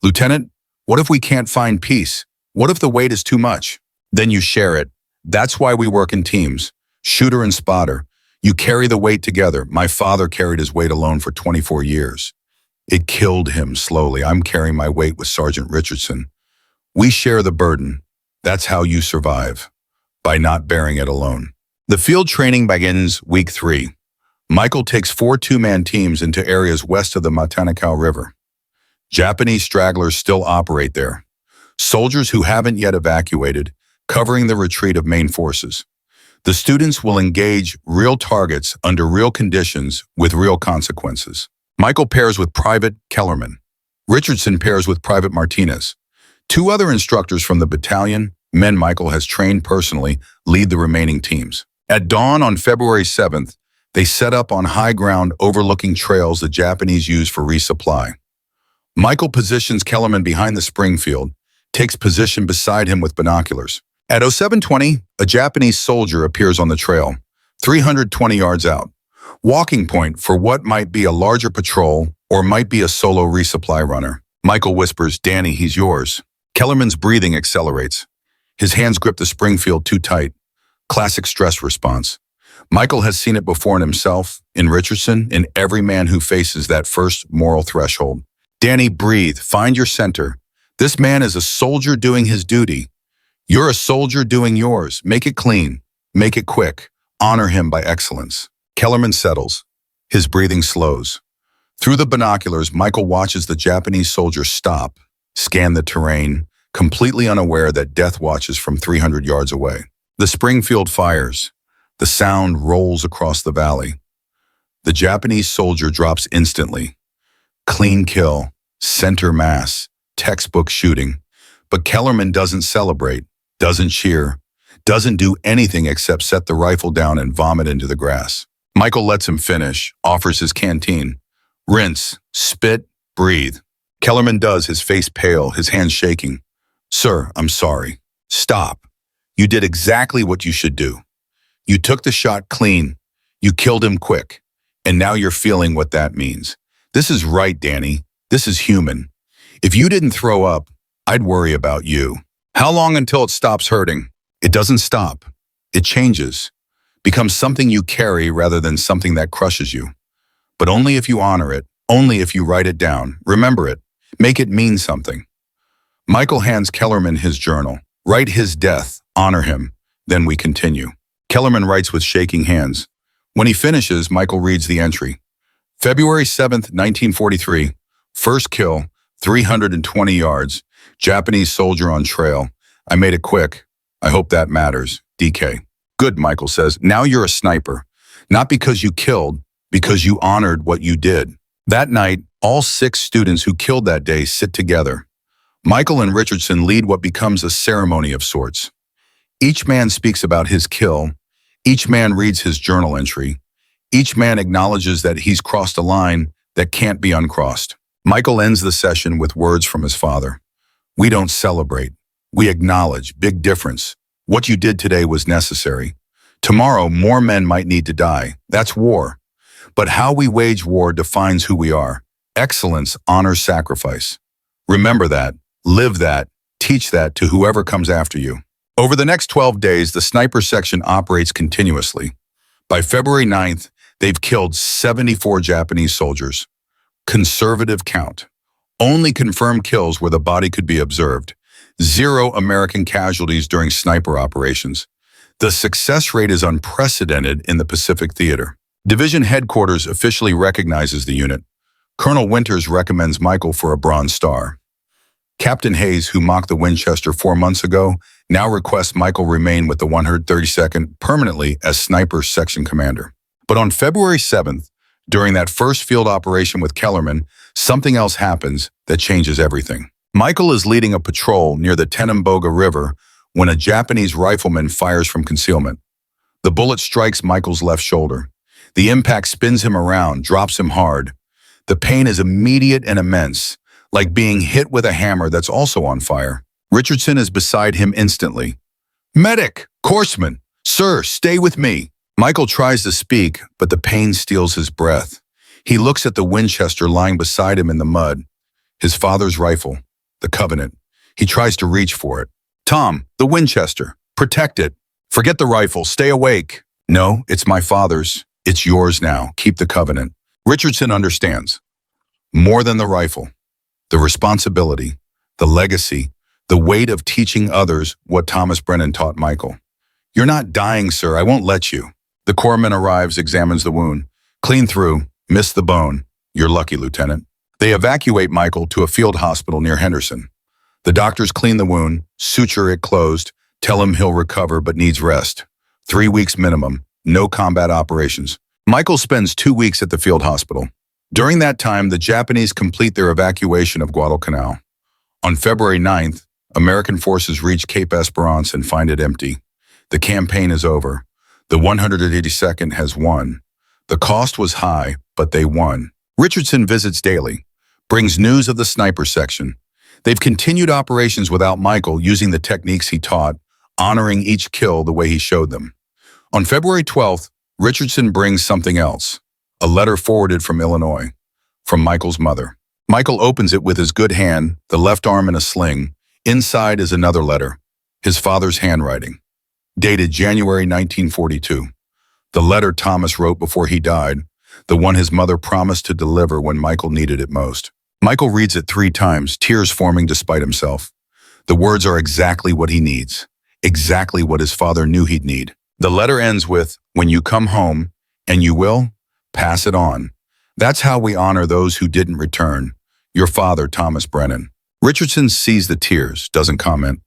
Lieutenant, what if we can't find peace? What if the weight is too much? Then you share it. That's why we work in teams. Shooter and spotter. You carry the weight together. My father carried his weight alone for 24 years. It killed him slowly. I'm carrying my weight with Sergeant Richardson. We share the burden. That's how you survive, by not bearing it alone. The field training begins week 3. Michael takes 4 two-man teams into areas west of the Guadalcanal River. Japanese stragglers still operate there. Soldiers who haven't yet evacuated, covering the retreat of main forces. The students will engage real targets under real conditions with real consequences. Michael pairs with Private Kellerman. Richardson pairs with Private Martinez. 2 other instructors from the battalion, men Michael has trained personally, lead the remaining teams. At dawn on February 7th, they set up on high ground overlooking trails the Japanese use for resupply. Michael positions Kellerman behind the Springfield, takes position beside him with binoculars. At 07:20, a Japanese soldier appears on the trail, 320 yards out. Walking point for what might be a larger patrol or might be a solo resupply runner. Michael whispers, "Danny, he's yours." Kellerman's breathing accelerates. His hands grip the Springfield too tight. Classic stress response. Michael has seen it before in himself, in Richardson, in every man who faces that first moral threshold. "Danny, breathe. Find your center. This man is a soldier doing his duty. You're a soldier doing yours. Make it clean. Make it quick. Honor him by excellence." Kellerman settles. His breathing slows. Through the binoculars, Michael watches the Japanese soldier stop, scan the terrain, completely unaware that death watches from 300 yards away. The Springfield fires. The sound rolls across the valley. The Japanese soldier drops instantly. Clean kill, center mass, textbook shooting. But Kellerman doesn't celebrate, doesn't cheer, doesn't do anything except set the rifle down and vomit into the grass. Michael lets him finish, offers his canteen. Rinse, spit, breathe. Kellerman does, his face pale, his hands shaking. "Sir, I'm sorry. Stop. You did exactly what you should do. You took the shot clean. You killed him quick. And now you're feeling what that means. This is right, Danny. This is human. If you didn't throw up, I'd worry about you. How long until it stops hurting?" It doesn't stop. It changes. Becomes something you carry rather than something that crushes you. But only if you honor it, only if you write it down, remember it, make it mean something. Michael hands Kellerman his journal. Write his death, honor him, then we continue. Kellerman writes with shaking hands. When he finishes, Michael reads the entry. February 7th, 1943, first kill, 320 yards, Japanese soldier on trail. I made it quick. I hope that matters. DK. Good, Michael says. Now you're a sniper. Not because you killed, because you honored what you did. That night, all 6 students who killed that day sit together. Michael and Richardson lead what becomes a ceremony of sorts. Each man speaks about his kill. Each man reads his journal entry. Each man acknowledges that he's crossed a line that can't be uncrossed. Michael ends the session with words from his father. We don't celebrate. We acknowledge. Big difference. What you did today was necessary. Tomorrow, more men might need to die. That's war. But how we wage war defines who we are. Excellence honors sacrifice. Remember that, live that, teach that to whoever comes after you. Over the next 12 days, the sniper section operates continuously. By February 9th, they've killed 74 Japanese soldiers. Conservative count. Only confirmed kills where the body could be observed. 0 American casualties during sniper operations. The success rate is unprecedented in the Pacific Theater. Division headquarters officially recognizes the unit. Colonel Winters recommends Michael for a Bronze Star. Captain Hayes, who mocked the Winchester 4 months ago, now requests Michael remain with the 132nd permanently as Sniper Section Commander. But on February 7th, during that first field operation with Kellerman, something else happens that changes everything. Michael is leading a patrol near the Tenamboga River when a Japanese rifleman fires from concealment. The bullet strikes Michael's left shoulder. The impact spins him around, drops him hard. The pain is immediate and immense, like being hit with a hammer that's also on fire. Richardson is beside him instantly. Medic! Courseman! Sir, stay with me! Michael tries to speak, but the pain steals his breath. He looks at the Winchester lying beside him in the mud. His father's rifle, the Covenant. He tries to reach for it. Tom, the Winchester. Protect it. Forget the rifle. Stay awake. No, it's my father's. It's yours now. Keep the Covenant. Richardson understands. More than the rifle. The responsibility, the legacy, the weight of teaching others what Thomas Brennan taught Michael. You're not dying, sir. I won't let you. The corpsman arrives, examines the wound. Clean through. Missed the bone. You're lucky, Lieutenant. They evacuate Michael to a field hospital near Henderson. The doctors clean the wound, suture it closed, tell him he'll recover but needs rest. 3 weeks minimum. No combat operations. Michael spends 2 weeks at the field hospital. During that time, the Japanese complete their evacuation of Guadalcanal. On February 9th, American forces reach Cape Esperance and find it empty. The campaign is over. The 182nd has won. The cost was high, but they won. Richardson visits daily, brings news of the sniper section. They've continued operations without Michael using the techniques he taught, honoring each kill the way he showed them. On February 12th, Richardson brings something else, a letter forwarded from Illinois, from Michael's mother. Michael opens it with his good hand, the left arm in a sling. Inside is another letter, his father's handwriting, dated January 1942. The letter Thomas wrote before he died, the one his mother promised to deliver when Michael needed it most. Michael reads it 3 times, tears forming despite himself. The words are exactly what he needs, exactly what his father knew he'd need. The letter ends with, when you come home, and you will, pass it on. That's how we honor those who didn't return. Your father, Thomas Brennan. Richardson sees the tears, doesn't comment.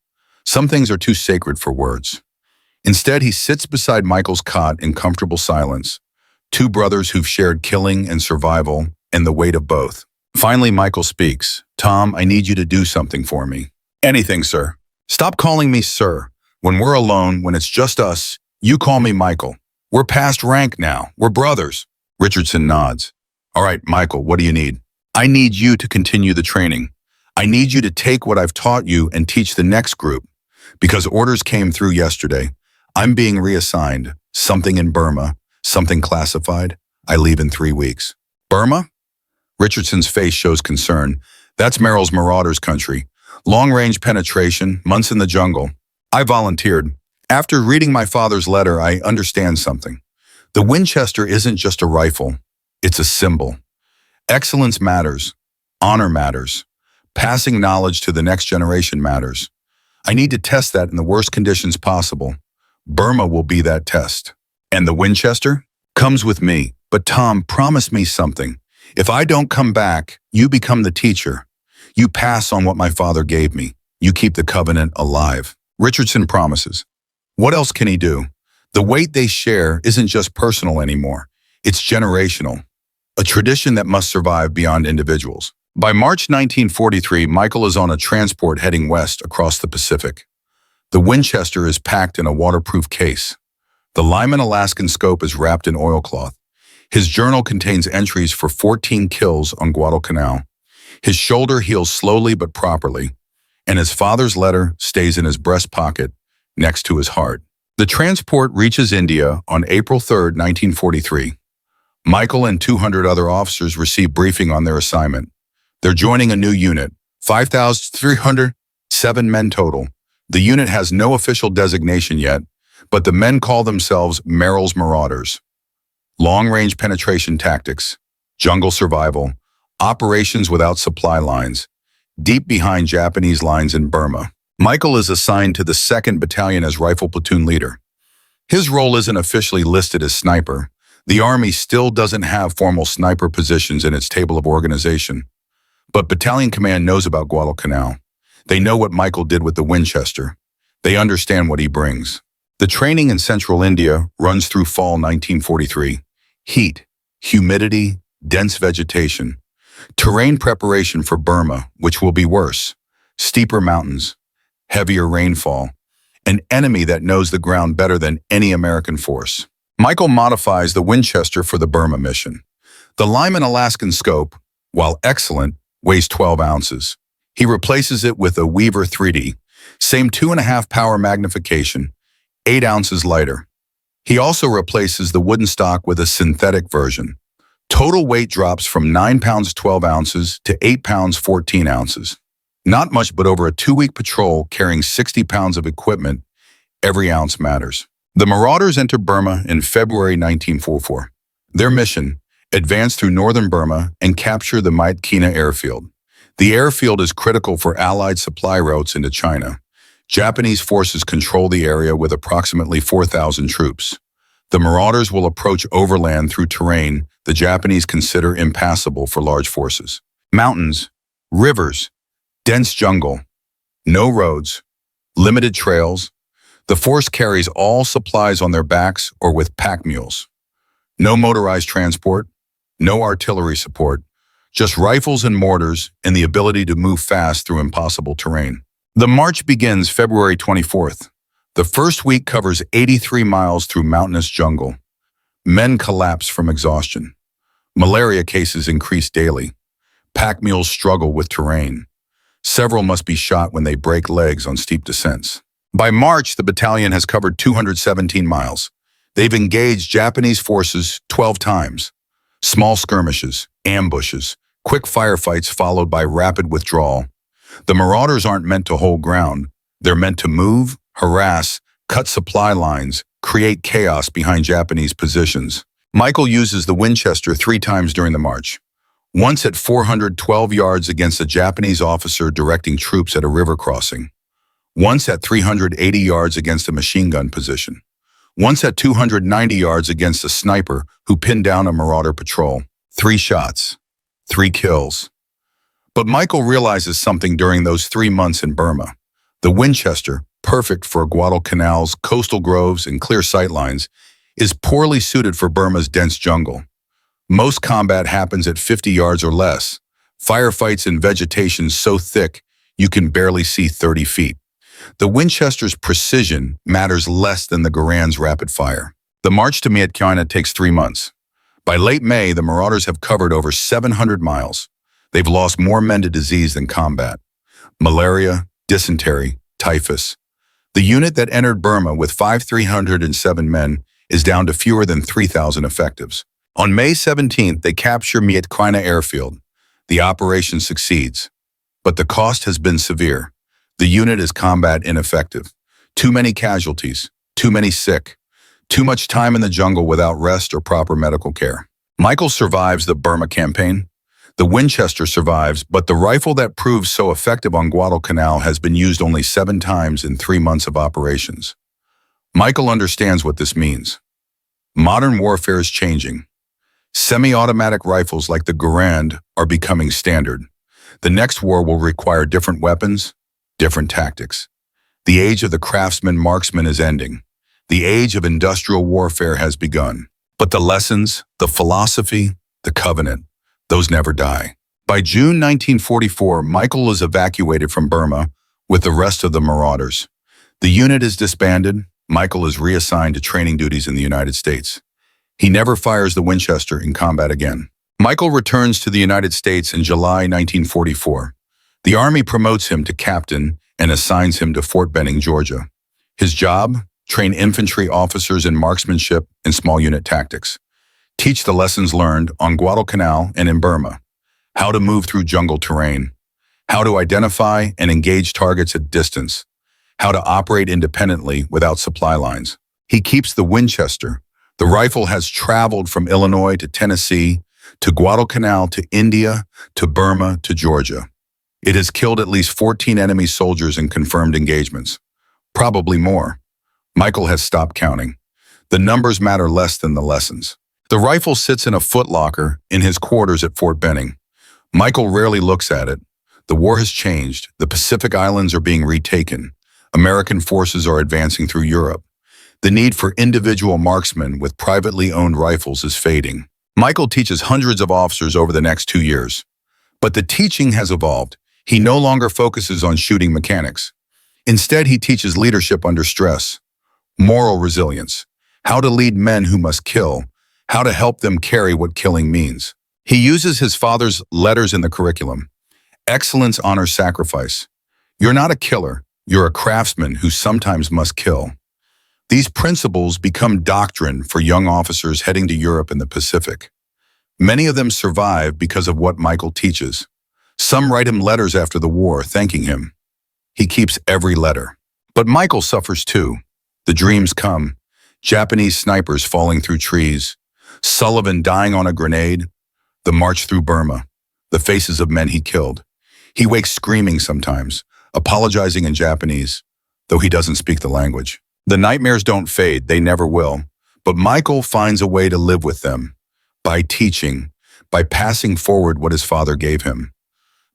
Some things are too sacred for words. Instead, he sits beside Michael's cot in comfortable silence. 2 brothers who've shared killing and survival and the weight of both. Finally, Michael speaks. Tom, I need you to do something for me. Anything, sir. Stop calling me sir. When we're alone, when it's just us, you call me Michael. We're past rank now. We're brothers. Richardson nods. All right, Michael, what do you need? I need you to continue the training. I need you to take what I've taught you and teach the next group. Because orders came through yesterday. I'm being reassigned. Something in Burma, something classified. I leave in 3 weeks. Burma? Richardson's face shows concern. That's Merrill's Marauders country. Long-range penetration, months in the jungle. I volunteered. After reading my father's letter, I understand something. The Winchester isn't just a rifle. It's a symbol. Excellence matters. Honor matters. Passing knowledge to the next generation matters. I need to test that in the worst conditions possible. Burma will be that test. And the Winchester? Comes with me. But Tom, promise me something. If I don't come back, you become the teacher. You pass on what my father gave me. You keep the covenant alive. Richardson promises. What else can he do? The weight they share isn't just personal anymore. It's generational. A tradition that must survive beyond individuals. By March 1943, Michael is on a transport heading west across the Pacific. The Winchester is packed in a waterproof case. The Lyman Alaskan scope is wrapped in oilcloth. His journal contains entries for 14 kills on Guadalcanal. His shoulder heals slowly but properly, and his father's letter stays in his breast pocket next to his heart. The transport reaches India on April 3, 1943. Michael and 200 other officers receive briefing on their assignment. They're joining a new unit, 5,307 men total. The unit has no official designation yet, but the men call themselves Merrill's Marauders. Long-range penetration tactics, jungle survival, operations without supply lines, deep behind Japanese lines in Burma. Michael is assigned to the 2nd Battalion as rifle platoon leader. His role isn't officially listed as sniper. The Army still doesn't have formal sniper positions in its table of organization. But battalion command knows about Guadalcanal. They know what Michael did with the Winchester. They understand what he brings. The training in central India runs through fall 1943. Heat, humidity, dense vegetation. Terrain preparation for Burma, which will be worse. Steeper mountains, heavier rainfall. An enemy that knows the ground better than any American force. Michael modifies the Winchester for the Burma mission. The Lyman Alaskan scope, while excellent, weighs 12 ounces. He replaces it with a Weaver 3D, same 2.5 power magnification, 8 ounces lighter. He also replaces the wooden stock with a synthetic version. Total weight drops from 9 pounds 12 ounces to 8 pounds 14 ounces. Not much, but over a 2-week patrol carrying 60 pounds of equipment, every ounce matters. The Marauders enter Burma in February 1944. Their mission, advance through northern Burma and capture the Myitkyina airfield. The airfield is critical for Allied supply routes into China. Japanese forces control the area with approximately 4,000 troops. The Marauders will approach overland through terrain the Japanese consider impassable for large forces. Mountains, rivers, dense jungle, no roads, limited trails. The force carries all supplies on their backs or with pack mules. No motorized transport, no artillery support, just rifles and mortars and the ability to move fast through impossible terrain. The march begins February 24th. The first week covers 83 miles through mountainous jungle. Men collapse from exhaustion. Malaria cases increase daily. Pack mules struggle with terrain. Several must be shot when they break legs on steep descents. By March, the battalion has covered 217 miles. They've engaged Japanese forces 12 times. Small skirmishes, ambushes, quick firefights followed by rapid withdrawal. The Marauders aren't meant to hold ground. They're meant to move, harass, cut supply lines, create chaos behind Japanese positions. Michael uses the Winchester 3 times during the march. Once at 412 yards against a Japanese officer directing troops at a river crossing. Once at 380 yards against a machine gun position. Once at 290 yards against a sniper who pinned down a Marauder patrol. 3 shots, 3 kills. But Michael realizes something during those 3 months in Burma. The Winchester, perfect for Guadalcanal's coastal groves and clear sightlines, is poorly suited for Burma's dense jungle. Most combat happens at 50 yards or less. Firefights in vegetation so thick you can barely see 30 feet. The Winchester's precision matters less than the Garand's rapid fire. The march to Myitkyina takes 3 months. By late May, the Marauders have covered over 700 miles. They've lost more men to disease than combat. Malaria, dysentery, typhus. The unit that entered Burma with 5,307 men is down to fewer than 3,000 effectives. On May 17th, they capture Myitkyina airfield. The operation succeeds. But the cost has been severe. The unit is combat ineffective. Too many casualties, too many sick, too much time in the jungle without rest or proper medical care. Michael survives the Burma campaign. The Winchester survives, but the rifle that proved so effective on Guadalcanal has been used only 7 times in 3 months of operations. Michael understands what this means. Modern warfare is changing. Semi-automatic rifles like the Garand are becoming standard. The next war will require different weapons, different tactics. The age of the craftsman-marksman is ending. The age of industrial warfare has begun. But the lessons, the philosophy, the covenant, those never die. By June 1944, Michael is evacuated from Burma with the rest of the marauders. The unit is disbanded. Michael is reassigned to training duties in the United States. He never fires the Winchester in combat again. Michael returns to the United States in July 1944. The Army promotes him to captain and assigns him to Fort Benning, Georgia. His job? Train infantry officers in marksmanship and small unit tactics. Teach the lessons learned on Guadalcanal and in Burma. How to move through jungle terrain. How to identify and engage targets at distance. How to operate independently without supply lines. He keeps the Winchester. The rifle has traveled from Illinois to Tennessee, to Guadalcanal, to India, to Burma, to Georgia. It has killed at least 14 enemy soldiers in confirmed engagements. Probably more. Michael has stopped counting. The numbers matter less than the lessons. The rifle sits in a footlocker in his quarters at Fort Benning. Michael rarely looks at it. The war has changed. The Pacific Islands are being retaken. American forces are advancing through Europe. The need for individual marksmen with privately owned rifles is fading. Michael teaches hundreds of officers over the next 2 years. But the teaching has evolved. He no longer focuses on shooting mechanics. Instead, he teaches leadership under stress, moral resilience, how to lead men who must kill, how to help them carry what killing means. He uses his father's letters in the curriculum. Excellence honors sacrifice. You're not a killer. You're a craftsman who sometimes must kill. These principles become doctrine for young officers heading to Europe and the Pacific. Many of them survive because of what Michael teaches. Some write him letters after the war thanking him. He keeps every letter. But Michael suffers too. The dreams come. Japanese snipers falling through trees. Sullivan dying on a grenade. The march through Burma. The faces of men he killed. He wakes screaming sometimes, apologizing in Japanese, though he doesn't speak the language. The nightmares don't fade, they never will. But Michael finds a way to live with them. By teaching, by passing forward what his father gave him.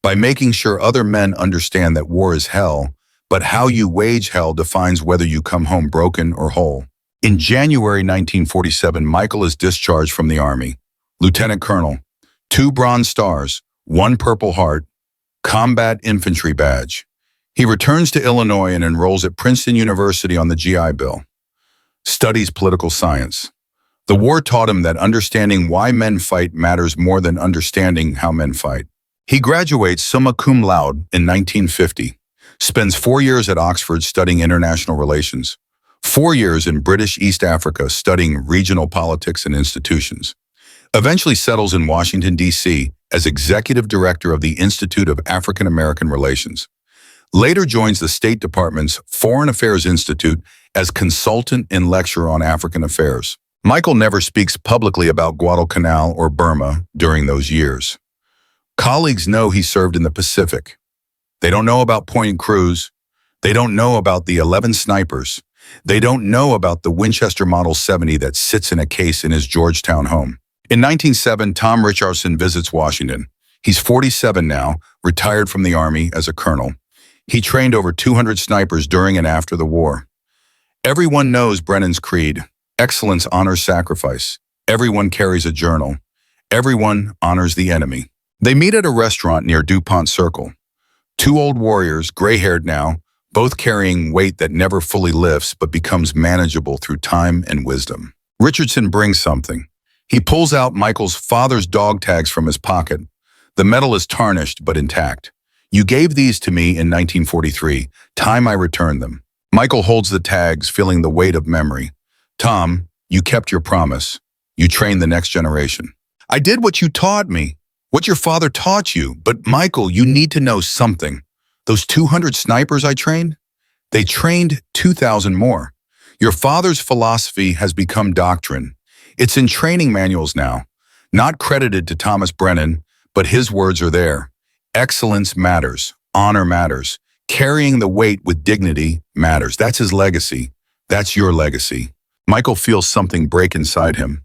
By making sure other men understand that war is hell, but how you wage hell defines whether you come home broken or whole. In January 1947, Michael is discharged from the Army. Lieutenant Colonel, 2 Bronze Stars, 1 Purple Heart, Combat Infantry Badge. He returns to Illinois and enrolls at Princeton University on the GI Bill. Studies political science. The war taught him that understanding why men fight matters more than understanding how men fight. He graduates summa cum laude in 1950, spends 4 years at Oxford studying international relations, 4 years in British East Africa studying regional politics and institutions, eventually settles in Washington, D.C. as executive director of the Institute of African American Relations. Later joins the State Department's Foreign Affairs Institute as consultant and lecturer on African affairs. Michael never speaks publicly about Guadalcanal or Burma during those years. Colleagues know he served in the Pacific. They don't know about Point Cruz. They don't know about the 11 snipers. They don't know about the Winchester Model 70 that sits in a case in his Georgetown home. In 1907, Tom Richardson visits Washington. He's 47 now, retired from the Army as a colonel. He trained over 200 snipers during and after the war. Everyone knows Brennan's creed. Excellence honors sacrifice. Everyone carries a journal. Everyone honors the enemy. They meet at a restaurant near DuPont Circle. 2 old warriors, gray-haired now, both carrying weight that never fully lifts but becomes manageable through time and wisdom. Richardson brings something. He pulls out Michael's father's dog tags from his pocket. The metal is tarnished but intact. You gave these to me in 1943. Time I returned them. Michael holds the tags, feeling the weight of memory. Tom, you kept your promise. You trained the next generation. I did what you taught me, what your father taught you. But Michael, you need to know something. Those 200 snipers I trained? They trained 2,000 more. Your father's philosophy has become doctrine. It's in training manuals now, not credited to Thomas Brennan, But his words are there. Excellence matters. Honor matters. Carrying the weight with dignity matters. That's his legacy. That's your legacy. Michael feels something break inside him.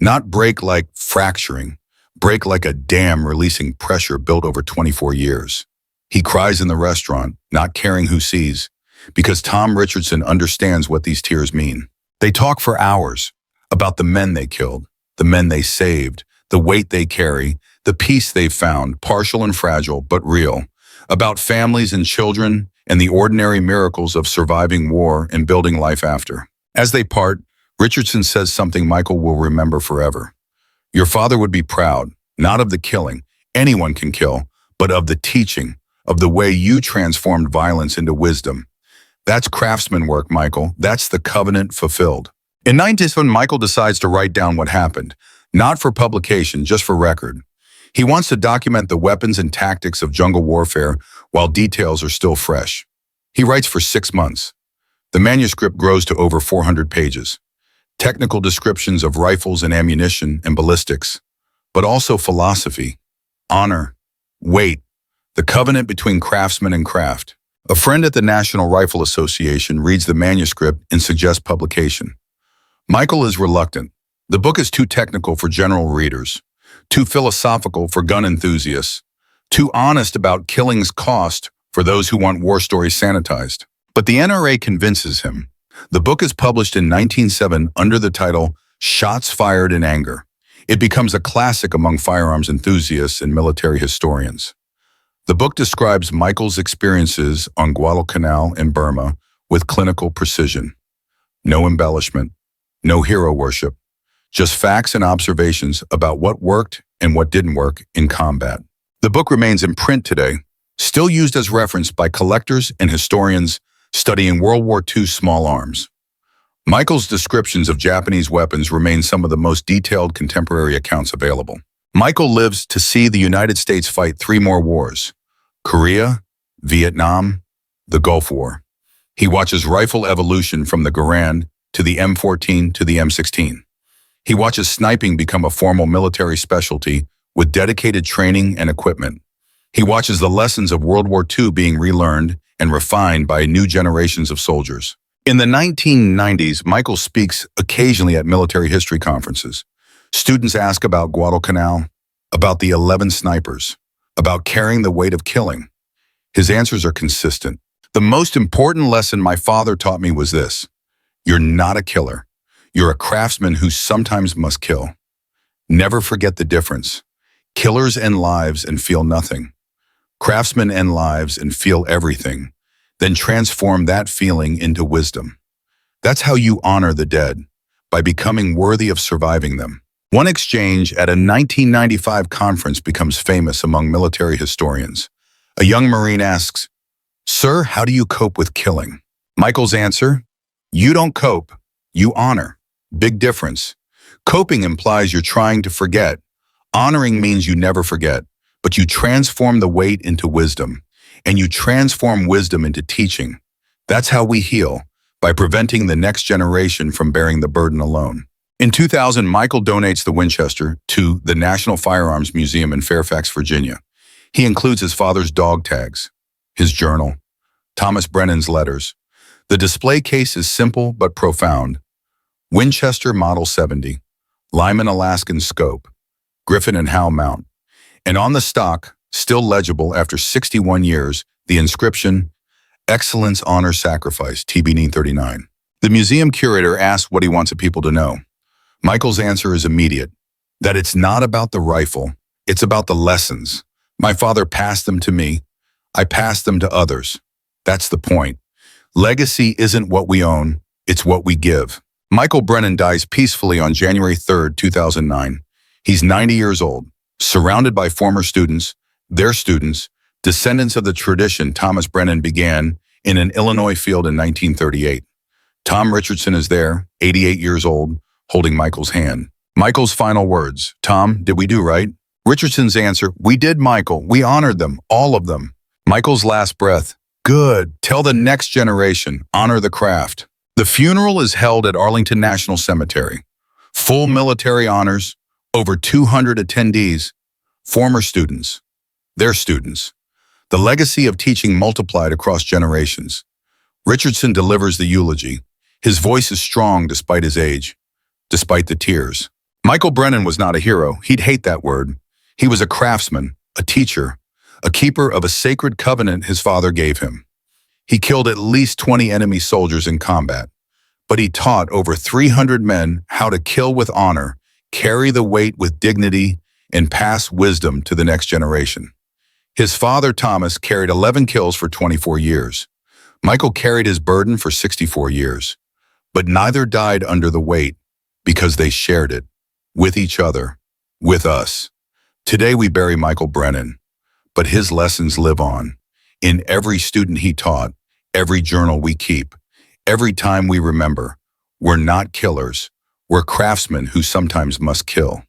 Not break like fracturing, break like a dam releasing pressure built over 24 years. He cries in the restaurant, not caring who sees, because Tom Richardson understands what these tears mean. They talk for hours about the men they killed, the men they saved, the weight they carry, the peace they've found, partial and fragile, but real, about families and children and the ordinary miracles of surviving war and building life after. As they part, Richardson says something Michael will remember forever. Your father would be proud, not of the killing, anyone can kill, but of the teaching, of the way you transformed violence into wisdom. That's craftsman work, Michael. That's the covenant fulfilled. In 1997, Michael decides to write down what happened, not for publication, just for record. He wants to document the weapons and tactics of jungle warfare while details are still fresh. He writes for 6 months. The manuscript grows to over 400 pages. Technical descriptions of rifles and ammunition and ballistics, but also philosophy, honor, weight, the covenant between craftsman and craft. A friend at the National Rifle Association reads the manuscript and suggests publication. Michael is reluctant. The book is too technical for general readers, too philosophical for gun enthusiasts, too honest about killing's cost for those who want war stories sanitized. But the NRA convinces him. The book is published in 1907 under the title Shots Fired in Anger. It becomes a classic among firearms enthusiasts and military historians. The book describes Michael's experiences on Guadalcanal in Burma with clinical precision. No embellishment, no hero worship, just facts and observations about what worked and what didn't work in combat. The book remains in print today, still used as reference by collectors and historians studying World War II small arms. Michael's descriptions of Japanese weapons remain some of the most detailed contemporary accounts available. Michael lives to see the United States fight 3 more wars: Korea, Vietnam, the Gulf War. He watches rifle evolution from the Garand to the M14 to the M16. He watches sniping become a formal military specialty with dedicated training and equipment. He watches the lessons of World War II being relearned and refined by new generations of soldiers. In the 1990s, Michael speaks occasionally at military history conferences. Students ask about Guadalcanal, about the 11 snipers, about carrying the weight of killing. His answers are consistent. The most important lesson my father taught me was this: you're not a killer. You're a craftsman who sometimes must kill. Never forget the difference. Killers end lives and feel nothing. Craftsmen end lives and feel everything, then transform that feeling into wisdom. That's how you honor the dead, by becoming worthy of surviving them. One exchange at a 1995 conference becomes famous among military historians. A young Marine asks, "Sir, how do you cope with killing?" Michael's answer, "You don't cope, you honor." Big difference. Coping implies you're trying to forget. Honoring means you never forget, but you transform the weight into wisdom, and you transform wisdom into teaching. That's how we heal, by preventing the next generation from bearing the burden alone. In 2000, Michael donates the Winchester to the National Firearms Museum in Fairfax, Virginia. He includes his father's dog tags, his journal, Thomas Brennan's letters. The display case is simple but profound. Winchester Model 70, Lyman Alaskan scope, Griffin and Howe mount. And on the stock, still legible after 61 years, the inscription, Excellence Honor Sacrifice, TB 39. The museum curator asks what he wants people to know. Michael's answer is immediate, that it's not about the rifle, it's about the lessons. My father passed them to me, I passed them to others. That's the point. Legacy isn't what we own, it's what we give. Michael Brennan dies peacefully on January 3, 2009. He's 90 years old, surrounded by former students, their students, descendants of the tradition Thomas Brennan began in an Illinois field in 1938. Tom Richardson is there, 88 years old, holding Michael's hand. Michael's final words, "Tom, did we do right?" Richardson's answer, "We did, Michael. We honored them, all of them." Michael's last breath, "Good. Tell the next generation, honor the craft." The funeral is held at Arlington National Cemetery. Full military honors, over 200 attendees, former students, their students. The legacy of teaching multiplied across generations. Richardson delivers the eulogy. His voice is strong despite his age, despite the tears. Michael Brennan was not a hero. He'd hate that word. He was a craftsman, a teacher, a keeper of a sacred covenant his father gave him. He killed at least 20 enemy soldiers in combat, but he taught over 300 men how to kill with honor, carry the weight with dignity, and pass wisdom to the next generation. His father, Thomas, carried 11 kills for 24 years. Michael carried his burden for 64 years, but neither died under the weight because they shared it with each other, with us. Today we bury Michael Brennan, but his lessons live on. In every student he taught, every journal we keep, every time we remember, we're not killers, we're craftsmen who sometimes must kill.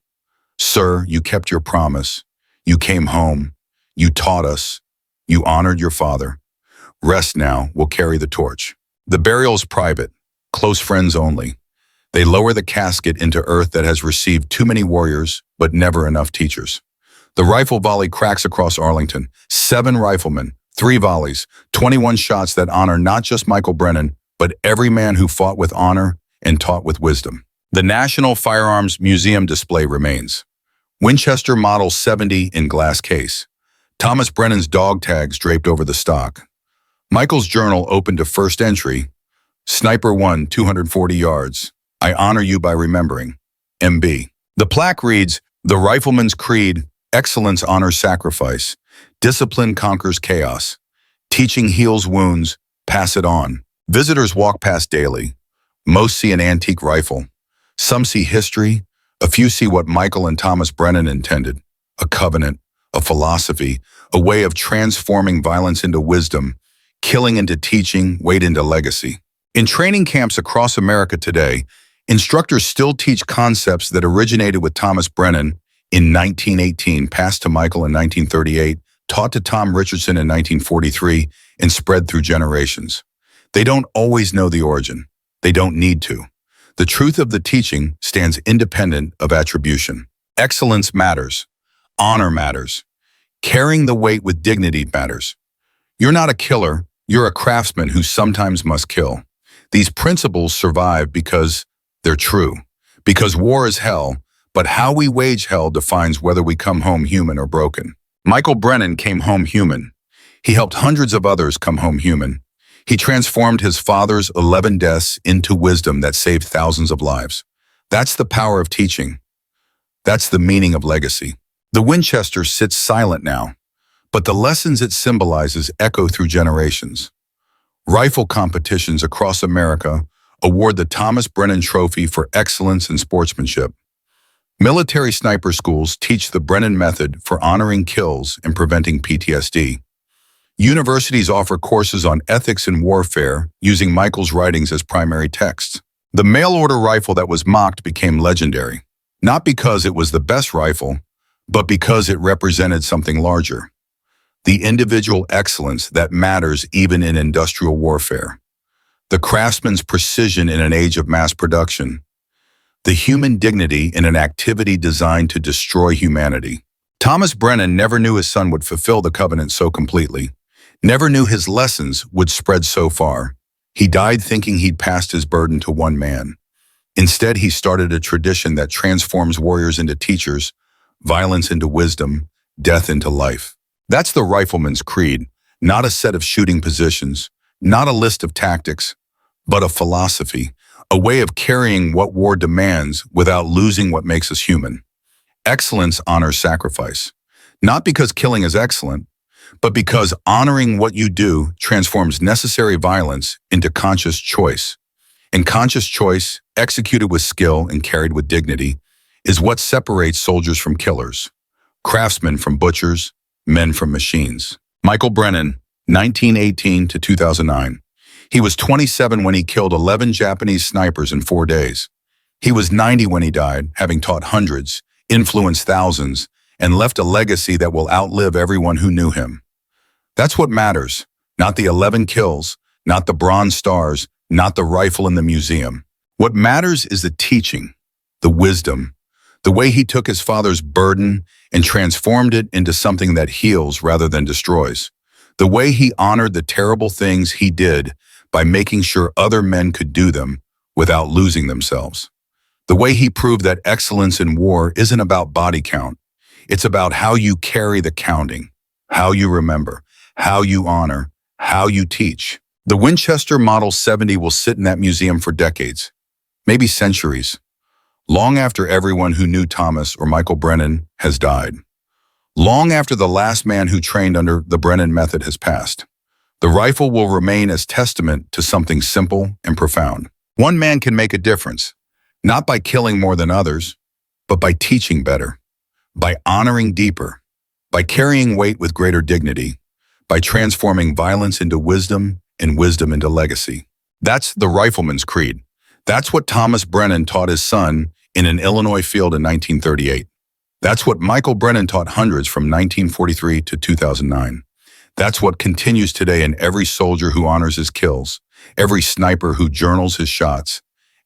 Sir, you kept your promise. You came home. You taught us. You honored your father. Rest now, we'll carry the torch. The burial's private, close friends only. They lower the casket into earth that has received too many warriors, but never enough teachers. The rifle volley cracks across Arlington. 7 riflemen, 3 volleys, 21 shots that honor not just Michael Brennan, but every man who fought with honor and taught with wisdom. The National Firearms Museum display remains. Winchester Model 70 in glass case. Thomas Brennan's dog tags draped over the stock. Michael's journal open to first entry. Sniper 1, 240 yards. I honor you by remembering. MB. The plaque reads, The Rifleman's Creed, Excellence honors sacrifice. Discipline conquers chaos. Teaching heals wounds, pass it on. Visitors walk past daily. Most see an antique rifle. Some see history. A few see what Michael and Thomas Brennan intended. A covenant, a philosophy, a way of transforming violence into wisdom, killing into teaching, weight into legacy. In training camps across America today, instructors still teach concepts that originated with Thomas Brennan in 1918, passed to Michael in 1938, taught to Tom Richardson in 1943, and spread through generations. They don't always know the origin. They don't need to. The truth of the teaching stands independent of attribution. Excellence matters. Honor matters. Carrying the weight with dignity matters. You're not a killer. You're a craftsman who sometimes must kill. These principles survive because they're true. Because war is hell, but how we wage hell defines whether we come home human or broken. Michael Brennan came home human. He helped hundreds of others come home human. He transformed his father's 11 deaths into wisdom that saved thousands of lives. That's the power of teaching. That's the meaning of legacy. The Winchester sits silent now, but the lessons it symbolizes echo through generations. Rifle competitions across America award the Thomas Brennan Trophy for excellence in sportsmanship. Military sniper schools teach the Brennan method for honoring kills and preventing PTSD. Universities offer courses on ethics in warfare using Michael's writings as primary texts. The mail-order rifle that was mocked became legendary, not because it was the best rifle, but because it represented something larger. The individual excellence that matters even in industrial warfare. The craftsman's precision in an age of mass production. The human dignity in an activity designed to destroy humanity. Thomas Brennan never knew his son would fulfill the covenant so completely. Never knew his lessons would spread so far. He died thinking he'd passed his burden to one man. Instead, he started a tradition that transforms warriors into teachers, violence into wisdom, death into life. That's the rifleman's creed, not a set of shooting positions, not a list of tactics, but a philosophy, a way of carrying what war demands without losing what makes us human. Excellence honors sacrifice, not because killing is excellent, but because honoring what you do transforms necessary violence into conscious choice. And conscious choice, executed with skill and carried with dignity, is what separates soldiers from killers, craftsmen from butchers, men from machines. Michael Brennan, 1918 to 2009. He was 27 when he killed 11 Japanese snipers in 4 days. He was 90 when he died, having taught hundreds, influenced thousands, and left a legacy that will outlive everyone who knew him. That's what matters, not the 11 kills, not the bronze stars, not the rifle in the museum. What matters is the teaching, the wisdom, The way he took his father's burden and transformed it into something that heals rather than destroys. The way he honored the terrible things he did by making sure other men could do them without losing themselves. The way he proved that excellence in war isn't about body count. It's about how you carry the counting, how you remember, how you honor, how you teach. The Winchester Model 70 will sit in that museum for decades, maybe centuries, long after everyone who knew Thomas or Michael Brennan has died. Long after the last man who trained under the Brennan method has passed. The rifle will remain as testament to something simple and profound. One man can make a difference, not by killing more than others, but by teaching better, by honoring deeper, by carrying weight with greater dignity, by transforming violence into wisdom and wisdom into legacy. That's the rifleman's creed. That's what Thomas Brennan taught his son in an Illinois field in 1938. That's what Michael Brennan taught hundreds from 1943 to 2009. That's what continues today in every soldier who honors his kills, every sniper who journals his shots,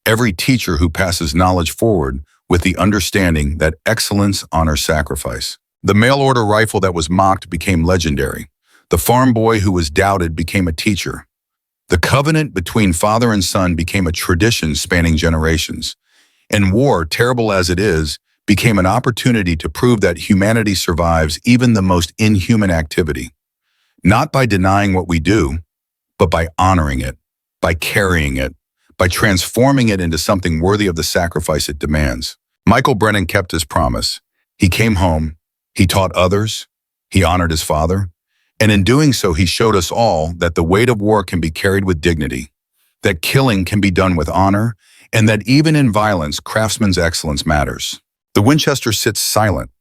every teacher who passes knowledge forward with the understanding that excellence honors sacrifice. The mail-order rifle that was mocked became legendary. The farm boy who was doubted became a teacher. The covenant between father and son became a tradition spanning generations. And war, terrible as it is, became an opportunity to prove that humanity survives even the most inhuman activity. Not by denying what we do, but by honoring it, by carrying it, by transforming it into something worthy of the sacrifice it demands. Michael Brennan kept his promise. He came home, he taught others, he honored his father, and in doing so he showed us all that the weight of war can be carried with dignity, that killing can be done with honor, and that even in violence, craftsman's excellence matters. The Winchester sits silent.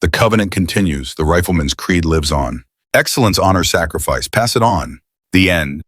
The covenant continues. The rifleman's creed lives on. Excellence honors sacrifice. Pass it on. The end.